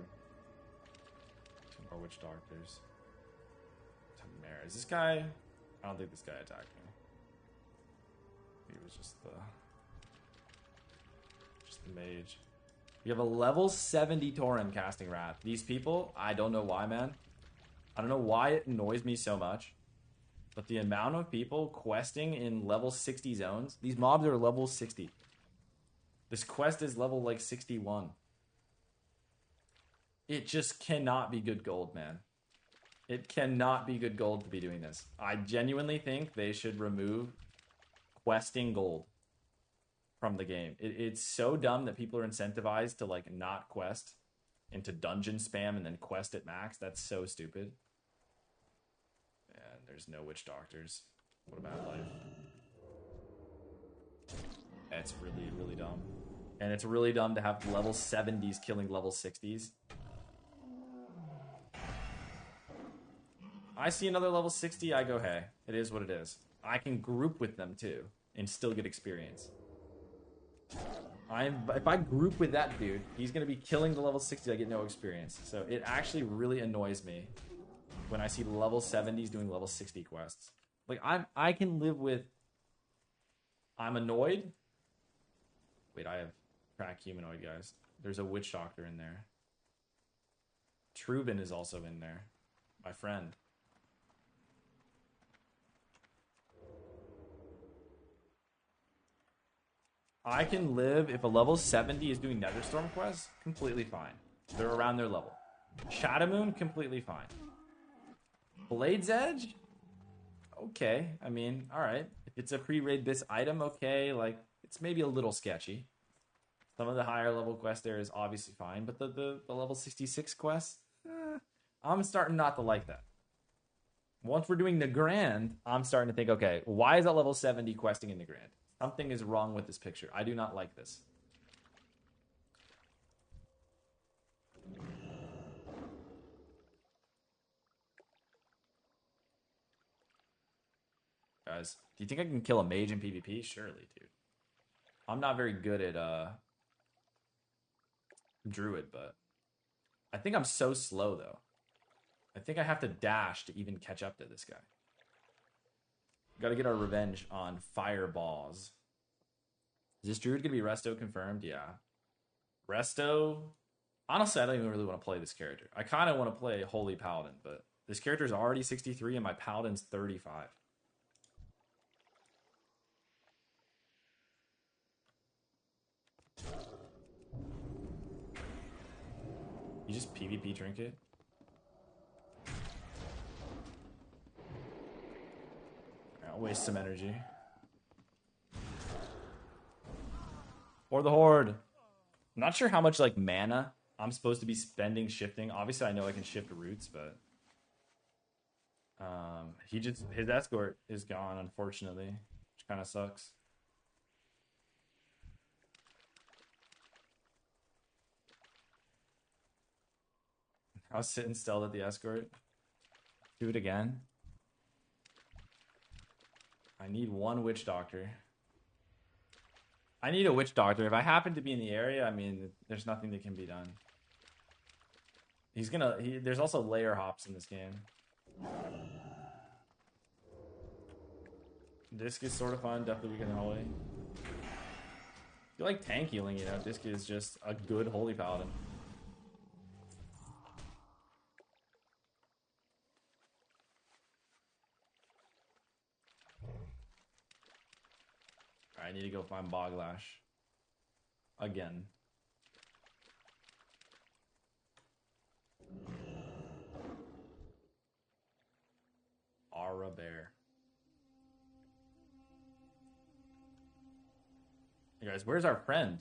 more witch doctors. Tamara. Is this guy? I don't think this guy attacked me. He was just the mage. We have a level 70 Tauren casting Wrath. These people, I don't know why, man. I don't know why it annoys me so much. But the amount of people questing in level 60 zones, these mobs are level 60. This quest is level like 61. It just cannot be good gold, man. It cannot be good gold to be doing this. I genuinely think they should remove questing gold from the game. It's so dumb that people are incentivized to like not quest into dungeon spam and then quest at max. That's so stupid. And there's no witch doctors. What a bad life. It's really, really dumb. And it's really dumb to have level 70s killing level 60s. I see another level 60, I go, hey, it is what it is. I can group with them too and still get experience. If I group with that dude, he's going to be killing the level 60, I get no experience. So it actually really annoys me when I see level 70s doing level 60 quests. Like, I can live with... I'm annoyed. Wait, I have crack humanoid, guys. There's a witch doctor in there. Trubin is also in there. My friend. I can live if a level 70 is doing Netherstorm quests, completely fine. They're around their level. Shadow Moon, completely fine. Blade's Edge? Okay. I mean, alright. If it's a pre-raid this item, okay. Like, it's maybe a little sketchy. Some of the higher level quest there is obviously fine, but the level 66 quests, I'm starting not to like that. Once we're doing the Grand, I'm starting to think, okay, why is that level 70 questing in the Grand? Something is wrong with this picture. I do not like this. Guys, do you think I can kill a mage in PvP? Surely, dude. I'm not very good at Druid, but I think I'm so slow, though. I think I have to dash to even catch up to this guy. Gotta get our revenge on Fireballs. Is this Druid gonna be Resto confirmed? Yeah. Resto... Honestly, I don't even really want to play this character. I kind of want to play Holy Paladin, but this character is already 63 and my Paladin's 35. You just PvP trinket? I'll waste some energy. Or the Horde. I'm not sure how much like mana I'm supposed to be spending shifting. Obviously I know I can shift roots, but his escort is gone, unfortunately, which kind of sucks. I'll sit and stealth at the escort. Do it again. I need one witch doctor. I need a witch doctor. If I happen to be in the area, I mean, there's nothing that can be done. There's also layer hops in this game. Disc is sort of fun, definitely weaker than Holy. If you like tank healing, you know, Disc is just a good Holy Paladin. I need to go find Boglash. Again. Ara bear. Hey guys, where's our friend?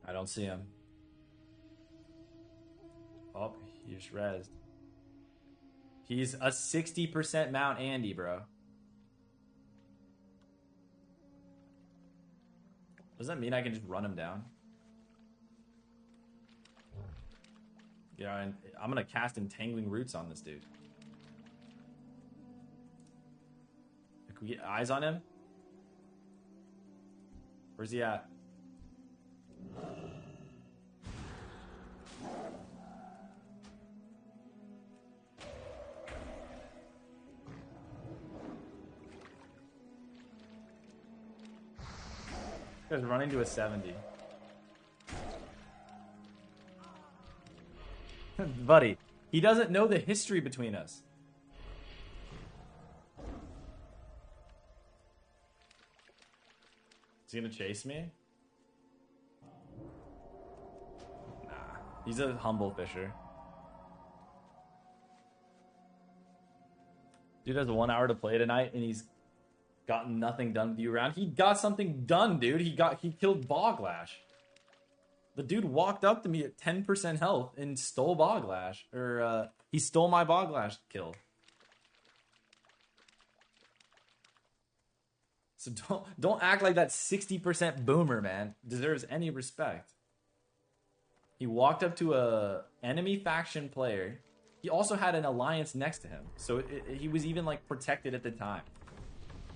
I don't see him. Oh, he's rezzed. He's a 60% Mount Andy, bro. Does that mean I can just run him down? Yeah, and I'm gonna cast Entangling Roots on this dude. Can we get eyes on him? Where's he at? This guy's running to a 70. Buddy, he doesn't know the history between us. Is he gonna chase me? Nah, he's a humble fisher. Dude has 1 hour to play tonight, and he's got nothing done with you around. He got something done, dude. He killed Boglash. The dude walked up to me at 10% health and stole Boglash. Or, he stole my Boglash kill. So don't act like that 60% boomer, man, deserves any respect. He walked up to a enemy faction player. He also had an alliance next to him. So he was even, like, protected at the time.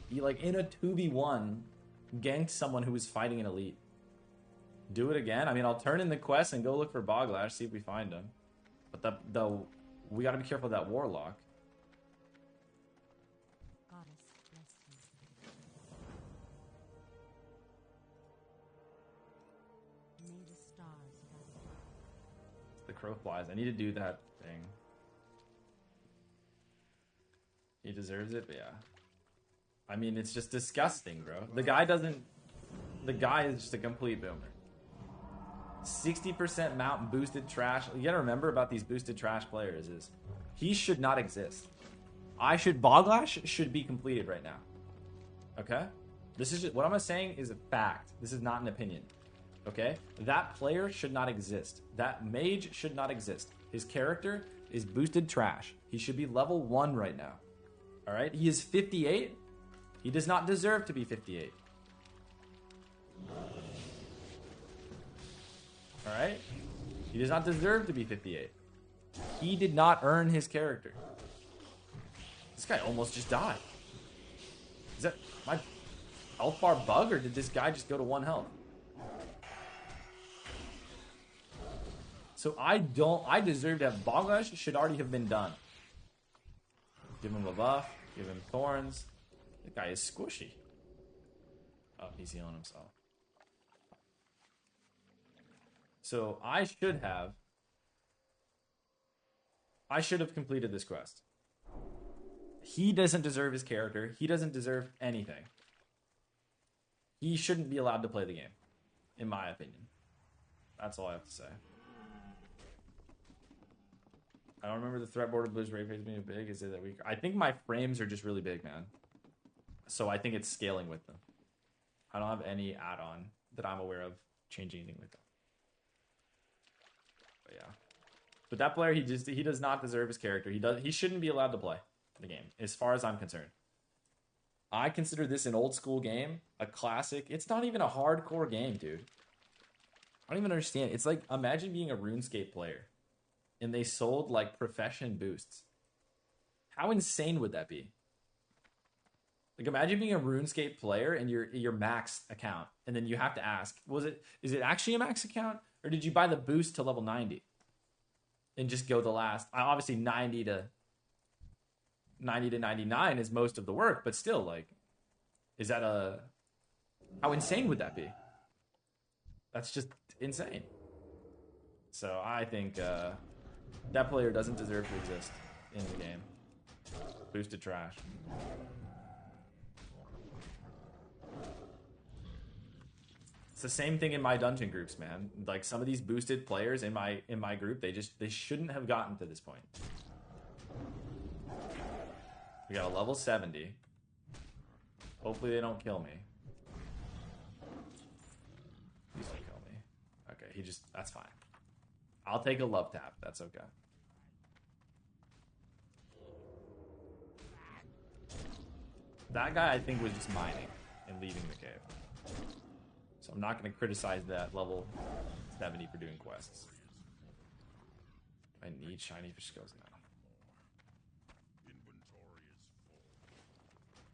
He, like, in a 2v1, ganked someone who was fighting an elite. Do it again? I mean, I'll turn in the quest and go look for Boglash, see if we find him. But we gotta be careful of that Warlock. The crow flies. I need to do that thing. He deserves it, but yeah. I mean, it's just disgusting, bro. The guy is just a complete boomer. 60% mount boosted trash. You gotta remember about these boosted trash players is he should not exist. Boglash should be completed right now. Okay? This is just, what I'm saying is a fact. This is not an opinion. Okay? That player should not exist. That mage should not exist. His character is boosted trash. He should be level 1 right now. Alright? He is 58. He does not deserve to be 58. Alright? He does not deserve to be 58. He did not earn his character. This guy almost just died. Is that my health bar bug, or did this guy just go to 1 health? So I deserve to have Boglash. Should already have been done. Give him a buff. Give him thorns. The guy is squishy. Oh, he's healing himself. So I should have completed this quest. He doesn't deserve his character. He doesn't deserve anything. He shouldn't be allowed to play the game, in my opinion. That's all I have to say. I don't remember the threat border blues rate phase being big. Is it that weak? I think my frames are just really big, man. So I think it's scaling with them. I don't have any add-on that I'm aware of changing anything with them. But yeah. But that player, he does not deserve his character. He shouldn't be allowed to play the game, as far as I'm concerned. I consider this an old school game, a classic. It's not even a hardcore game, dude. I don't even understand. It's like, imagine being a RuneScape player and they sold like profession boosts. How insane would that be? Like, imagine being a RuneScape player and your max account, and then you have to ask, is it actually a max account, or did you buy the boost to level 90 and just go the last? Obviously 90 to 99 is most of the work, but still, like, how insane would that be? That's just insane. So I think that player doesn't deserve to exist in the game. Boosted trash. It's the same thing in my dungeon groups, man. Like some of these boosted players in my group, they shouldn't have gotten to this point. We got a level 70. Hopefully they don't kill me. Please don't kill me. Okay, that's fine. I'll take a love tap. That's okay. That guy, I think, was just mining and leaving the cave. So I'm not going to criticize that level 70 for doing quests. I need shiny fish skills now.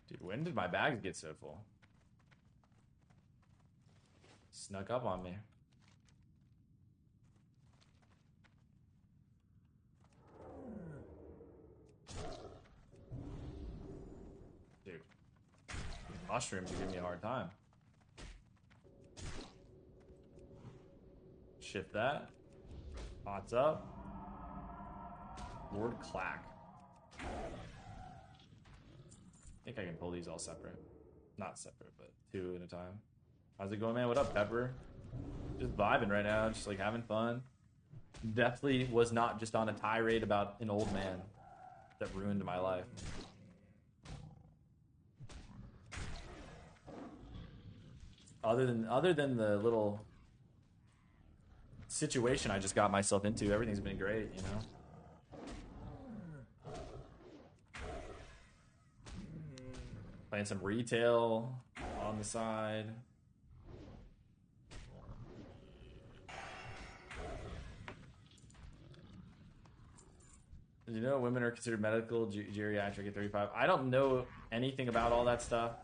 Dude, when did my bags get so full? Snuck up on me. Dude, these mushrooms are giving me a hard time. Shift that. Pots up. Word clack. I think I can pull these all separate. Not separate, but two at a time. How's it going, man? What up, Pepper? Just vibing right now, just like having fun. Definitely was not just on a tirade about an old man that ruined my life. Other than the little situation I just got myself into, everything's been great, you know? Playing some retail on the side. Did you know women are considered medical geriatric at 35? I don't know anything about all that stuff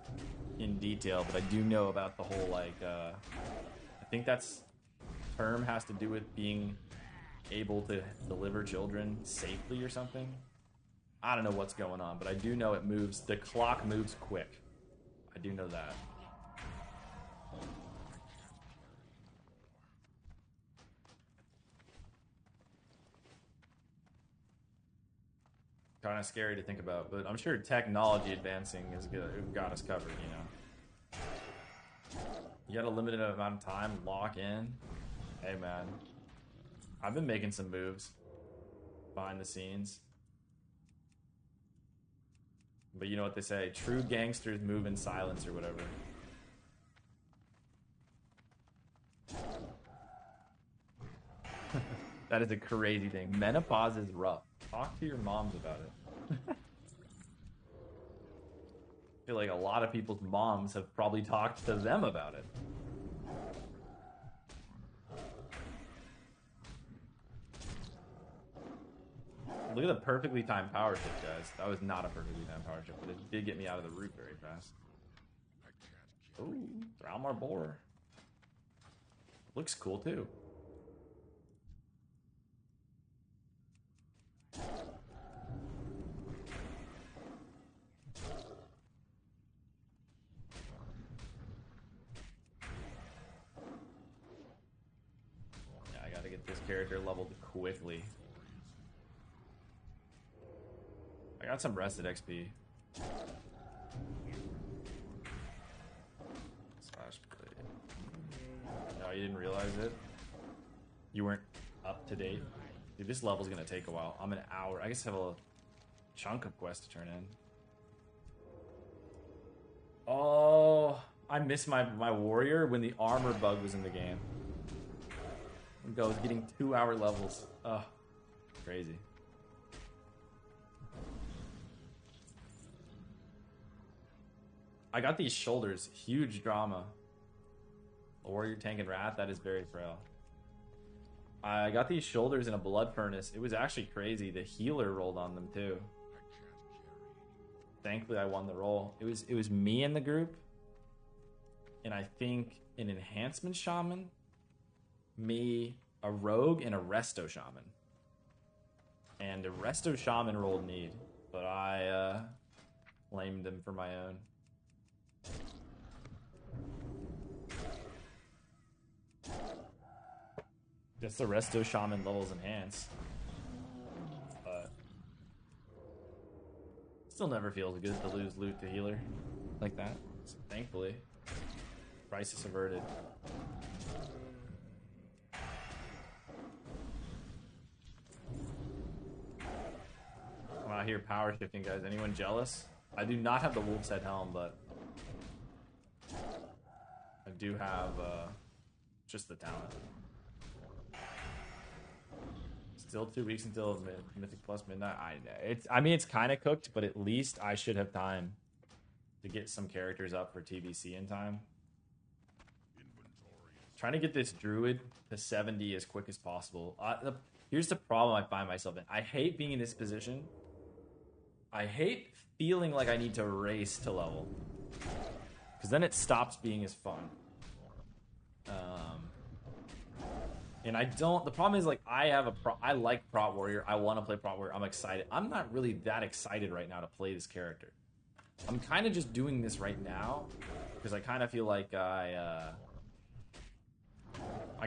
in detail, but I do know about the whole, like, I think that's term has to do with being able to deliver children safely or something. I don't know what's going on, but I do know it moves. The clock moves quick. I do know that. Kind of scary to think about, but I'm sure technology advancing is good. Got us covered, you know. You got a limited amount of time, lock in. Hey, man. I've been making some moves behind the scenes. But you know what they say, true gangsters move in silence or whatever. That is a crazy thing. Menopause is rough. Talk to your moms about it. I feel like a lot of people's moms have probably talked to them about it. Look at the perfectly timed power shift, guys. That was not a perfectly timed power shift, but it did get me out of the root very fast. Ooh, Thralmar Boar. Looks cool, too. Yeah, I gotta get this character leveled quickly. I got some rested XP. Slash blade. No, you didn't realize it? You weren't up to date? Dude, this level's gonna take a while. I'm an hour. I guess I have a chunk of quests to turn in. Oh, I missed my warrior when the armor bug was in the game. I was getting 2-hour levels. Ugh, crazy. I got these shoulders. Huge drama. Warrior, tank, and wrath. That is very frail. I got these shoulders in a blood furnace. It was actually crazy. The healer rolled on them too. Thankfully, I won the roll. It was me in the group, and I think an enhancement shaman, me, a rogue, and a resto shaman. And a resto shaman rolled need, but I blamed him for my own. Just the resto shaman levels enhance, but still never feels good to lose loot to healer like that. So thankfully, Crisis averted. I'm out here power shifting, guys. Anyone jealous? I do not have the wolf's head helm, but I do have just the talent. Still 2 weeks until Mythic Plus midnight. I mean, it's kind of cooked, but at least I should have time to get some characters up for TBC in time. Trying to get this druid to 70 as quick as possible. Here's the problem I find myself in. I hate being in this position. I hate feeling like I need to race to level, because then it stops being as fun. And I don't. The problem is, like, I like Prot Warrior. I want to play Prot Warrior. I'm excited. I'm not really that excited right now to play this character. I'm kind of just doing this right now because I kind of feel like I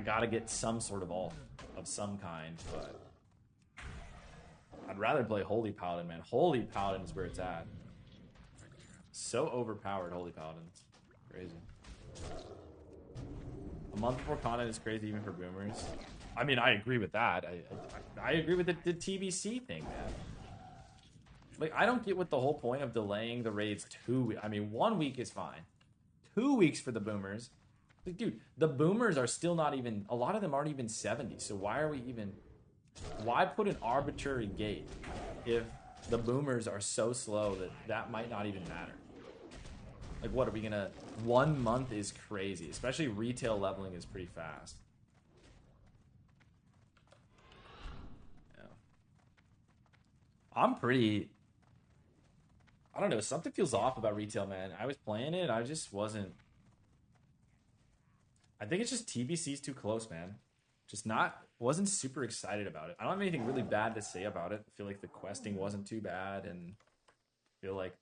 gotta get some sort of ult of some kind, but I'd rather play Holy Paladin, man. Holy Paladin is where it's at. So overpowered, Holy Paladins. Crazy. A month before content is crazy even for boomers. I mean, I agree with that. I agree with the TBC thing, man. Like, I don't get what the whole point of delaying the raids 2 weeks. I mean, 1 week is fine. 2 weeks for the boomers. Like, dude, the boomers are still not even... A lot of them aren't even 70, so why are we even... Why put an arbitrary gate if the boomers are so slow that might not even matter? Like, what are we gonna... 1 month is crazy. Especially retail leveling is pretty fast. Yeah. I'm pretty... I don't know. Something feels off about retail, man. I was playing it. I just wasn't... I think it's just TBC's too close, man. Just not... Wasn't super excited about it. I don't have anything really bad to say about it. I feel like the questing wasn't too bad, and I feel like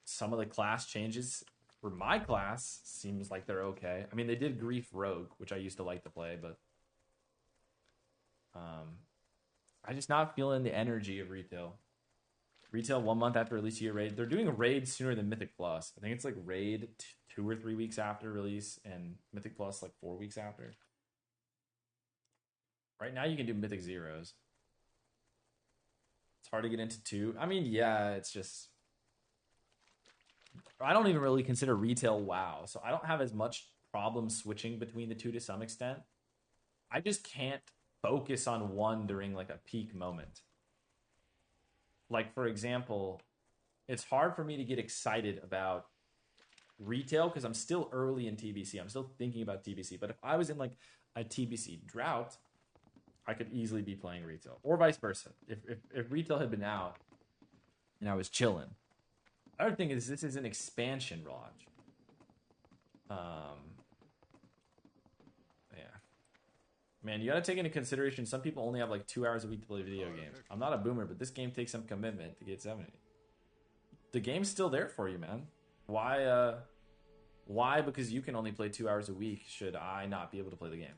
some of the class changes for my class seems like they're okay. I mean, they did Grief Rogue, which I used to like to play, but I just not feeling the energy of retail. Retail 1 month after release year raid. They're doing a raid sooner than Mythic Plus. I think it's like raid 2 or 3 weeks after release, and Mythic Plus like 4 weeks after. Right now you can do Mythic Zeros. It's hard to get into 2. I mean, yeah, it's just... I don't even really consider retail WoW, so I don't have as much problem switching between the two to some extent. I just can't focus on one during like a peak moment. Like, for example, it's hard for me to get excited about retail because I'm still early in TBC. I'm still thinking about TBC. But if I was in like a TBC drought, I could easily be playing retail, or vice versa. If retail had been out and I was chilling. Other thing is, this is an expansion launch. Yeah, man, you got to take into consideration some people only have like 2 hours a week to play video games. I'm not a boomer, but this game takes some commitment to get 70. The game's still there for you, man. Why? Because you can only play 2 hours a week, should I not be able to play the game?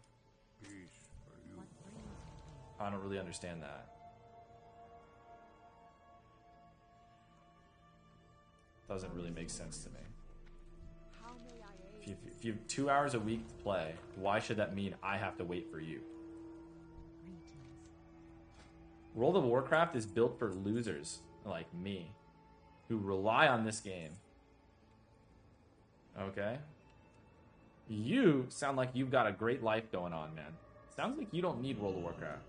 I don't really understand that. Doesn't really make sense to me. If you have 2 hours a week to play, why should that mean I have to wait for you? World of Warcraft is built for losers like me, who rely on this game. Okay? You sound like you've got a great life going on, man. Sounds like you don't need World of Warcraft.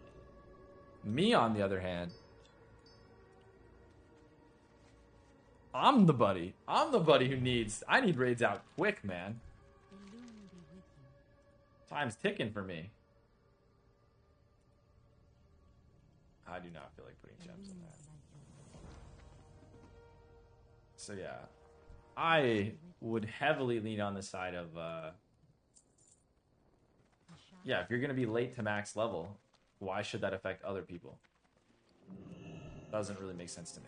Me, on the other hand, I'm the buddy. I'm the buddy who needs... I need raids out quick, man. Time's ticking for me. I do not feel like putting gems on that. So yeah, I would heavily lean on the side of... yeah, if you're going to be late to max level, why should that affect other people? Doesn't really make sense to me.